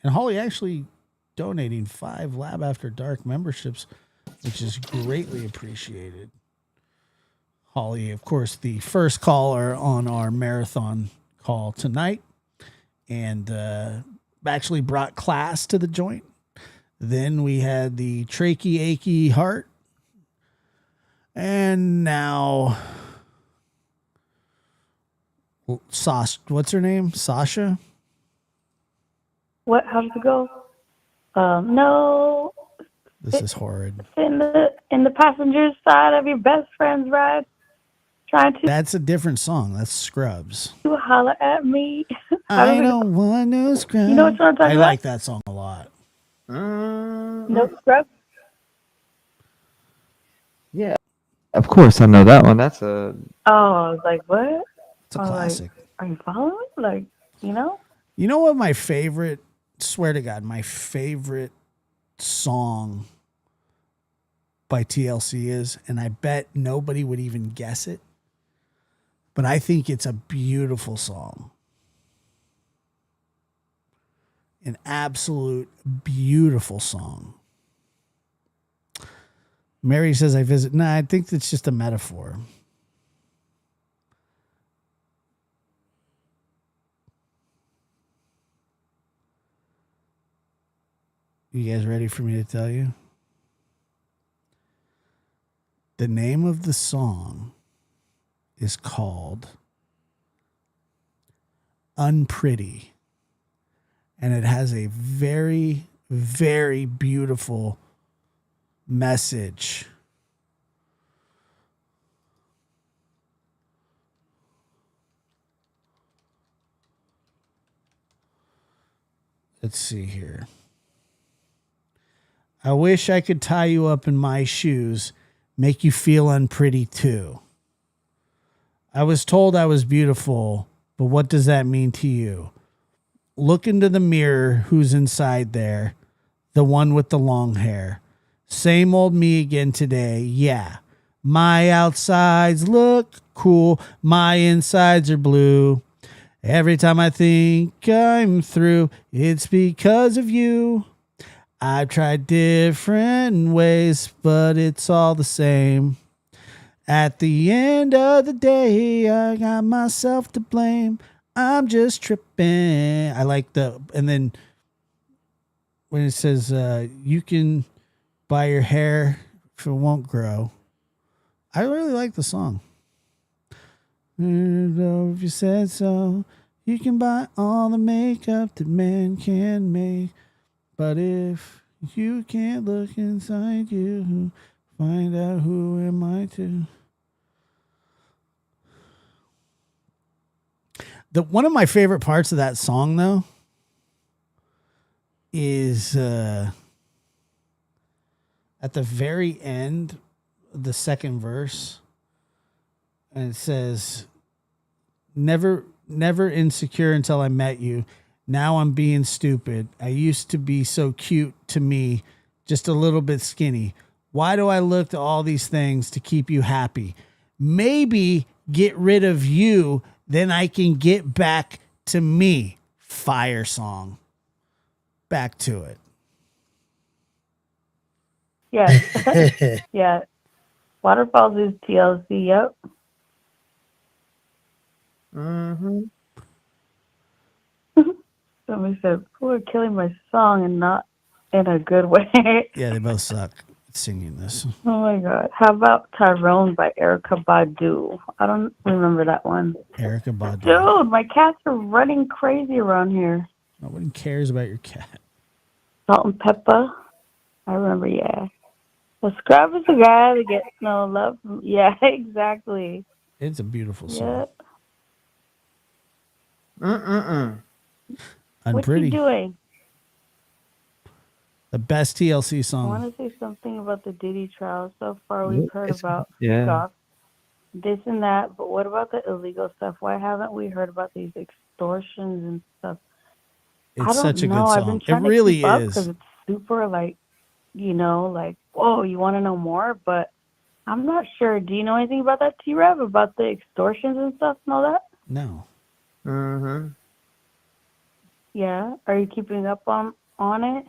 And Holly actually donating 5 Lab After Dark memberships, which is greatly appreciated. Holly, of course, the first caller on our marathon call tonight, and actually brought class to the joint. Then we had the trachy, achy heart. And now, what's her name? Sasha? What? How does it go? No. This is horrid. In the passenger side of your best friend's ride, trying to That's a different song. That's Scrubs. holler at me. I don't want no Scrubs. You know what I'm talking I about? like that song a lot. No Scrubs? Yeah. Of course, I know that one. That's a. Oh, I was like, what? It's a classic. Are you following? Like, you know? You know what my favorite, swear to God, my favorite song by TLC is? And I bet nobody would even guess it. But I think it's a beautiful song. An absolute beautiful song. Mary says I visit. Nah, I think it's just a metaphor. You guys ready for me to tell you? The name of the song is called Unpretty. And it has a very, very beautiful message. Let's see here. I wish I could tie you up in my shoes, make you feel unpretty too. I was told I was beautiful, but what does that mean to you? Look into the mirror, who's inside there? The one with the long hair. Same old me again today, yeah. My outsides look cool, my insides are blue. Every time I think I'm through, it's because of you. I've tried different ways, but it's all the same. At the end of the day, I got myself to blame. I'm just tripping. I like and then when it says, you can buy your hair if it won't grow. I really like the song. If you said so, you can buy all the makeup that men can make. But if you can't look inside you, find out who am I to. One of my favorite parts of that song, though, is at the very end, the second verse, and it says, never insecure until I met you. Now I'm being stupid. I used to be so cute to me, just a little bit skinny. Why do I look to all these things to keep you happy? Maybe get rid of you, then I can get back to me. Fire song. Back to it. Yeah. Yeah. Waterfalls is TLC, yep. Mm-hmm. Somebody said, people are killing my song and not in a good way. Yeah, they both suck at singing this. Oh my God. How about Tyrone by Erykah Badu? I don't remember that one. Erykah Badu. Dude, my cats are running crazy around here. Nobody cares about your cat. Salt and Pepper. I remember, yeah. The Scrub is the guy that gets no love. Yeah, exactly. It's a beautiful song. Yeah. I'm What's pretty. he doing? The best TLC I song. want to say something about the Diddy trial. So far, we've heard about yeah. stuff, this and that, but what about the illegal stuff? Why haven't we heard about these extortions and stuff? It's I don't such a know. good I've been song. trying It really to keep up is. because it's super, like, you know, like, whoa, you want to know more? But I'm not sure. Do you know anything about that, T-Rev, about the extortions and stuff and all that? No. Mm-hmm. Yeah. Are you keeping up on it?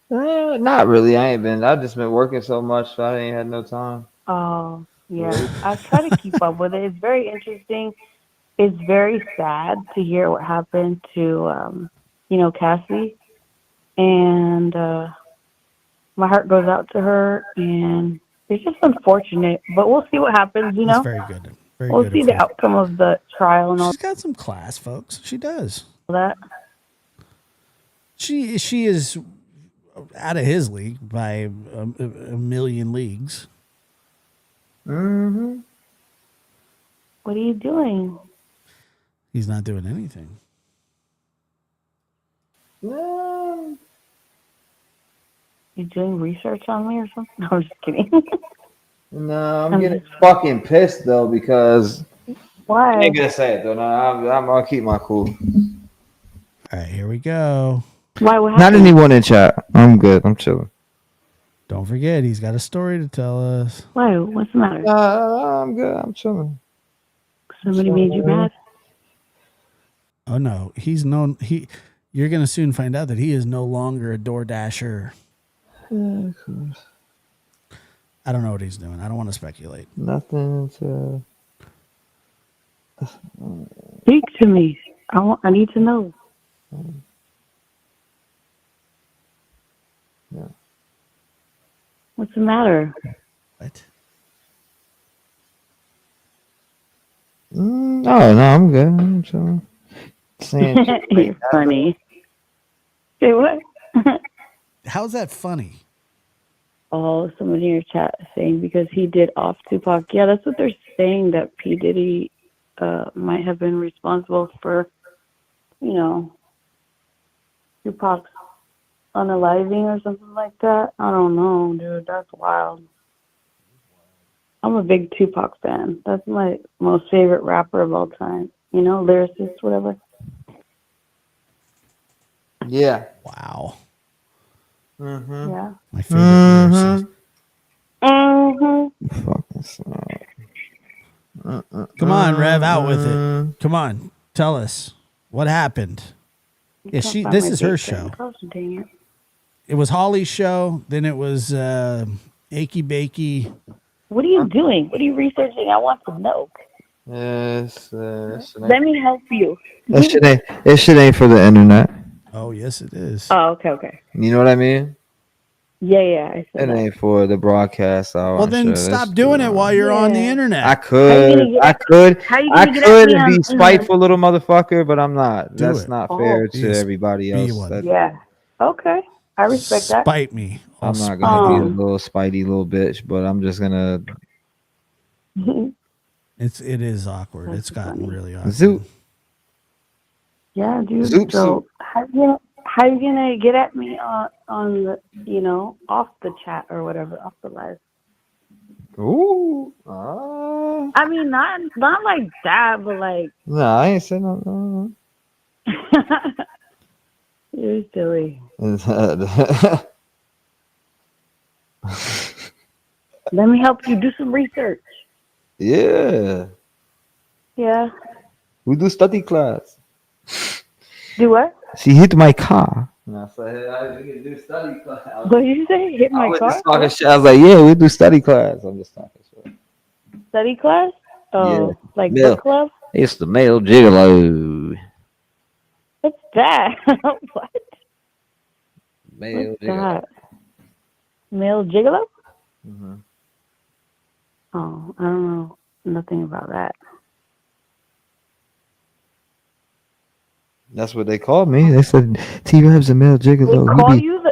Not really. I ain't been. I've just been working so much, so I ain't had no time. Oh, yeah. I try to keep up with it. It's very interesting. It's very sad to hear what happened to, Cassie. And my heart goes out to her. And it's just unfortunate. But we'll see what happens, That's very good. Very We'll good see of the her. outcome of the trial and all She's got some class, folks. She does. that. She is out of his league by a million leagues. Mm-hmm. What are you doing? He's not doing anything. No. You doing research on me or something? No, I'm just kidding. No, I'm getting fucking pissed though because Why? I ain't gonna say it though. No, I'm gonna keep my cool. All right, here we go. Why? What Not happened? anyone in chat. I'm good. I'm chilling. Don't forget, he's got a story to tell us. Why? What's the matter? I'm good. I'm chilling. Somebody made you mad? Oh no, he's known. You're gonna soon find out that he is no longer a door dasher. Yeah, of course. I don't know what he's doing. I don't want to speculate. Nothing to. Speak to me. I need to know. Yeah. What's the matter? What? Oh no, I'm good. I'm chilling. Saying shit like You're that, funny. Say what? How's that funny? Oh, someone in your chat saying because he did off Tupac. Yeah, that's what they're saying, that P. Diddy might have been responsible for, Tupac's unaliving or something like that. I don't know, dude. That's wild. I'm a big Tupac fan. That's my most favorite rapper of all time. Lyricist, whatever. Yeah. Wow. Mm-hmm. Yeah. My favorite lyricist. Mm-hmm. Fucking snap. Come on, Rev, out with it. Come on, tell us what happened. Yeah, this is her show. Dang it. It was Holly's show. Then it was Achy Bakey. What are you doing? What are you researching? I want to know. Yes. Let me help you. That shit ain't for the internet. Oh yes, it is. Oh, okay. You know what I mean? Yeah. I said It that. ain't for the broadcast. Well, then stop doing it while you're on the internet. I could be spiteful little motherfucker, but I'm not. That's not fair to everybody else. Yeah. Okay. I respect that. Spite me. I'm not gonna be a little spitey little bitch, but I'm just gonna. It is awkward. It's gotten really awkward. Zoop. Yeah, dude. Zoop, so zoop. how you gonna get at me on the off the chat or whatever, off the live? Ooh. I mean, not like that, but like. No, I ain't saying no. You're silly. Let me help you do some research. Yeah. Yeah. We do study class. Do what? She hit my car. No, so we can do study class. What did you say? Hit my car? Just talking shit. I was like, yeah, we do study class. I'm just talking shit. Study class? Oh, Yeah. like Male. book club? It's the male gigolo. What's that? What? Male What's gigolo. that? Male gigolo? Mm-hmm. Oh, I don't know nothing about that. That's what they called me. They said T-Rab's a male gigolo.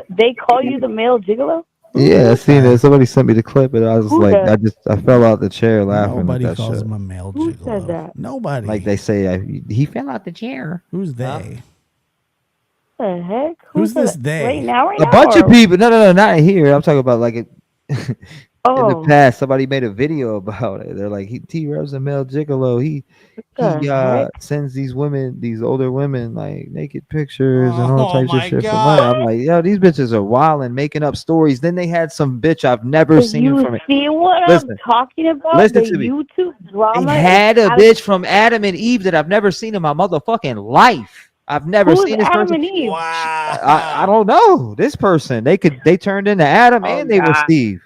They call you the male gigolo? Yeah, I seen it. Somebody sent me the clip, and I was Who like, does? I fell out the chair laughing. Nobody at that calls shit. him a male Who gigolo. said that? Nobody. Like they say, he fell out the chair. Who's they? What the heck? Who's said this that? they? Right now? A bunch of people. No, not here. I'm talking about like it. In the Oh. past, somebody made a video about it. They're like, T-Rab's a male gigolo. He sends these older women, like naked pictures and all types of shit for money. I'm like, yo, these bitches are wild and making up stories. Then they had some bitch I've never seen You from it. see what Listen, I'm talking about? listen The to me. YouTube drama. They had is a out of- bitch from Adam and Eve that I've never seen in my motherfucking life. I've never Who is seen this Adam person. and Eve? I don't know this person. They turned into Adam Oh, and they were God. Steve.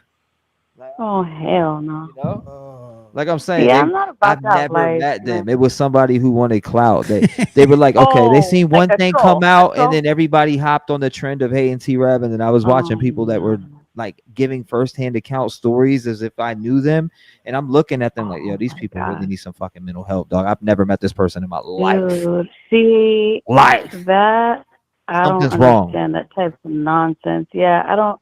Oh, hell no. You know, like I'm saying, Yeah, I'm not about I've that never life, met them. man. It was somebody who wanted clout. They were like, okay, they Oh, seen like one a thing troll. come out, and then everybody hopped on the trend of hating T-Rev, and then I was watching people that were like giving firsthand account stories as if I knew them, and I'm looking at them like, yo, these people really need some fucking mental help, dog. I've never met this person in my life. Dude, see, Life. that I don't Something's wrong. understand that type of nonsense. Yeah, I don't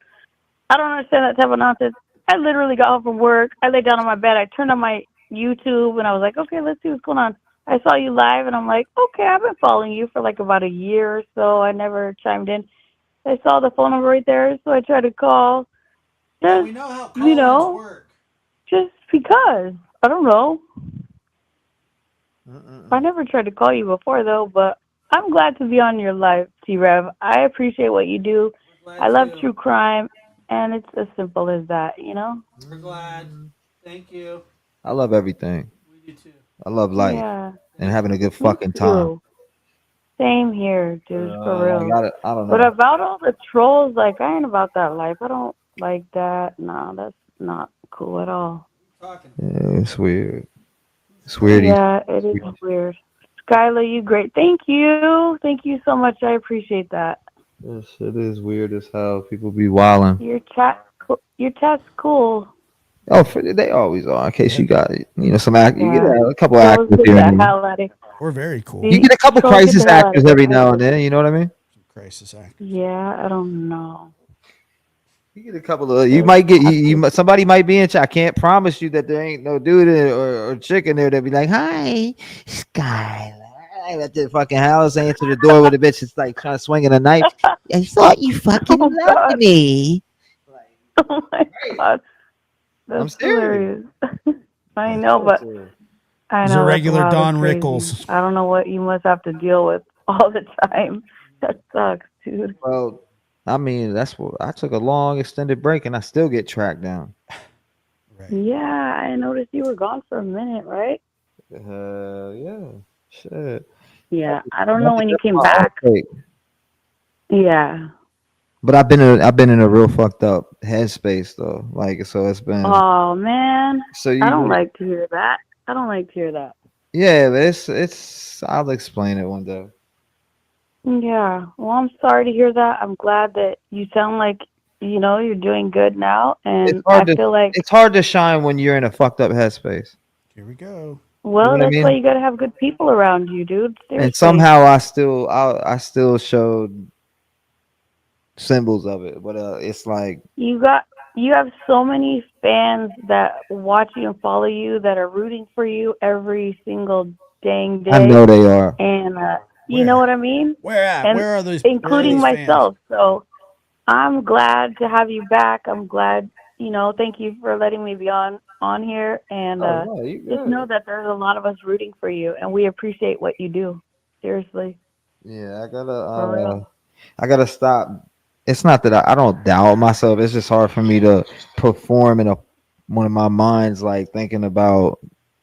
understand that type of nonsense. I literally got home from work. I laid down on my bed. I turned on my YouTube and I was like, okay, let's see what's going on. I saw you live and I'm like, okay, I've been following you for like about a year or so. I never chimed in. I saw the phone number right there, so I tried to call. Just, we know how you know, work. just because. I don't know. I never tried to call you before though, but I'm glad to be on your live, T-Rev. I appreciate what you do. I love true crime, and it's as simple as that, you know? We're glad. Thank you. I love everything. We do too. I love life Yeah. and having a good Me fucking time. too. Same here, dude, for real. I don't know. But about all the trolls, like, I ain't about that life. I don't like that. No, that's not cool at all. Yeah, it's weird. It's weird. Yeah, it is weird. Skylar, you great. Thank you. Thank you so much. I appreciate that. This shit is weird as hell. People be wilding. Your chat's cool. Oh, they always are. In case you got, some you get a couple Trolls actors get here the and there. hell out of We're very cool. You get a couple Trolls get crisis the hell out actors of every it. now and then. You know what I mean? Crisis actors. Yeah, I don't know. You get a couple of. You might get. Somebody might be in chat. I can't promise you that there ain't no dude or chick in there that be like, "Hi, Skylar." At the fucking house, answer the door with a bitch is like trying to swing a knife. I thought you fucking loved me. Oh my god, I'm that's serious. hilarious. I know, but I He's know a that's regular wild, Don that's crazy. Rickles. I don't know what you must have to deal with all the time. That sucks, dude. Well, I mean, that's what I took a long extended break and I still get tracked down. Yeah, I noticed you were gone for a minute, right? Yeah, shit. Yeah, I don't know when you came back. Yeah. But I've been in a real fucked up headspace though. Like, so it's been. Oh man. So I don't like to hear that. I don't like to hear that. Yeah, but it's. I'll explain it one day. Yeah. Well, I'm sorry to hear that. I'm glad that you sound like you're doing good now, and I feel like it's hard to shine when you're in a fucked up headspace. Here we go. Well, You know what I that's why mean? you gotta have good people around you, dude. Seriously. And somehow I still showed symbols of it, but it's like you have so many fans that watch you and follow you that are rooting for you every single dang day. I know they are. And you know what I mean? Where at? And Where are those? including where are these myself. So I'm glad to have you back. I'm glad, thank you for letting me be on here. And no, you just know that there's a lot of us rooting for you, and we appreciate what you do. Seriously. Yeah, I gotta stop. It's not that I don't doubt myself. It's just hard for me to perform in one of my minds, like thinking about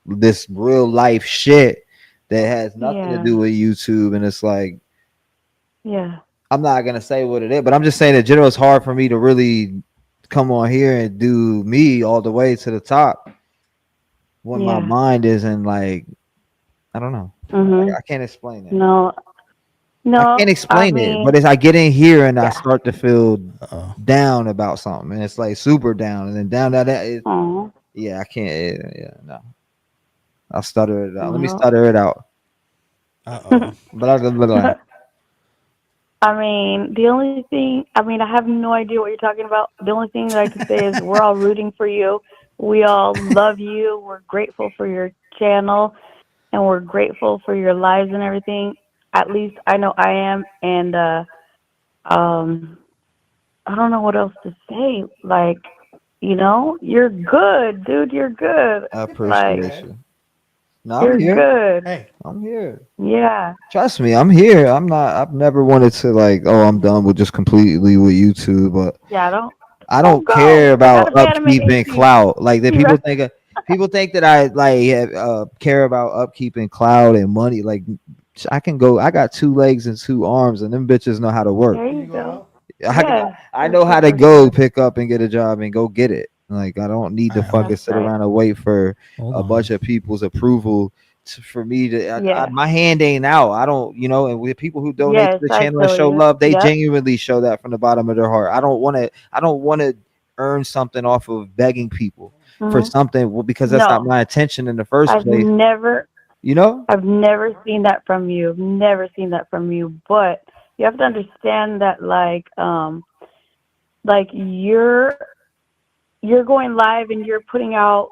this real life shit that has nothing to do with YouTube. And it's like, yeah, I'm not gonna say what it is, but I'm just saying in general, it's hard for me to really come on here and do me all the way to the top when my mind isn't like, I don't know. I can't explain it. No, I can't explain it, but I get in here and I start to feel down about something, and it's like super down, and then down that. Yeah, I can't. Yeah, no. I'll stutter it out. Let me stutter it out. But I mean, the only thing, I have no idea what you're talking about. The only thing that I can say is we're all rooting for you. We all love you. We're grateful for your channel, and we're grateful for your lives and everything. At least I know I am. And I don't know what else to say. Like, you're good, dude. You're good. I appreciate you. No, You're I'm here. good. Hey, I'm here. Yeah. Trust me, I'm here. I've never wanted to I'm done with just completely with YouTube, but Yeah, I don't care about upkeep and clout. Like that people think that I care about upkeep and clout and money. Like I can go. I got 2 legs and 2 arms, and them bitches know how to work. There you go. I know how to go pick up and get a job and go get it. Like I don't need to fucking sit around and wait for a bunch of people's approval for me to. My hand ain't out. I don't, and with people who donate to the channel and show love, they genuinely show that from the bottom of their heart. I don't want to earn something off of begging people for something because that's not my intention in the first place. I've never seen that from you. Never seen that from you. But you have to understand that, like you're going live and you're putting out,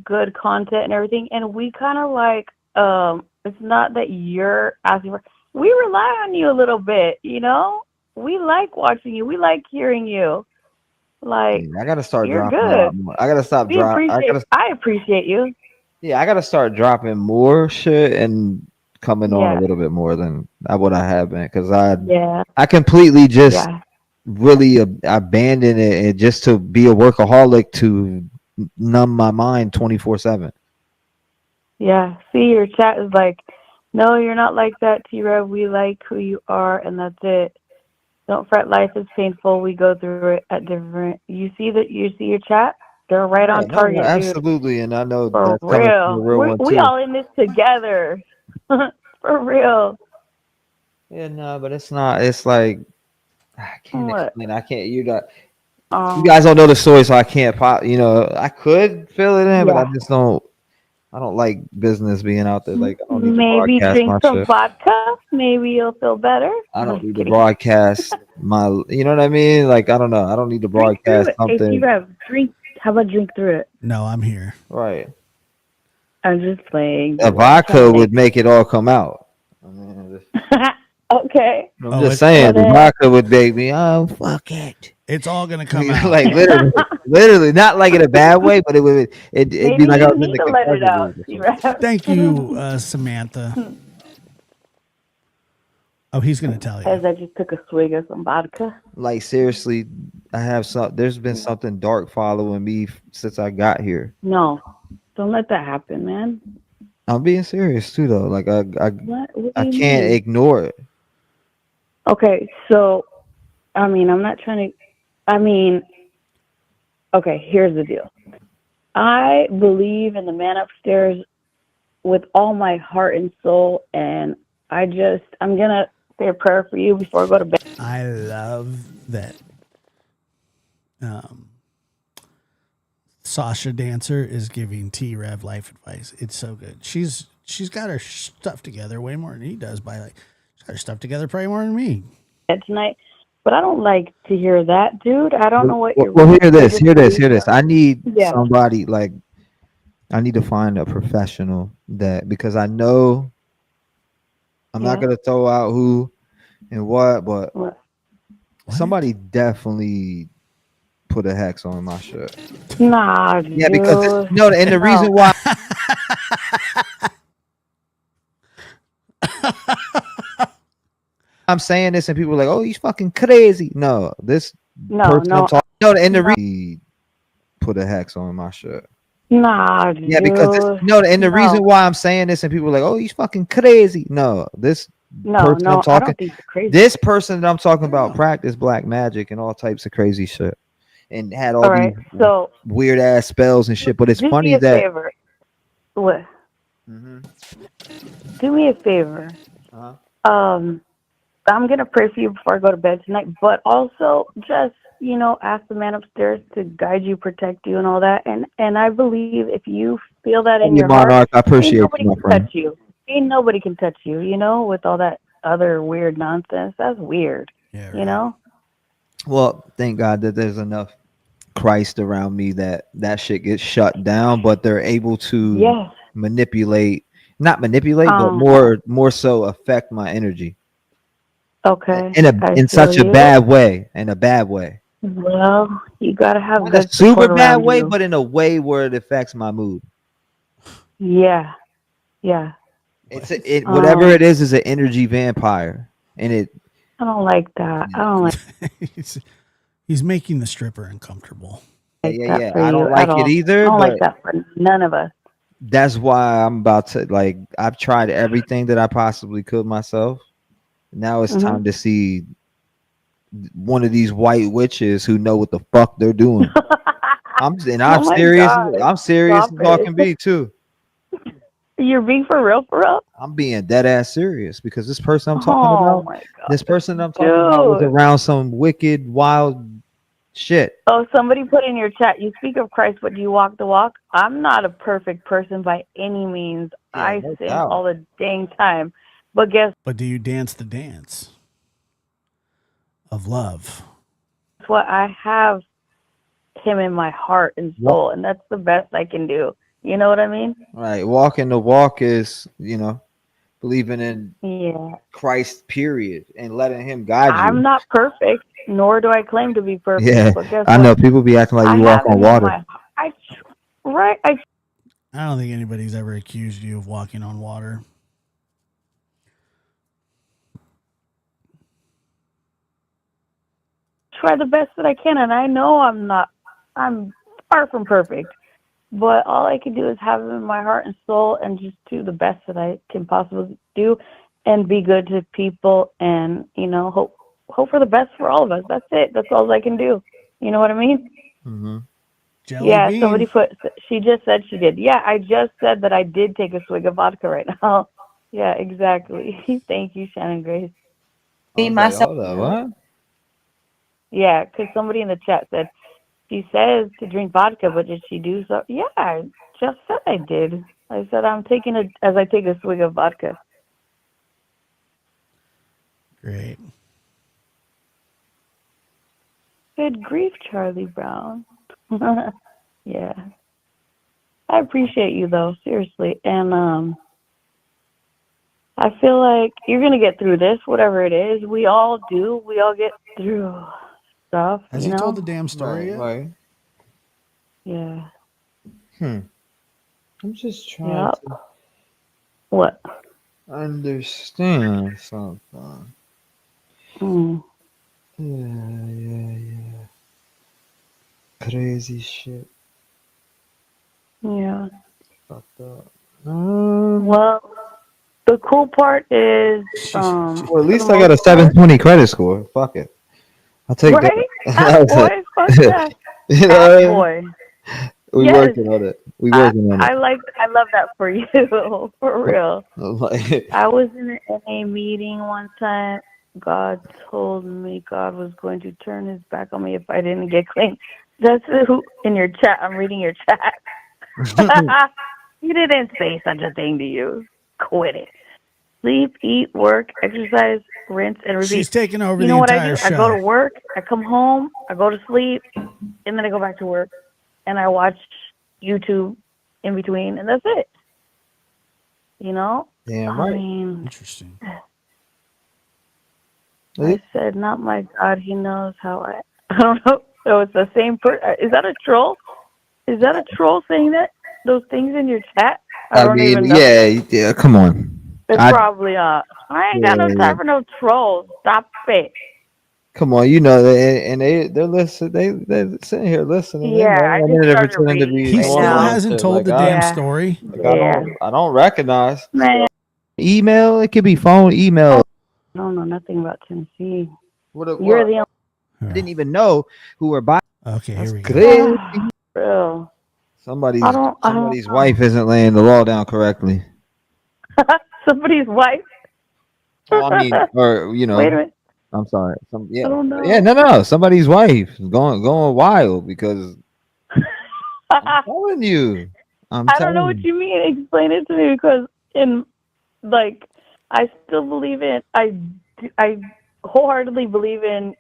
good content and everything. And we kind of like, it's not that you're asking for. We rely on you a little bit. We like watching you. We like hearing you. Like I gotta start you're dropping good. a lot more. I gotta stop dropping. I appreciate you. Yeah, I gotta start dropping more shit and coming on a little bit more than what I have been because I completely just really abandoned it and just to be a workaholic to numb my mind 24/7. Yeah. See, your chat is like, no, you're not like that, T-Rev. We like who you are, and that's it. Don't fret. Life is painful. We go through it at different. You see your chat? They're right on target, no, absolutely, dude. And I know for that's coming from a real one we too. all in this together. For real. Yeah, no, but it's not. It's like I can't explain. I can't. You guys don't know the story, so I can't pop. I could fill it in, but I just don't. I don't like business being out there. Like I don't need Maybe to broadcast drink my some shit. vodka. Maybe you'll feel better. I don't need to broadcast my. You know what I mean? Like I don't know. I don't need to broadcast something. Hey, T-Rev, drink. How about drink through it? No, I'm here. Right. I'm just playing. A vodka would make it all come out. Okay. I'm just saying, the vodka would make me. Oh, fuck it. It's all gonna come out. Like literally, not like in a bad way, but it'd be like I was in the let it out. Thank you, Samantha. Oh, he's gonna tell you. As I just took a swig of some vodka. Like seriously, I have some. There's been something dark following me since I got here. No, don't let that happen, man. I'm being serious too, though. Like I can't ignore it. Okay, so I'm not trying to. Okay, here's the deal. I believe in the man upstairs with all my heart and soul, and I'm gonna say a prayer for you before I go to bed. I love that. Sasha Dancer is giving T-Rev life advice. It's so good. She's got her stuff together way more than he does. She's got her stuff together probably more than me. Tonight, but I don't like to hear that, dude. I don't know what you're. Well, hear this. I need somebody like. I need to find a professional because I know I'm not gonna throw out who and what, but somebody definitely put a hex on my shirt. Nah, yeah, because and the reason why. I'm saying this and people are like, "Oh, he's fucking crazy." No, and the reason put a hex on my shirt. Nah, yeah, because and the reason why I'm saying this and people are like, "Oh, he's fucking crazy." No, person I'm talking, I don't think you're crazy. This person that I'm talking about practiced black magic and all types of crazy shit, and had all these weird ass spells and shit. But it's funny that. Favor. What? Do me a favor. I'm gonna pray for you before I go to bed tonight, but also just ask the man upstairs to guide you, protect you, and all that. And I believe if you feel that in your heart, I appreciate nobody you, can touch you. Ain't nobody can touch you. With all that other weird nonsense. That's weird. Yeah, right. Well, thank God that there's enough Christ around me that shit gets shut down, but they're able to not manipulate, but more so affect my energy. Okay. In such a bad way. Well, you gotta have good super bad way, but in a way where it affects my mood. Yeah. It's whatever it is an energy vampire, and it. I don't like that. I don't like. He's making the stripper uncomfortable. Yeah. I don't like it either. I don't like that for none of us. that's why I'm about to like. I've tried everything that I possibly could myself. Now it's Mhm. time to see one of these white witches who know what the fuck they're doing. I'm Oh my serious. God. I'm serious Stop as all it. can be too. You're being for real, for real? I'm being dead ass serious because this person I'm talking Oh about, my God. this person I'm talking about was Dude. around some wicked, wild shit. Oh, somebody put in your chat, you speak of Christ, but do you walk the walk? I'm not a perfect person by any means. Yeah, I no sin doubt. all the dang time. But guess But do you dance the dance of love? what? I have him in my heart and soul, and that's the best I can do. You know what I mean? Right. Walking the walk is, believing in Yeah. Christ, period, and letting him guide I'm you. not perfect, nor do I claim to be perfect. Yeah. But guess I what? know people be acting like I you walk have on him in water. I I don't think anybody's ever accused you of walking on water. try the best that I can, and I know I'm far from perfect, but all I can do is have him in my heart and soul and just do the best that I can possibly do and be good to people and, hope for the best for all of us. That's it. That's all I can do. You know what I mean? Mm-hmm. Yeah, somebody she just said she did. Yeah, I just said that I did take a swig of vodka right now. Yeah, exactly. Thank you, Shannon Grace. Me, myself. Hold up, what? Yeah, because somebody in the chat said she says to drink vodka, but did she do so? Yeah, I just said I did. I said I'm taking it as I take a swig of vodka. Great. Good grief, Charlie Brown. Yeah. I appreciate you though, seriously. And I feel like you're gonna get through this, whatever it is. We all do. We all get through stuff. Has he told the damn story yet? Right. Yeah. I'm just trying to What? understand something. Yeah. Crazy shit. Yeah. Fucked up. Well, the cool part is, well, at least I got a 720 credit score. Fuck it. I'll take right? that. Boy, fuck that. You know, Boy. we Yes. working on it. We working on it. I love that for you, for real. Like, I was in a meeting one time. God told me God was going to turn his back on me if I didn't get clean. That's who in your chat. I'm reading your chat. He didn't say such a thing to you. Quit it. Sleep, eat, work, exercise, rinse, and repeat. She's taking over You the know what I entire do? show. I go to work, I come home, I go to sleep, and then I go back to work, and I watch YouTube in between, and that's it. You know? damn I right. mean, Interesting. I said, not my God, he knows how I don't know. So it's the same person. Is that a troll? Is that a troll saying that? Those things in your chat? I don't mean, even know. yeah, come on. It's probably I ain't got no time for no trolls. Stop it. Come on, they're listening. They're sitting here listening. Yeah, I just started pretending to reading be. He right still now. hasn't told the damn story. I don't recognize. Man, Email. It could be phone. Email. I don't know nothing about Tennessee. What? You're the I didn't even know who were buying. Okay, here we go. Crazy. real. Somebody's wife isn't laying the law down correctly. Somebody's wife. Well, I mean, or Wait a minute. I'm sorry. I don't know. Yeah, no. Somebody's wife is going wild because I'm telling you. I don't know what you mean. Explain it to me because I still believe in I wholeheartedly believe in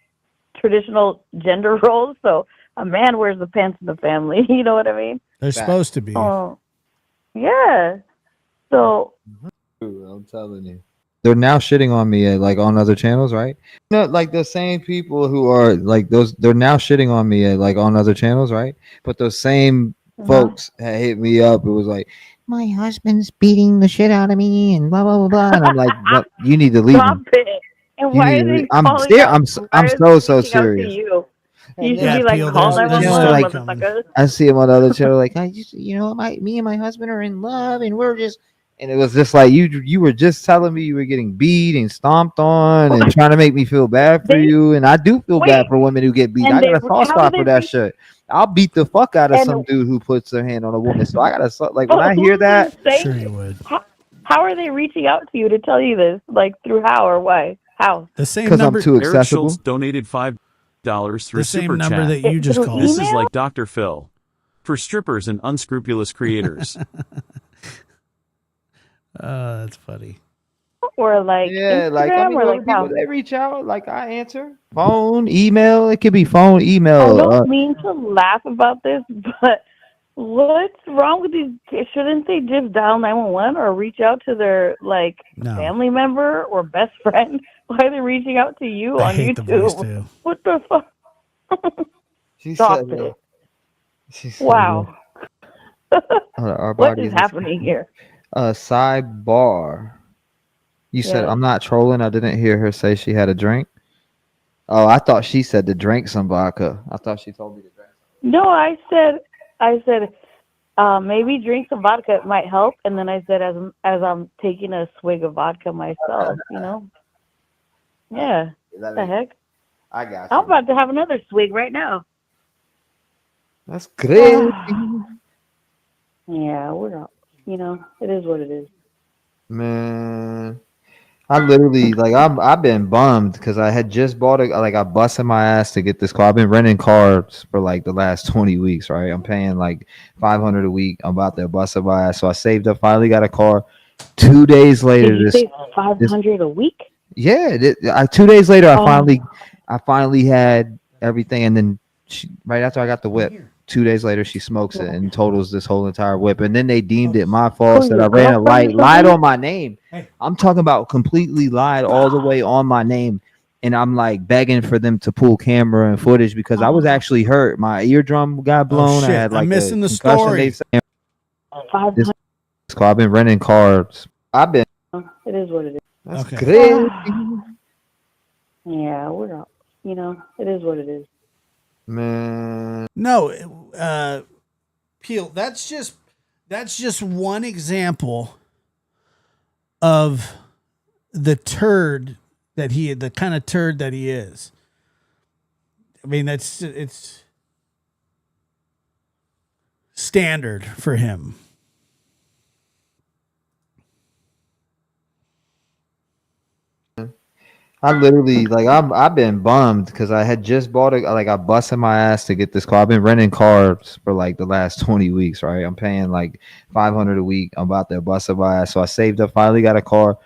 traditional gender roles. So a man wears the pants in the family. You know what I mean? They're supposed to be. Oh, yeah. So I'm telling you. They're now shitting on me on other channels, right? Like the same people who are like those. They're now shitting on me on other channels, right? But those same folks had hit me up. It was like, my husband's beating the shit out of me and blah blah blah blah. And I'm like, what? You need to leave stop him. it. And You why need are to they leave. I'm calling ser- out? I'm Why are they so reaching out to serious. you? You And should then be like, Peel, call there's 911, stuff coming. motherfucker. I see him on the other channel, like, me and my husband are in love, and we're just, and it was just like you were just telling me you were getting beat and stomped on and trying to make me feel bad for you, and I do feel bad for women who get beat. And I got a soft how do spot they for that shit. I'll beat the fuck out of and some dude who puts their hand on a woman. So I got to like when I hear that, Sure you would. How are they reaching out to you to tell you this? Like through how or why? How? The same because I'm number. too Eric accessible. Schultz donated $5 through The same Super number Chat. that you just through called. This is email? like Dr. Phil for strippers and unscrupulous creators. That's funny. Or like Yeah, Instagram, like I mean, or when like how? people they reach out, like I answer phone, email. It could be phone, I email. don't mean to laugh about this, but what's wrong with these kids? Shouldn't they just dial 911 or reach out to their like No. family member or best friend? Why are they reaching out to you I on hate the voice YouTube? too. What the fuck? She Stop said, it! she said, Wow, our what body is happening here? Sidebar. You said Yes. I'm not trolling. I didn't hear her say she had a drink. Oh, I thought she said to drink some vodka. I thought she told me to drink. No, I said, maybe drink some vodka, it might help. And then I said, as I'm taking a swig of vodka myself, you know. Yeah. What the heck? I got I'm you. about to have another swig right now. That's great. Yeah, we're not. You know, it is what it is. Man, I literally like I've been bummed because I had just bought it. Like I busted my ass to get this car. I've been renting cars for like the last 20 weeks, right? I'm paying like 500 a week. I'm about to bust my ass, so I saved up. Finally got a car. 2 days later, Did you say 500 a week? yeah, 2 days later, Oh. I finally had everything, and then right after I got the whip. 2 days later, she smokes it and totals this whole entire whip. And then they deemed it my fault. Said I ran a light, lied on my name. I'm talking about completely lied all the way on my name. And I'm like begging for them to pull camera and footage because I was actually hurt. My eardrum got blown. I shit. had like I'm missing the concussion. story. They said. 500. I've been renting cars. I've been. It is what it is. That's Okay. great. Yeah, we're not. You know, it is what it is. Man. No, Peel, that's just one example of the kind of turd that he is. I mean, it's standard for him. I literally like I've been bummed because I had just bought it. Like I busted my ass to get this car. I've been renting cars for like the last 20 weeks, right? I'm paying like 500 a week. I'm about to bust my ass, so I saved up. Finally got a car.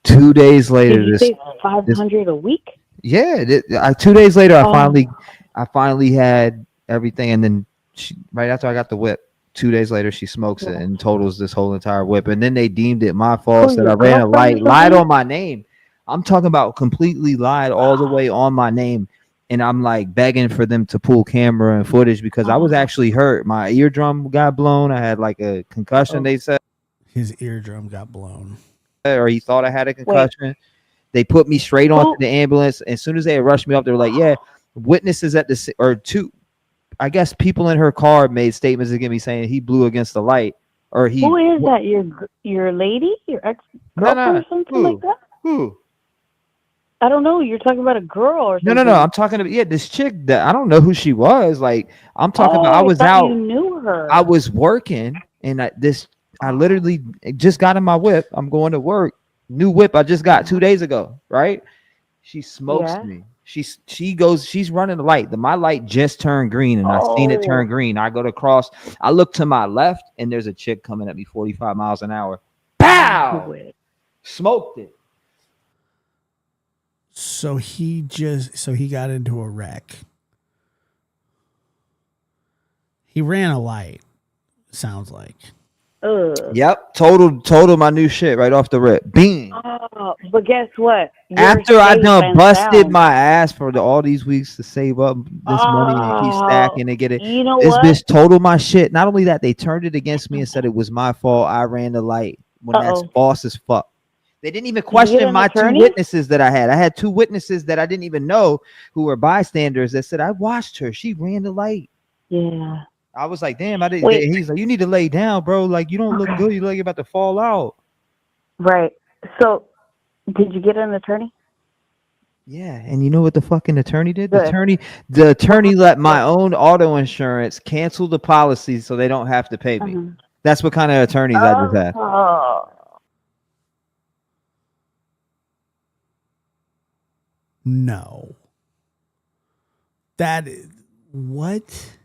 2 days later, Did you say 500 a week? yeah. 2 days later, Oh. I finally had everything, and then right after I got the whip. 2 days later, she smokes it and totals this whole entire whip. And then they deemed it my fault. Said I ran a light, lied on my name. I'm talking about completely lied all the way on my name. And I'm like begging for them to pull camera and footage because I was actually hurt. My eardrum got blown. I had like a concussion, they said. His eardrum got blown. Or he thought I had a concussion. They put me straight onto the ambulance. As soon as they rushed me up, they were like, yeah, witnesses at the, or two, I guess people in her car made statements against me saying he blew against the light. Or he. Who is that? Your lady? Your ex-girlfriend or something like that? Who? I don't know. You're talking about a girl or something. No. I'm talking about this chick that I don't know who she was. Like I'm talking about. I was thought out. You knew her. I was working, and I literally just got in my whip. I'm going to work. New whip I just got 2 days ago. Right? She smokes me. She's running the light. My light just turned green, and I seen it turn green. I go to cross. I look to my left, and there's a chick coming at me 45 miles an hour. Pow! Smoked it. So he got into a wreck. He ran a light, sounds like. Yep, total my new shit right off the rip. Bing. Oh, but guess what? After I done busted my ass for all these weeks to save up this money and keep stacking and get it. You know this what? bitch totaled my shit. Not only that, they turned it against me and said it was my fault. I ran the light when that's false as fuck. They didn't even Did you get question an my two attorney? witnesses that I had. I had two witnesses that I didn't even know who were bystanders that said, I watched her. She ran the light. Yeah. I was like, damn, I didn't. Wait. He's like, you need to lay down, bro. Like, you don't look Okay. good. You look like you're about to fall out. Right. So, did you get an attorney? Yeah, and you know what the fucking attorney did? Good. The attorney let my own auto insurance cancel the policy so they don't have to pay me. That's what kind of attorneys I just had. Oh. No. That is what?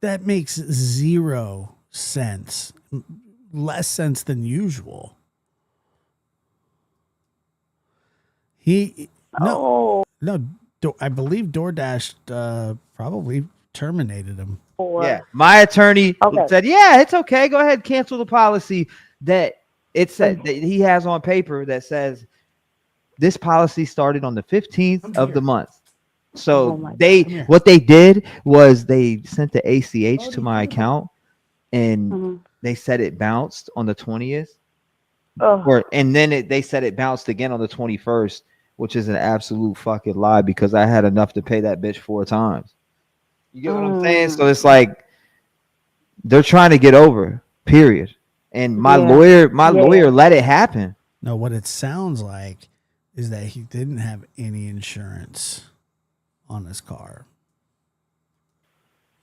That makes zero sense. Less sense than usual. No, I believe DoorDash probably terminated him. Yeah, my attorney said, yeah, it's okay. Go ahead, cancel the policy that it said that he has on paper that says this policy started on the 15th of the month. So what they did was they sent the ACH to my account and they said it bounced on the 20th. And then they said it bounced again on the 21st, which is an absolute fucking lie because I had enough to pay that bitch 4 times. You get what I'm saying? So it's like they're trying to get over, period. And my lawyer let it happen. No, what it sounds like is that he didn't have any insurance on his car.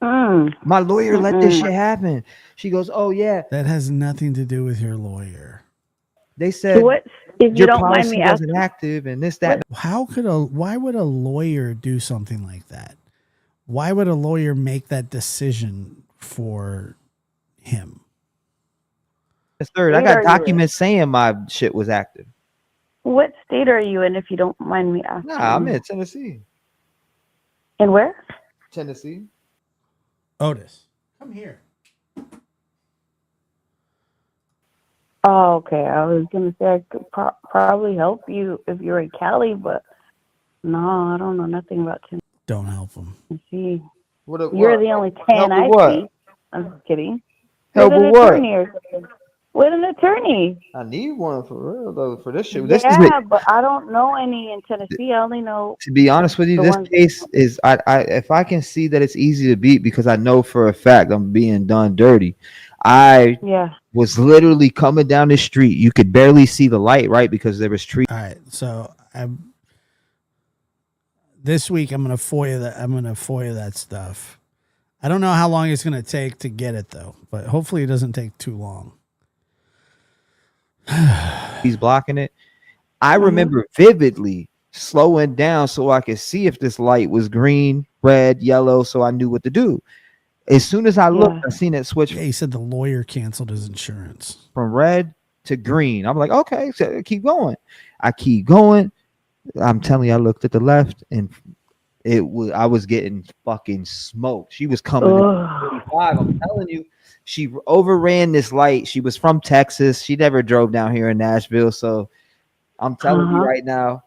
My lawyer let this shit happen. She goes, oh yeah. That has nothing to do with your lawyer. They said if you your don't mind policy me wasn't asking, active and this, that. Why would a lawyer do something like that? Why would a lawyer make that decision for him? Third, I got documents saying my shit was active. what state are you in, if you don't mind me asking? Nah, I'm in Tennessee. And where? Tennessee. Otis, come here. Oh, okay. I was gonna say I could probably help you if you're in Cali, but no, I don't know nothing about Tennessee. Don't help him. See, what? You're the only tan I see. I'm just kidding. Help With an with what? attorney or something. With an attorney. I need one for real though. For this shit, But I don't know any in Tennessee. I only know. To be honest with you, the this ones- case is I if I can see that it's easy to beat because I know for a fact I'm being done dirty. I was literally coming down the street. You could barely see the light, right? Because there was trees. All right, so this week I'm gonna FOIA that stuff. I don't know how long it's gonna take to get it though, but hopefully it doesn't take too long. He's blocking it. I remember vividly slowing down so I could see if this light was green, red, yellow, so I knew what to do. As soon as I looked, I seen it switch. Yeah, he said the lawyer canceled his insurance from red to green. I'm like, okay, so keep going. I keep going. I'm telling you, I looked at the left and I was getting fucking smoked. She was coming in 35. I'm telling you, she overran this light. She was from Texas. She never drove down here in Nashville. So I'm telling you right now,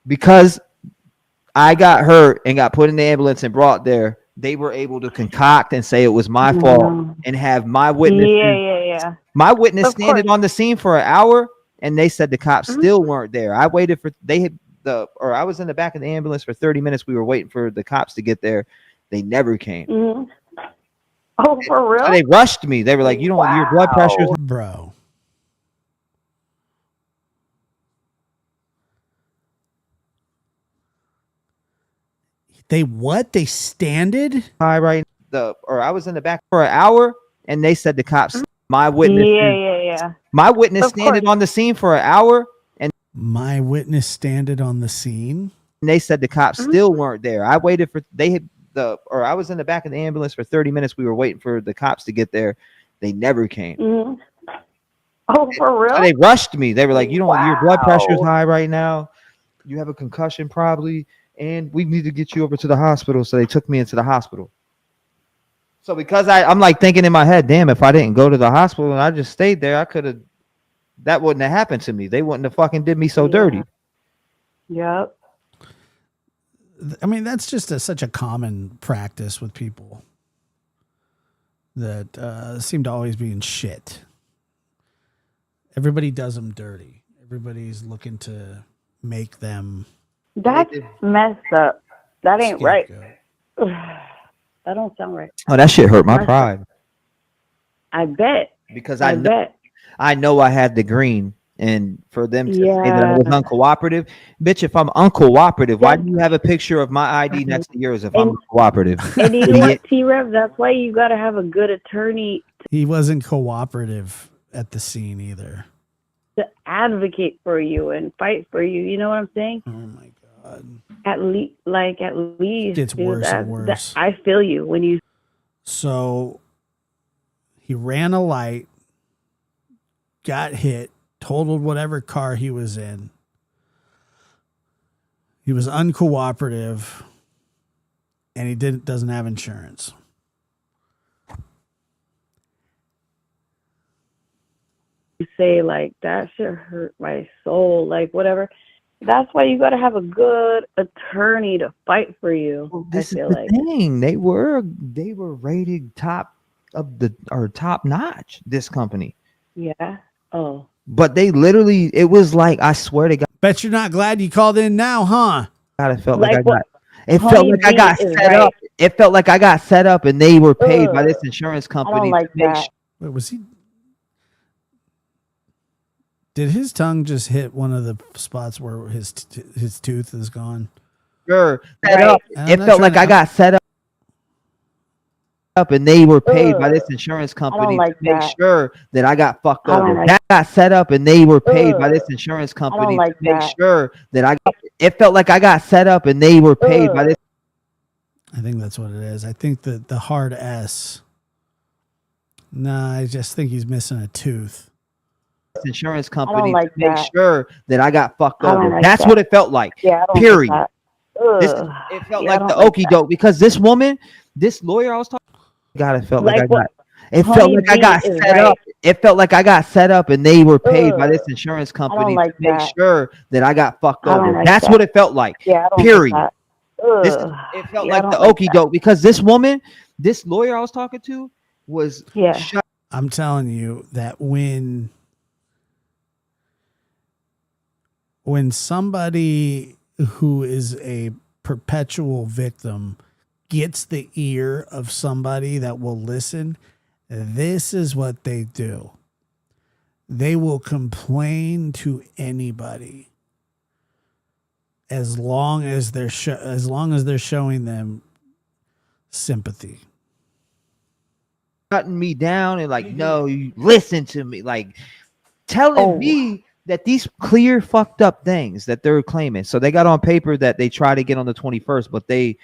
because I got hurt and got put in the ambulance and brought there, they were able to concoct and say it was my fault and have my witness. My witness standing on the scene for an hour, and they said the cops still weren't there. I waited for I was in the back of the ambulance for 30 minutes. We were waiting for the cops to get there. They never came. Oh, for real? So they rushed me. They were like, "You don't, your blood pressure, bro." They what? They standed high right. I was in the back for an hour, and they said the cops. My witness. My witness standing on the scene for an hour, and my witness standing on the scene. And they said the cops still weren't there. I waited for I was in the back of the ambulance for 30 minutes. We were waiting for the cops to get there. They never came. Oh, for real? So they rushed me. They were like, "You don't, your blood pressure is high right now. You have a concussion probably, and we need to get you over to the hospital." So they took me into the hospital. So because I'm like thinking in my head, damn, if I didn't go to the hospital and I just stayed there, that wouldn't have happened to me. They wouldn't have fucking did me so dirty. Yep. I mean, that's just such a common practice with people that seem to always be in shit. Everybody does them dirty. Everybody's looking to make them. That's messed up. That ain't right. That don't sound right. Oh, that shit hurt my Messed up. pride I bet. because I bet. I know I had the green, and for them to say that I Yeah. was uncooperative, bitch. If I'm uncooperative, why do you have a picture of my ID next to yours? If I'm cooperative, And you know what, T-Rev? That's why you got to have a good attorney He wasn't cooperative at the scene either. to advocate for you and fight for you. You know what I'm saying? Oh my god. At least, Gets dude, worse and worse. I feel you when you. So he ran a light, got hit, totaled whatever car he was in. He was uncooperative, and he doesn't have insurance. Say like that shit hurt my soul, like whatever. That's why you got to have a good attorney to fight for you. This I is feel the like. thing. They were rated top notch. This company, Yeah. Oh. but they literally, it was like, I swear to God, Bet you're not glad you called in now, huh? it felt Like like I what got. It felt like I Honey got B is set right. up. It felt like I got set up, and they were paid by this Ugh. insurance I company don't like to make that. Wait, was he? Did his tongue just hit one of the spots where his tooth is gone? sure set Right. up. It felt like I got set up, and they were paid by this insurance company like to make that. sure that I got fucked I don't over. like That got set up, and they were paid by this Ugh. insurance I don't company like to make that. sure that I. It felt like I got set up, and they were paid by Ugh. this I think that's what it is. I think that the hard S. Nah, I just think he's missing a tooth. insurance I don't company like to make that. sure that I got fucked I don't over. like That's that. what it felt like. Yeah, I don't Period. like that. This is, Ugh. it felt Yeah, I like the don't like okie that. doke because this woman, this lawyer I was talking. God, it felt like I Like what got. It felt Honey like I B got is set right. up. It felt like I got set up, and they were paid by this Ugh. insurance I don't company to like make that. sure that I got fucked I don't over. like That's that. what it felt like. Yeah, I don't Period. like that. This is, Ugh. it felt Yeah, I like the don't like okie that. doke because this woman, this lawyer I was talking to, was Yeah. shut. I'm telling you that when somebody who is a perpetual victim gets the ear of somebody that will listen, this is what they do. They will complain to anybody as long as they're showing them sympathy. Shutting me down and like, no, you listen to me, like telling me that these clear fucked up things that they're claiming. So they got on paper that they try to get on the 21st, but they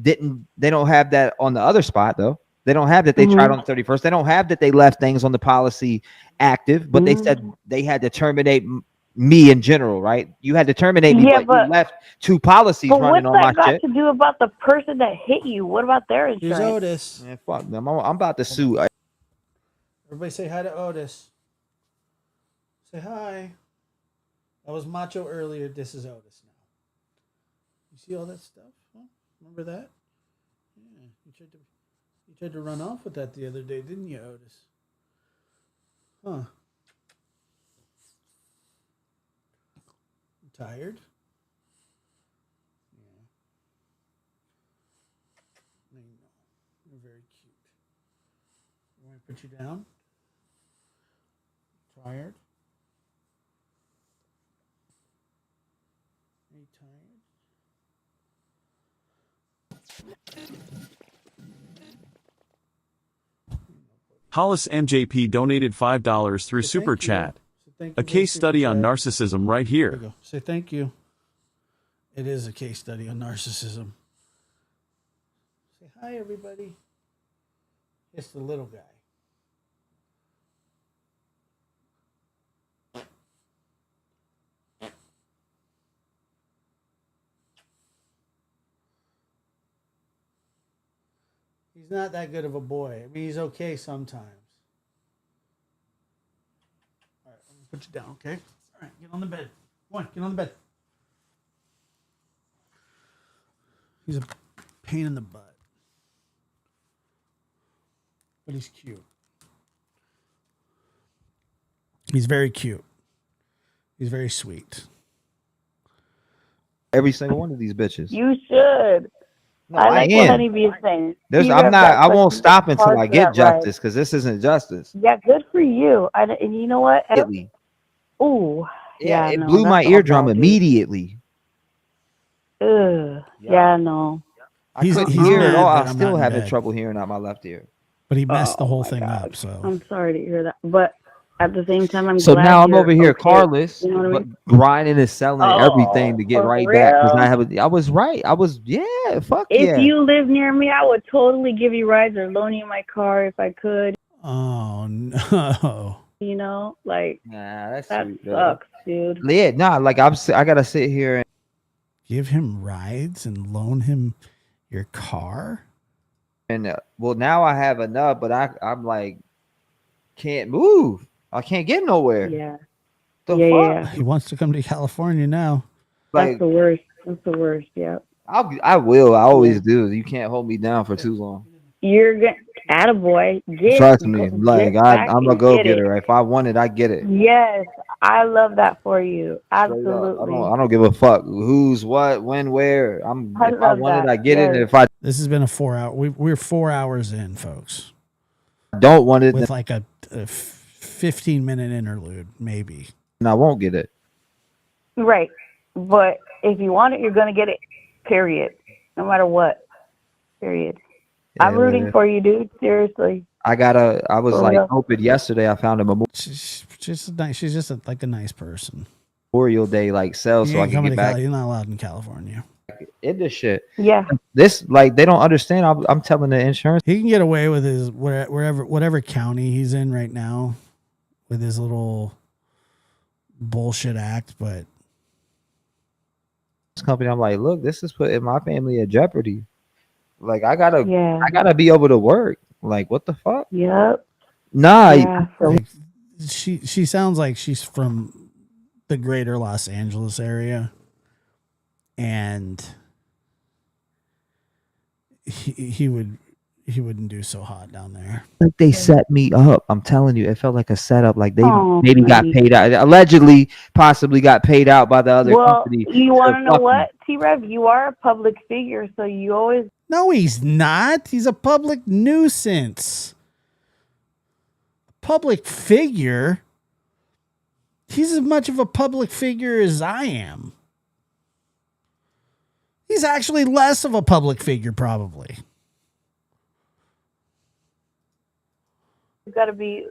don't have that on the other spot though. They don't have that they tried on the 31st. They don't have that they left things on the policy active, but they said they had to terminate me in general, right? You had to terminate me, Yeah, but you left two policies But running what's on my that got shit. to do about the person that hit you? What about their Here's insurance? Otis. Man, fuck them. I'm about to sue. Everybody say hi to Otis. Say hi. That was Macho earlier. This is Otis now. You see all that stuff? Huh? Remember that? Yeah. You tried to run off with that the other day, didn't you, Otis? Huh. You tired? Yeah. No, you know. You're very cute. You want me to put you down? Tired? Are you tired? Hollis MJP donated $5 through Say Super thank you. Chat. Say thank A you for the case Super study on Chat. narcissism right There you here. go. Say thank you. It is a case study on narcissism. Say hi, everybody. It's the little guy. He's not that good of a boy. I mean, he's okay sometimes. All right, I'm gonna put you down, okay? All right, get on the bed. Come on, get on the bed. He's a pain in the butt, but he's cute. He's very cute. He's very sweet. Every single one of these bitches. You should. No, I I like what am. Honeybee is saying. I'm not. I won't stop until I get justice because this isn't justice. Yeah, good for you. And you know what? Immediately. Ooh. Yeah, it no, blew my that's all eardrum bad, dude. immediately. Ugh. Yeah, no. I couldn't hear it all. I'm still having trouble hearing out my left ear. But he messed the whole thing up. So I'm sorry to hear that. But at the same time, I'm So glad now I'm you're over here okay. carless, You know what I but mean? grinding and selling everything to get for right back because real? I was right. I was fuck If yeah. you live near me, I would totally give you rides or loan you my car if I could. Oh no. You know, like Nah, that sucks, dude. Yeah, nah, like I gotta sit here and give him rides and loan him your car. and well now I have enough, but I'm like can't move. I can't get nowhere. Yeah. The Yeah, fuck? He wants to come to California now. That's Like the worst. That's the worst. Yeah. I will. I always do. You can't hold me down for too long. You're good. Attaboy. Trust me. Like get back I'm a and go get it. getter. If I want it, I get it. Yes, I love that for you. Straight up. Absolutely. I don't give a fuck who's what, when, where. If I love want it, that. I get it. And Yes. if I This has been a 4 hour. We're 4 hours in, folks. don't want it, With like a 15-minute interlude, maybe. then I won't get it. Right. But if you want it, you're going to get it. Period. No matter what. Period. I'm rooting for you, dude. Seriously. I was For like real. open yesterday. I found a She's just nice. She's just like a nice person. Memorial Day like sale You so I ain't can coming get to back Cali. You're not allowed in California. in this shit. Yeah. This like they don't understand. I'm telling the insurance. He can get away with his whatever county he's in right now with his little bullshit act, but Company, I'm like, look, this is putting my family at jeopardy. Like I gotta be able to work. Like what the fuck? Yep. Nah, like, she sounds like she's from the greater Los Angeles area, and he wouldn't do so hot down there. like they set me up. I'm telling you, it felt like a setup. Like they Oh, maybe got sweetie. paid out. Allegedly, possibly got paid out by the other Well, company. you want to know fuck me. what, T-Rev? You are a public figure, so you always... No, he's not. He's a public nuisance. Public figure? He's as much of a public figure as I am. He's actually less of a public figure, probably. You've got to be,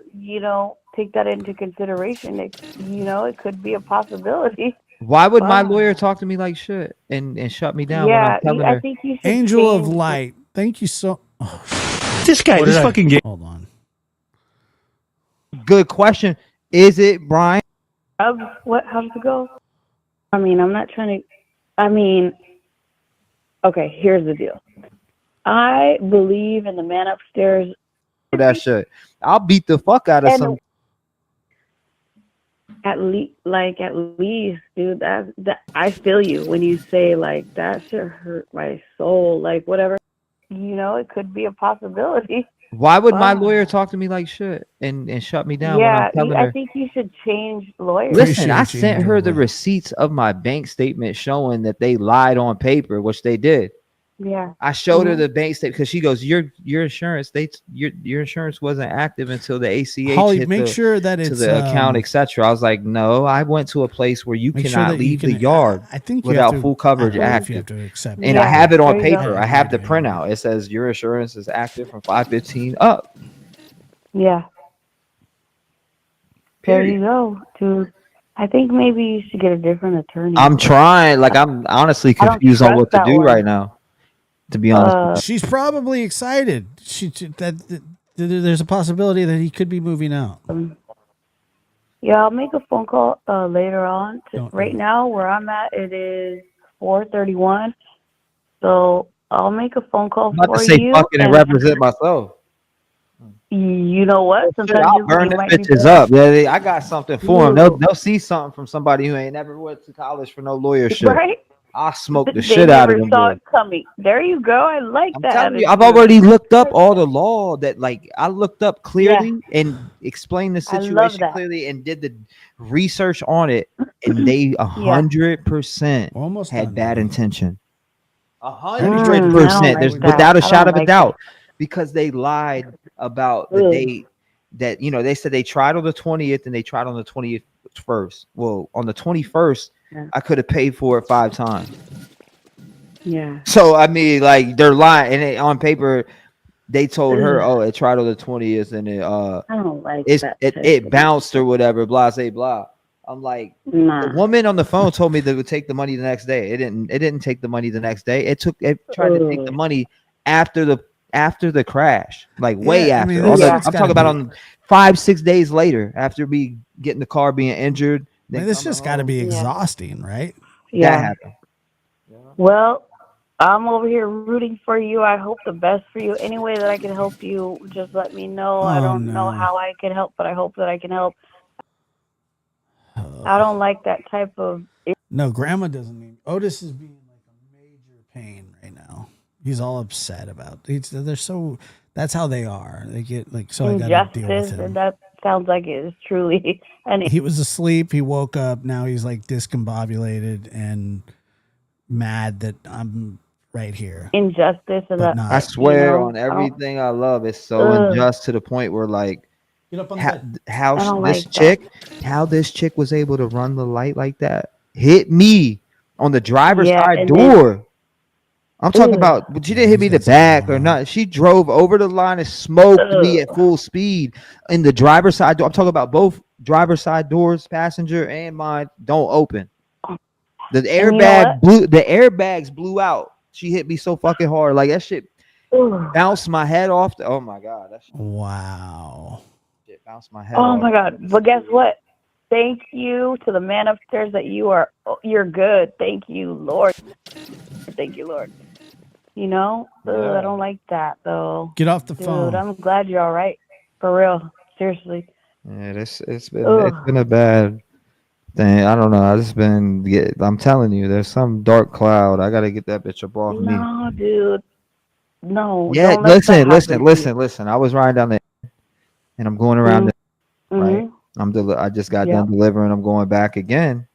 take that into consideration. It could be a possibility. Why would my Wow. lawyer talk to me like shit and shut me down when Yeah, I'm telling I her? think you should Angel of change- Light. Thank you so. This guy, this fucking game. Hold on. Good question. Is it Brian? How's it go? I mean, I'm not trying to... okay, here's the deal. I believe in the man upstairs. That shit. I'll beat the fuck out of And some. At least, dude, that I feel you when you say like that shit hurt my soul, like whatever. It could be a possibility. Why would my Wow. lawyer talk to me like shit and shut me down when Yeah, I'm telling I her? think you should change lawyers. Listen, I sent her the receipts of my bank statement showing that they lied on paper, which they did. Yeah. I showed her Mhm. the bank statement because she goes, "Your insurance, your insurance wasn't active until the ACH Holly, hit make sure that to it's the account, etc." I was like, "No, I went to a place where you Make sure cannot that you leave the can- yard I think you without have to- full coverage I think active." you have to accept And it. I have it on There you paper. go. I have the printout. It says your insurance is active from 5/15 up. Yeah. There you go, dude. I think maybe you should get a different attorney. I'm trying. Like I'm honestly I don't confused on trust what to that do one. right now. To be honest, with you. She's probably excited. That there's a possibility that he could be moving out. Yeah, I'll make a phone call later on. Right now, where I'm at, it is 4:31. So I'll make a phone call I'm about for to say you. fucking and represent myself. You know what? Sometimes I'll you burn them might be bitches better. up. Yeah, I got something for them. They'll see something from somebody who ain't never went to college for no lawyer shit. Right? I smoked the They shit out of never them saw boys. it coming. There you go. I like I'm that telling you, I've attitude. already looked up all the law that like I looked up Yeah, clearly and explained the I love situation that. clearly and did the research on it, and they Yeah. 100% We're almost had done, bad baby. intention. Let me try to I don't 100%. like There's that. without a I shot don't of a like that. doubt because they lied about the Ugh. date that they said they tried on the 20th and they tried on the 21st. Well, on the 21st, Yeah. I could have paid for it 5 times. Yeah. So I mean, like they're lying, and on paper they told her, Ugh. "Oh, it tried on the 20th, and it I don't like it's that it, type it of bounced or whatever." Blah, say blah. I'm like, the nah. woman on the phone told me they would take the money the next day. It didn't. It didn't take the money the next day. It tried to take the Ugh. money after the crash, like way Yeah, I mean, after. this Yeah. shit's I'm gotta talking about be. on 5-6 days later after me getting the car being injured. I Then mean, this coming just got to home. be Yeah. exhausting, right? That Yeah. happened. Well, I'm over here rooting for you. I hope the best for you. Any way that I can help you, just let me know. I Oh don't know no. how I can help, but I hope that I can help. I don't like that type of. No, Grandma doesn't need. Otis is being like a major pain right now. He's all upset about. They're so. That's how they are. They get like so. I got to deal with Injustice, him. and that sounds like it is truly an He was asleep. He woke up. Now he's like discombobulated and mad that I'm right here, injustice, and but that I not. swear on I don't. everything I love, it's so Ugh, unjust to the point where like Get up on the how, bed. how I don't this like that. chick, how this chick was able to run the light like that, hit me on the driver's Yeah, side and then door. I'm talking ugh, about, but she Yeah, didn't hit he's me the got something back or going on. not. She drove over the line and smoked me at ugh. full speed in the driver's side door. I'm talking about both driver's side doors, passenger and mine, don't open. The And you know what? airbags blew out. She hit me so fucking hard. Like that shit Ugh. bounced my head off. Oh my god, that Wow. shit bounced my head Oh off. my God! But guess what? Thank you to the man upstairs that you're good. Thank you, Lord. Thank you, Lord. You know, I Yeah. don't like that though. Get off the Dude, phone. I'm glad you're all right. For real. Seriously. Yeah, it's Ugh. been a bad thing. I don't know. I'm telling you, there's some dark cloud. I gotta get that bitch up off me. No, dude. No, Yeah, don't let that happen to you. listen. I was riding down there and I'm going around right. Mm-hmm. I just got Yeah. done delivering. I'm going back again,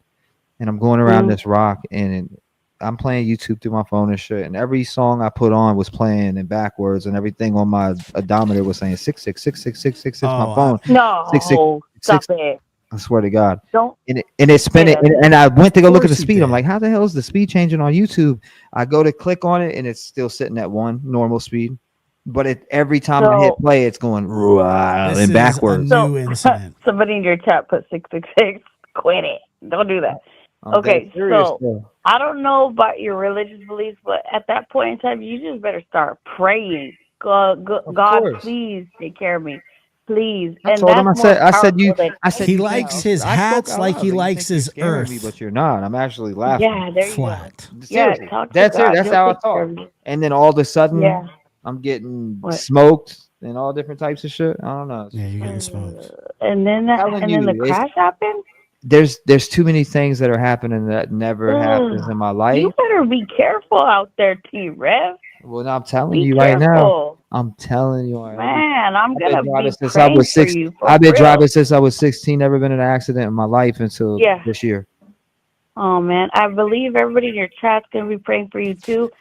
and I'm going around Mm. this rock, and I'm playing YouTube through my phone and shit. And every song I put on was playing in backwards, and everything on my odometer was saying 666666. My Oh, phone No, 6666. stop it. I swear to God. Don't And it's say spinning, that. and I went to go look at the course he speed. I'm did. like, how the hell is the speed changing on YouTube? I go to click on it, and it's still sitting at one normal speed. But every time I hit So play, it's going This and is backwards. a new incident. somebody in your chat put 666. Quit it. Don't do that. I'm Okay, dead serious, so though. I don't know about your religious beliefs, but at that point in time, you just better start praying. God, Of God, course. please take care of me, please. I And told him. that's I more said powerful you. than I said He you likes think- his I spoke hats out like loud, he you likes think you're his scaring me, earth. but you're not. I'm actually laughing. Yeah, there you go. Flat. Yeah, Seriously, talk to that's it. God. That's He'll how I take care talk. of you. And then all of a sudden, Yeah. I'm getting What? smoked and all different types of shit. I don't know. Yeah, you're getting smoked. And then telling and then the you, it's- crash happened. There's too many things that are happening that never happens in my life. You better be careful out there, T-Rev. Well, I'm telling Be you right now. careful. I'm telling you already. Man, I'm I've gonna been driving be since I praying was for 6. you. For I've been real. driving since I was 16. Never been in an accident in my life until Yeah. this year. Oh man, I believe everybody in your chat's gonna be praying for you too.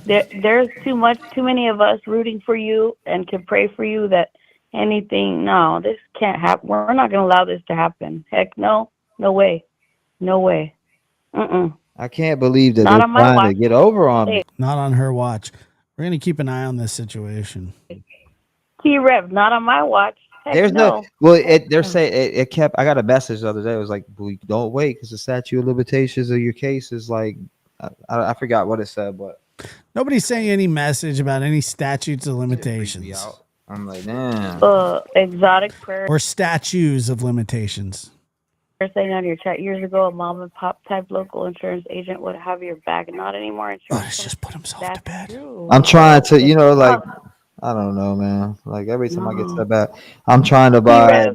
There's too many of us rooting for you and can pray for you that no, this can't happen. We're not gonna allow this to happen. Heck no, no way, no way. I can't believe that Not they're on my trying to watch. get over on me. Not on her watch. We're gonna keep an eye on this situation. T-Rev, not on my watch. Heck There's no. they're saying it kept. I got a message the other day. It was like, don't wait because the statute of limitations of your case is like, I forgot what it said, but Nobody's saying any message about any statutes of limitations I'm like, damn. Exotic prayer. or statues of limitations. Saying on your chat years ago, a mom and pop type local insurance agent would have your back. Not anymore. Insurance. Just put himself to bed. I'm trying to, like, I don't know, man. Like every time I get No. set back, I'm trying to buy.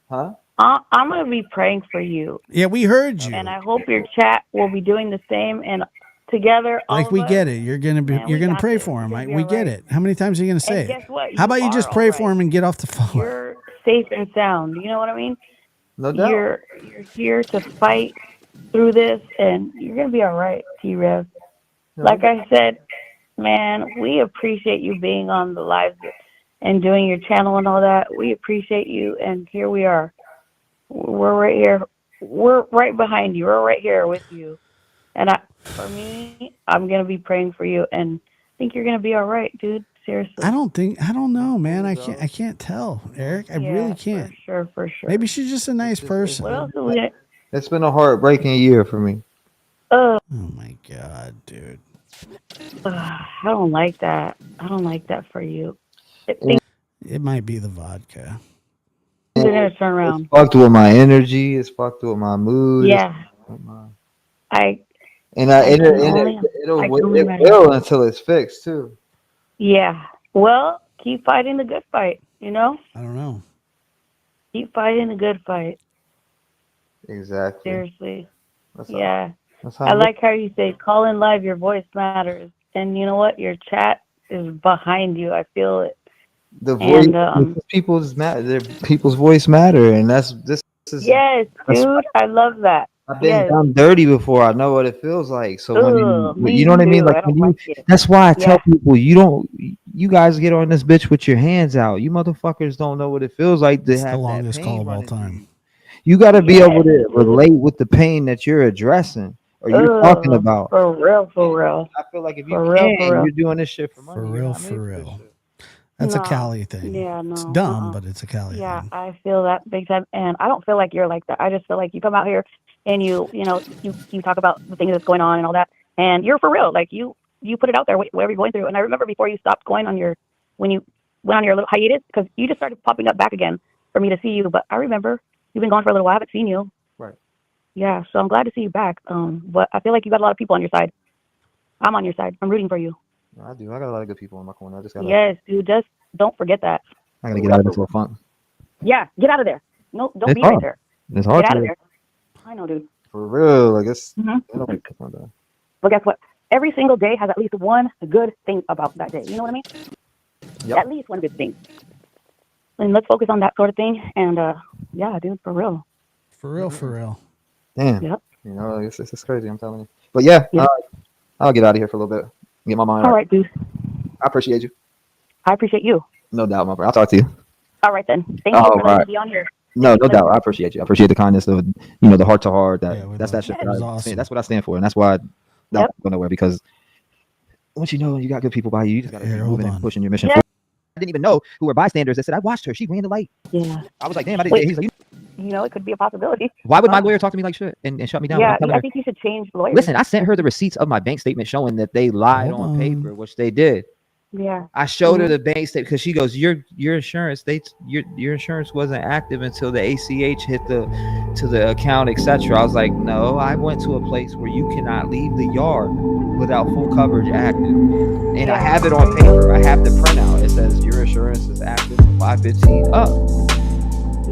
Huh? I'm going to be praying for you. Yeah, we heard you. And I hope your chat will be doing the same. And together. All Like of we us, get it. You're gonna be. man, You're we gonna got pray this. for him. It's gonna be We all get right. it. How many times are you gonna say And it? guess what? How about you just are pray all for right. him and get off the phone? You're safe and sound. You know what I mean? No doubt. You're here to fight through this, and you're gonna be all right, T-Rev. Like I said, man, we appreciate you being on the live and doing your channel and all that. We appreciate you, and here we are. We're right here. We're right behind you. We're right here with you. And for me, I'm gonna be praying for you, and I think you're gonna be all right, dude. Seriously. I don't know, man. I can't tell, Eric. I really can't. For sure. Maybe she's just a nice person. What else do we? It's been a heartbreaking year for me. Oh my god, dude. I don't like that. I don't like that for you. It might be the vodka. Things are gonna turn around. It's fucked with my energy. It's fucked with my mood. Yeah. It will until it's fixed too. Yeah. Well, keep fighting the good fight. You know. I don't know. Keep fighting the good fight. Exactly. Seriously. That's yeah. How I like how you say, call in live, your voice matters. And you know what? Your chat is behind you. I feel it. The voice, people's voice matter, and this is. Yes, dude, I love that. I've been done dirty before. I know what it feels like. So when me you know what I mean, too. like, I don't like it. that's why I tell people you guys get on this bitch with your hands out. You motherfuckers don't know what it feels like to It's have the that longest pain call of all running through time. you. You got to be able to relate with the pain that you're addressing or you're talking about. For real. I feel like if you For can, real. you're doing this shit for money. For real. That's a Cali thing. Yeah, no. It's dumb, but it's a Cali thing. Yeah, I feel that big time, and I don't feel like you're like that. I just feel like you come out here and you talk about the things that's going on and all that, and you're for real. Like you put it out there, whatever you're going through. And I remember before you stopped going on when you went on your little hiatus, because you just started popping up back again for me to see you. But I remember you've been gone for a little while. I haven't seen you. Right. Yeah, so I'm glad to see you back. But I feel like you got a lot of people on your side. I'm on your side. I'm rooting for you. I do. I got a lot of good people in my corner. I just got. Yes, dude. Just don't forget that. I gotta get out of this little funk. Yeah, get out of there. No, don't It's be hard. right there. It's hard. Get out of to- there. I know, dude. For real, like it's. But guess what? Every single day has at least one good thing about that day. You know what I mean? Yep. At least one good thing. And let's focus on that sort of thing. And yeah, dude, for real. For real. Damn. Yep. You know, it's crazy. I'm telling you. But yeah, I'll get out of here for a little bit. Get my mind. All right, dude. I appreciate you. I appreciate you. No doubt, my friend. I'll talk to you. All right then. Thank you for letting me be on here. No doubt. I appreciate you. I appreciate the kindness of the heart to heart. That's that shit. That was awesome. That's what I stand for, and that's why I don't go nowhere, because once you know you got good people by you, you just got to keep moving and pushing your mission. forward. I didn't even know who were bystanders that said, I watched her. She ran the light. Yeah. I was like, damn, I didn't. He's like, You know, it could be a possibility. why would my lawyer talk to me like shit and shut me down? Yeah, when I'm telling I her- think you should change lawyers. Listen, I sent her the receipts of my bank statement showing that they lied on paper, which they did. Yeah. I showed her the bank statement because she goes, your insurance, your insurance wasn't active until the ACH hit to the account, etc. I was like, no, I went to a place where you cannot leave the yard without full coverage active, and I have it on paper. I have the printout. It says your insurance is active from 5/15 up.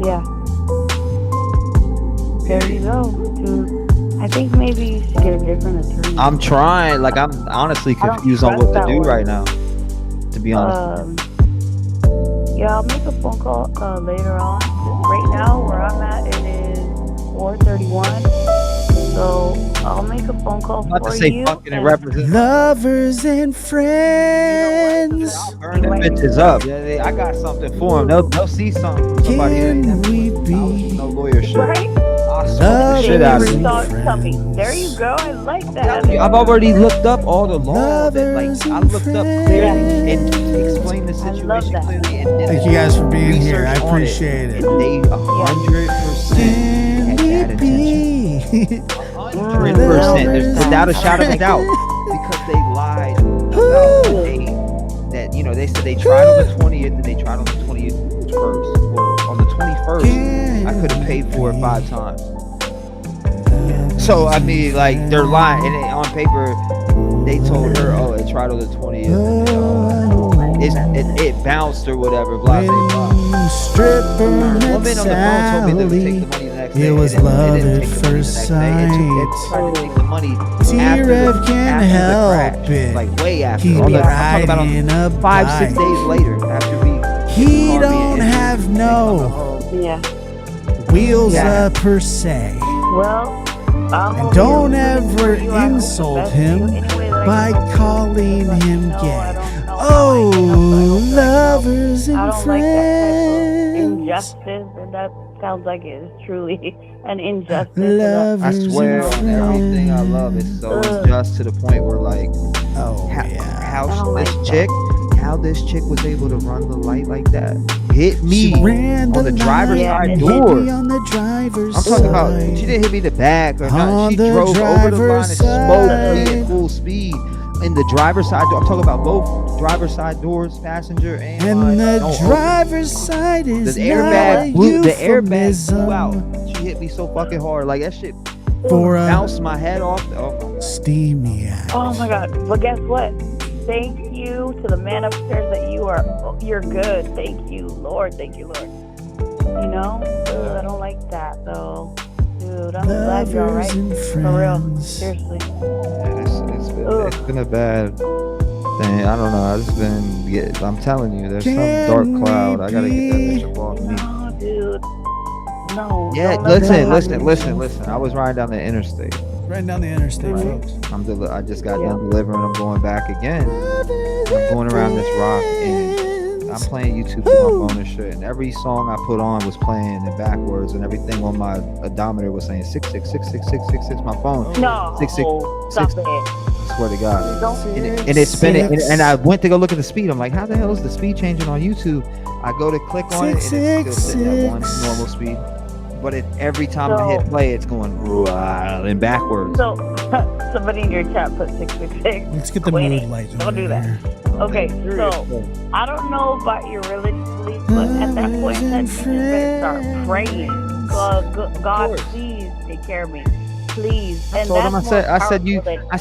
Yeah. There you go, dude. I think maybe you should get a different attorney. I'm trying. Like, I'm honestly I don't confused on trust what to that do one. right now, to be honest. Yeah, I'll make a phone call later on. Right now, where I'm at, it is 4:31. So I'll make a phone call I'm about for to say you. fucking and represent. Lovers and friends. Burn them bitches up. Yeah, I got something for them. They'll see something. Somebody Can we be no lawyer shit. Right? I'll smoke the shit out of you. Saw it coming. There you go. I like that. I've already looked up all the law. I looked up clearly and explained the situation clearly. And Thank you guys for being here. I research on appreciate it. And they 100% had bad intentions. 100%. There's without a shadow of a doubt, because they lied about the date. That they said they tried on the 20th and they tried on the 21st. Well, on the 21st, I could have paid for it 5 times. So I mean, like, they're lying, and on paper they told her, "Oh, it tried on the 20th. It bounced or whatever." Blah blah blah. Stripper. Well, woman on the phone told me they would take the money the next day. It was They love didn't at take the money the first next day. It tried to take the money after T-Rev can't the help crash. it. Like way after. He's I'm talking about riding a 5-6 days later after we. He don't have no wheels per se. Well, And don't ever insult him by calling him gay. Oh, lovers and I don't like that type of friends. injustice, and that sounds like it is truly an injustice. I swear on everything I love, it's so unjust to the point where like, how this chick was able to run the light like that, hit me on the driver's side door. On the driver's I'm talking about, she didn't hit me in the back or nothing. She drove over the line and smoked me at full speed. In the driver's side door, I'm talking about both driver's side doors, passenger and mine. the driver's side is the airbag blew out. She hit me so fucking hard, like that shit bounced my head off. Steamy ass. Oh my god! But guess what? Thank you to the man upstairs that you're good. Thank you, Lord. Thank you, Lord. You know, I don't like that though, dude. I'm glad you're alright. For real, seriously. It's been a bad thing. I don't know. I've just been. I'm telling you, there's some dark cloud. I gotta get that bitch up off me. No, dude. No. Yeah, listen. I was riding down the interstate. Riding down the interstate, folks. I just got done delivering. I'm going back again. I'm going around this rock and I'm playing YouTube through my phone and shit. And every song I put on was playing in backwards, and everything on my odometer was saying 6666666. My phone. No. 66. Stop it. I swear to God. And it's spinning. And I went to go look at the speed. I'm like, how the hell is the speed changing on YouTube? I go to click on it and it's still sitting at one normal speed. But every time I hit play, it's going and backwards. So somebody in your chat put 666. Let's get the mood light. Don't do that. Okay, so I don't know about your religious beliefs, but at that point in time, you just better start praying. God, please take care of me. Please. I told him, I said you think I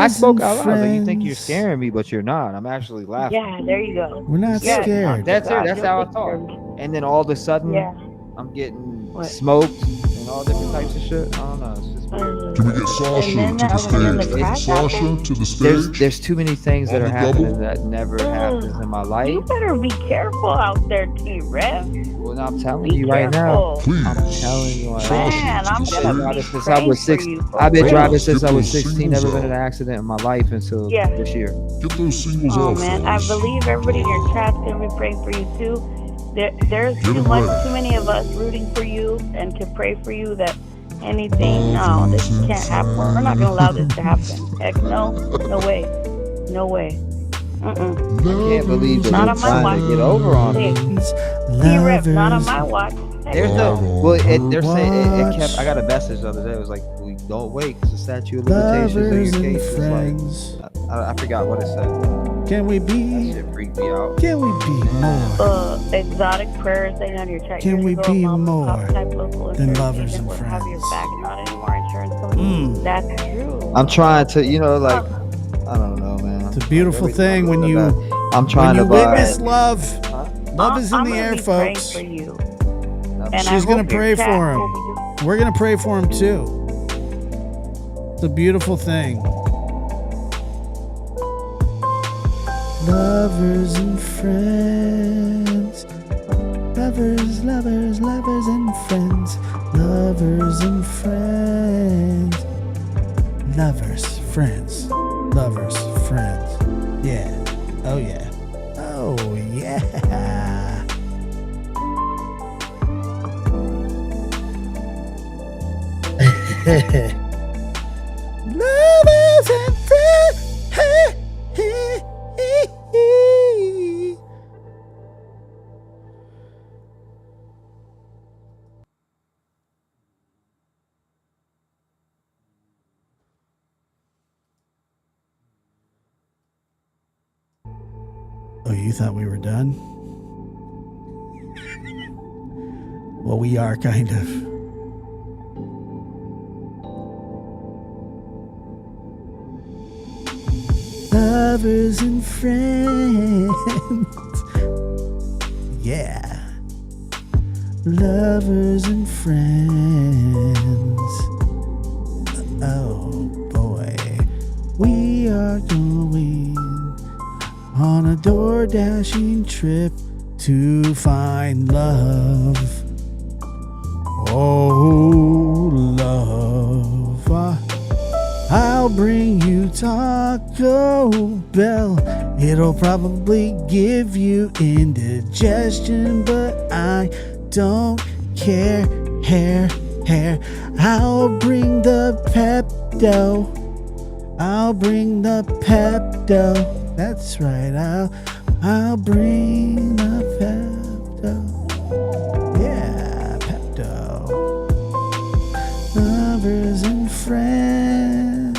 spoke out loud. I was like, you think you're scaring me, but you're not. I'm actually laughing. Yeah, there you go. We're not scared. That's it. That's how I talk. And then all of a sudden, I'm getting smoked and all different types of shit. I don't know. It's just weird. Can we get Sasha to the stage? There's too many things that are happening that never happens in my life. You better be careful out there, T-Rev. Well, I'm telling you right now. Please. I'm telling you right Man, I'm gonna be since I was 6. I've been driving since I was 16. Never been in an accident in my life until this year. Get those singles Oh off. man, I believe everybody in your chat's gonna be praying for you too. There's too many of us rooting for you and can pray for you that anything. No, this can't happen. We're not gonna allow this to happen. Heck no, no way, no way. I can't believe that Not you're on my trying watch. to get over on me. T-Rev, not on my watch. There's they're saying it kept. I got a message the other day. It was like, don't wait, because the statute of limitations in your case is like, I forgot what it said. Can we be? That shit freaked me out. Can we be more? Exotic prayers thing on your chat. Can we be more than lovers and Have friends? your back, not any more insurance company. That's true. I'm trying to, like, I don't know, man. It's a beautiful thing when you I'm trying when to you buy. witness love. Love is in I'm the gonna air, be praying folks. for you. She's gonna pray for him. We're gonna pray for him too. It's a beautiful thing. Lovers and friends. Lovers, lovers, lovers and friends. Lovers and friends. Lovers, friends. Lovers, friends. Yeah. Oh yeah. Oh yeah. Lovers and friends. Oh, you thought we were done? Well, we are kind of. Lovers and friends. Yeah. lovers and friends. Oh boy, we are going on a door dashing trip to find love. Oh, love. I'll bring you Taco Bell. It'll probably give you indigestion, but I don't care. Hair. I'll bring the Pepto. I'll bring the Pepto. That's right. I'll bring the Pepto. Yeah, Pepto. Lovers and friends.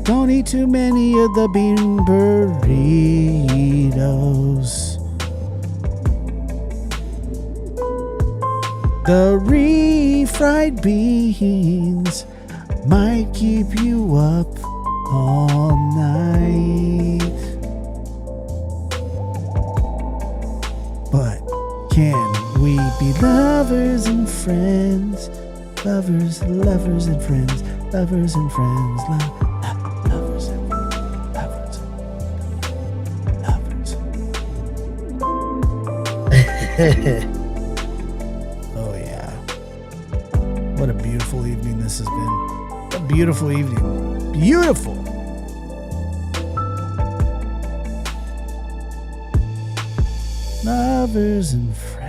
Don't eat too many of the bean burritos. The refried beans might keep you up all night. But can we be lovers and friends? Lovers and friends. Lovers and friends. Lovers and lovers. Oh yeah. What a beautiful evening this has been. What a beautiful evening. Beautiful. Lovers and friends.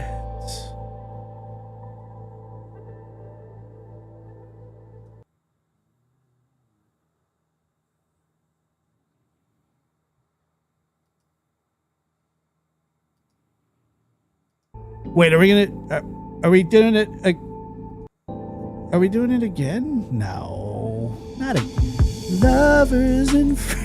Wait, are we doing it? Are we doing it again? No, not again. Lovers and friends.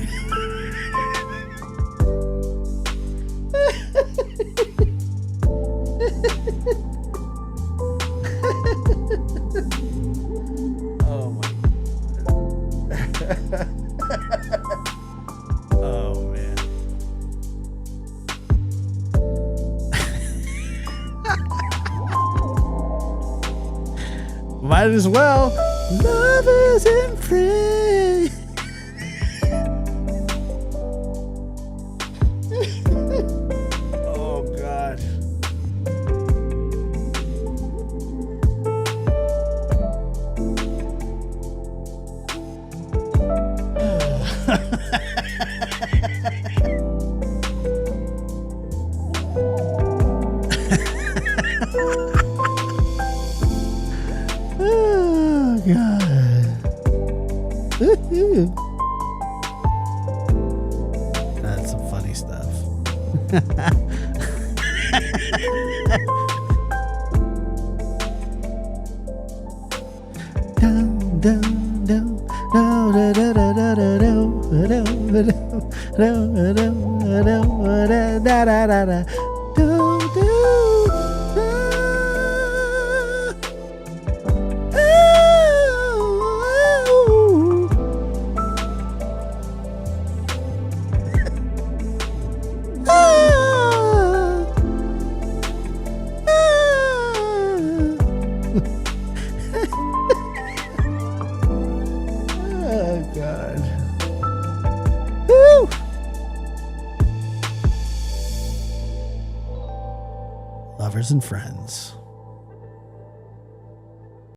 Oh my. Oh man. Might as well. Lovers and friends. Oh God. Oh God. That's some funny stuff. Oh God. Woo! Lovers and friends.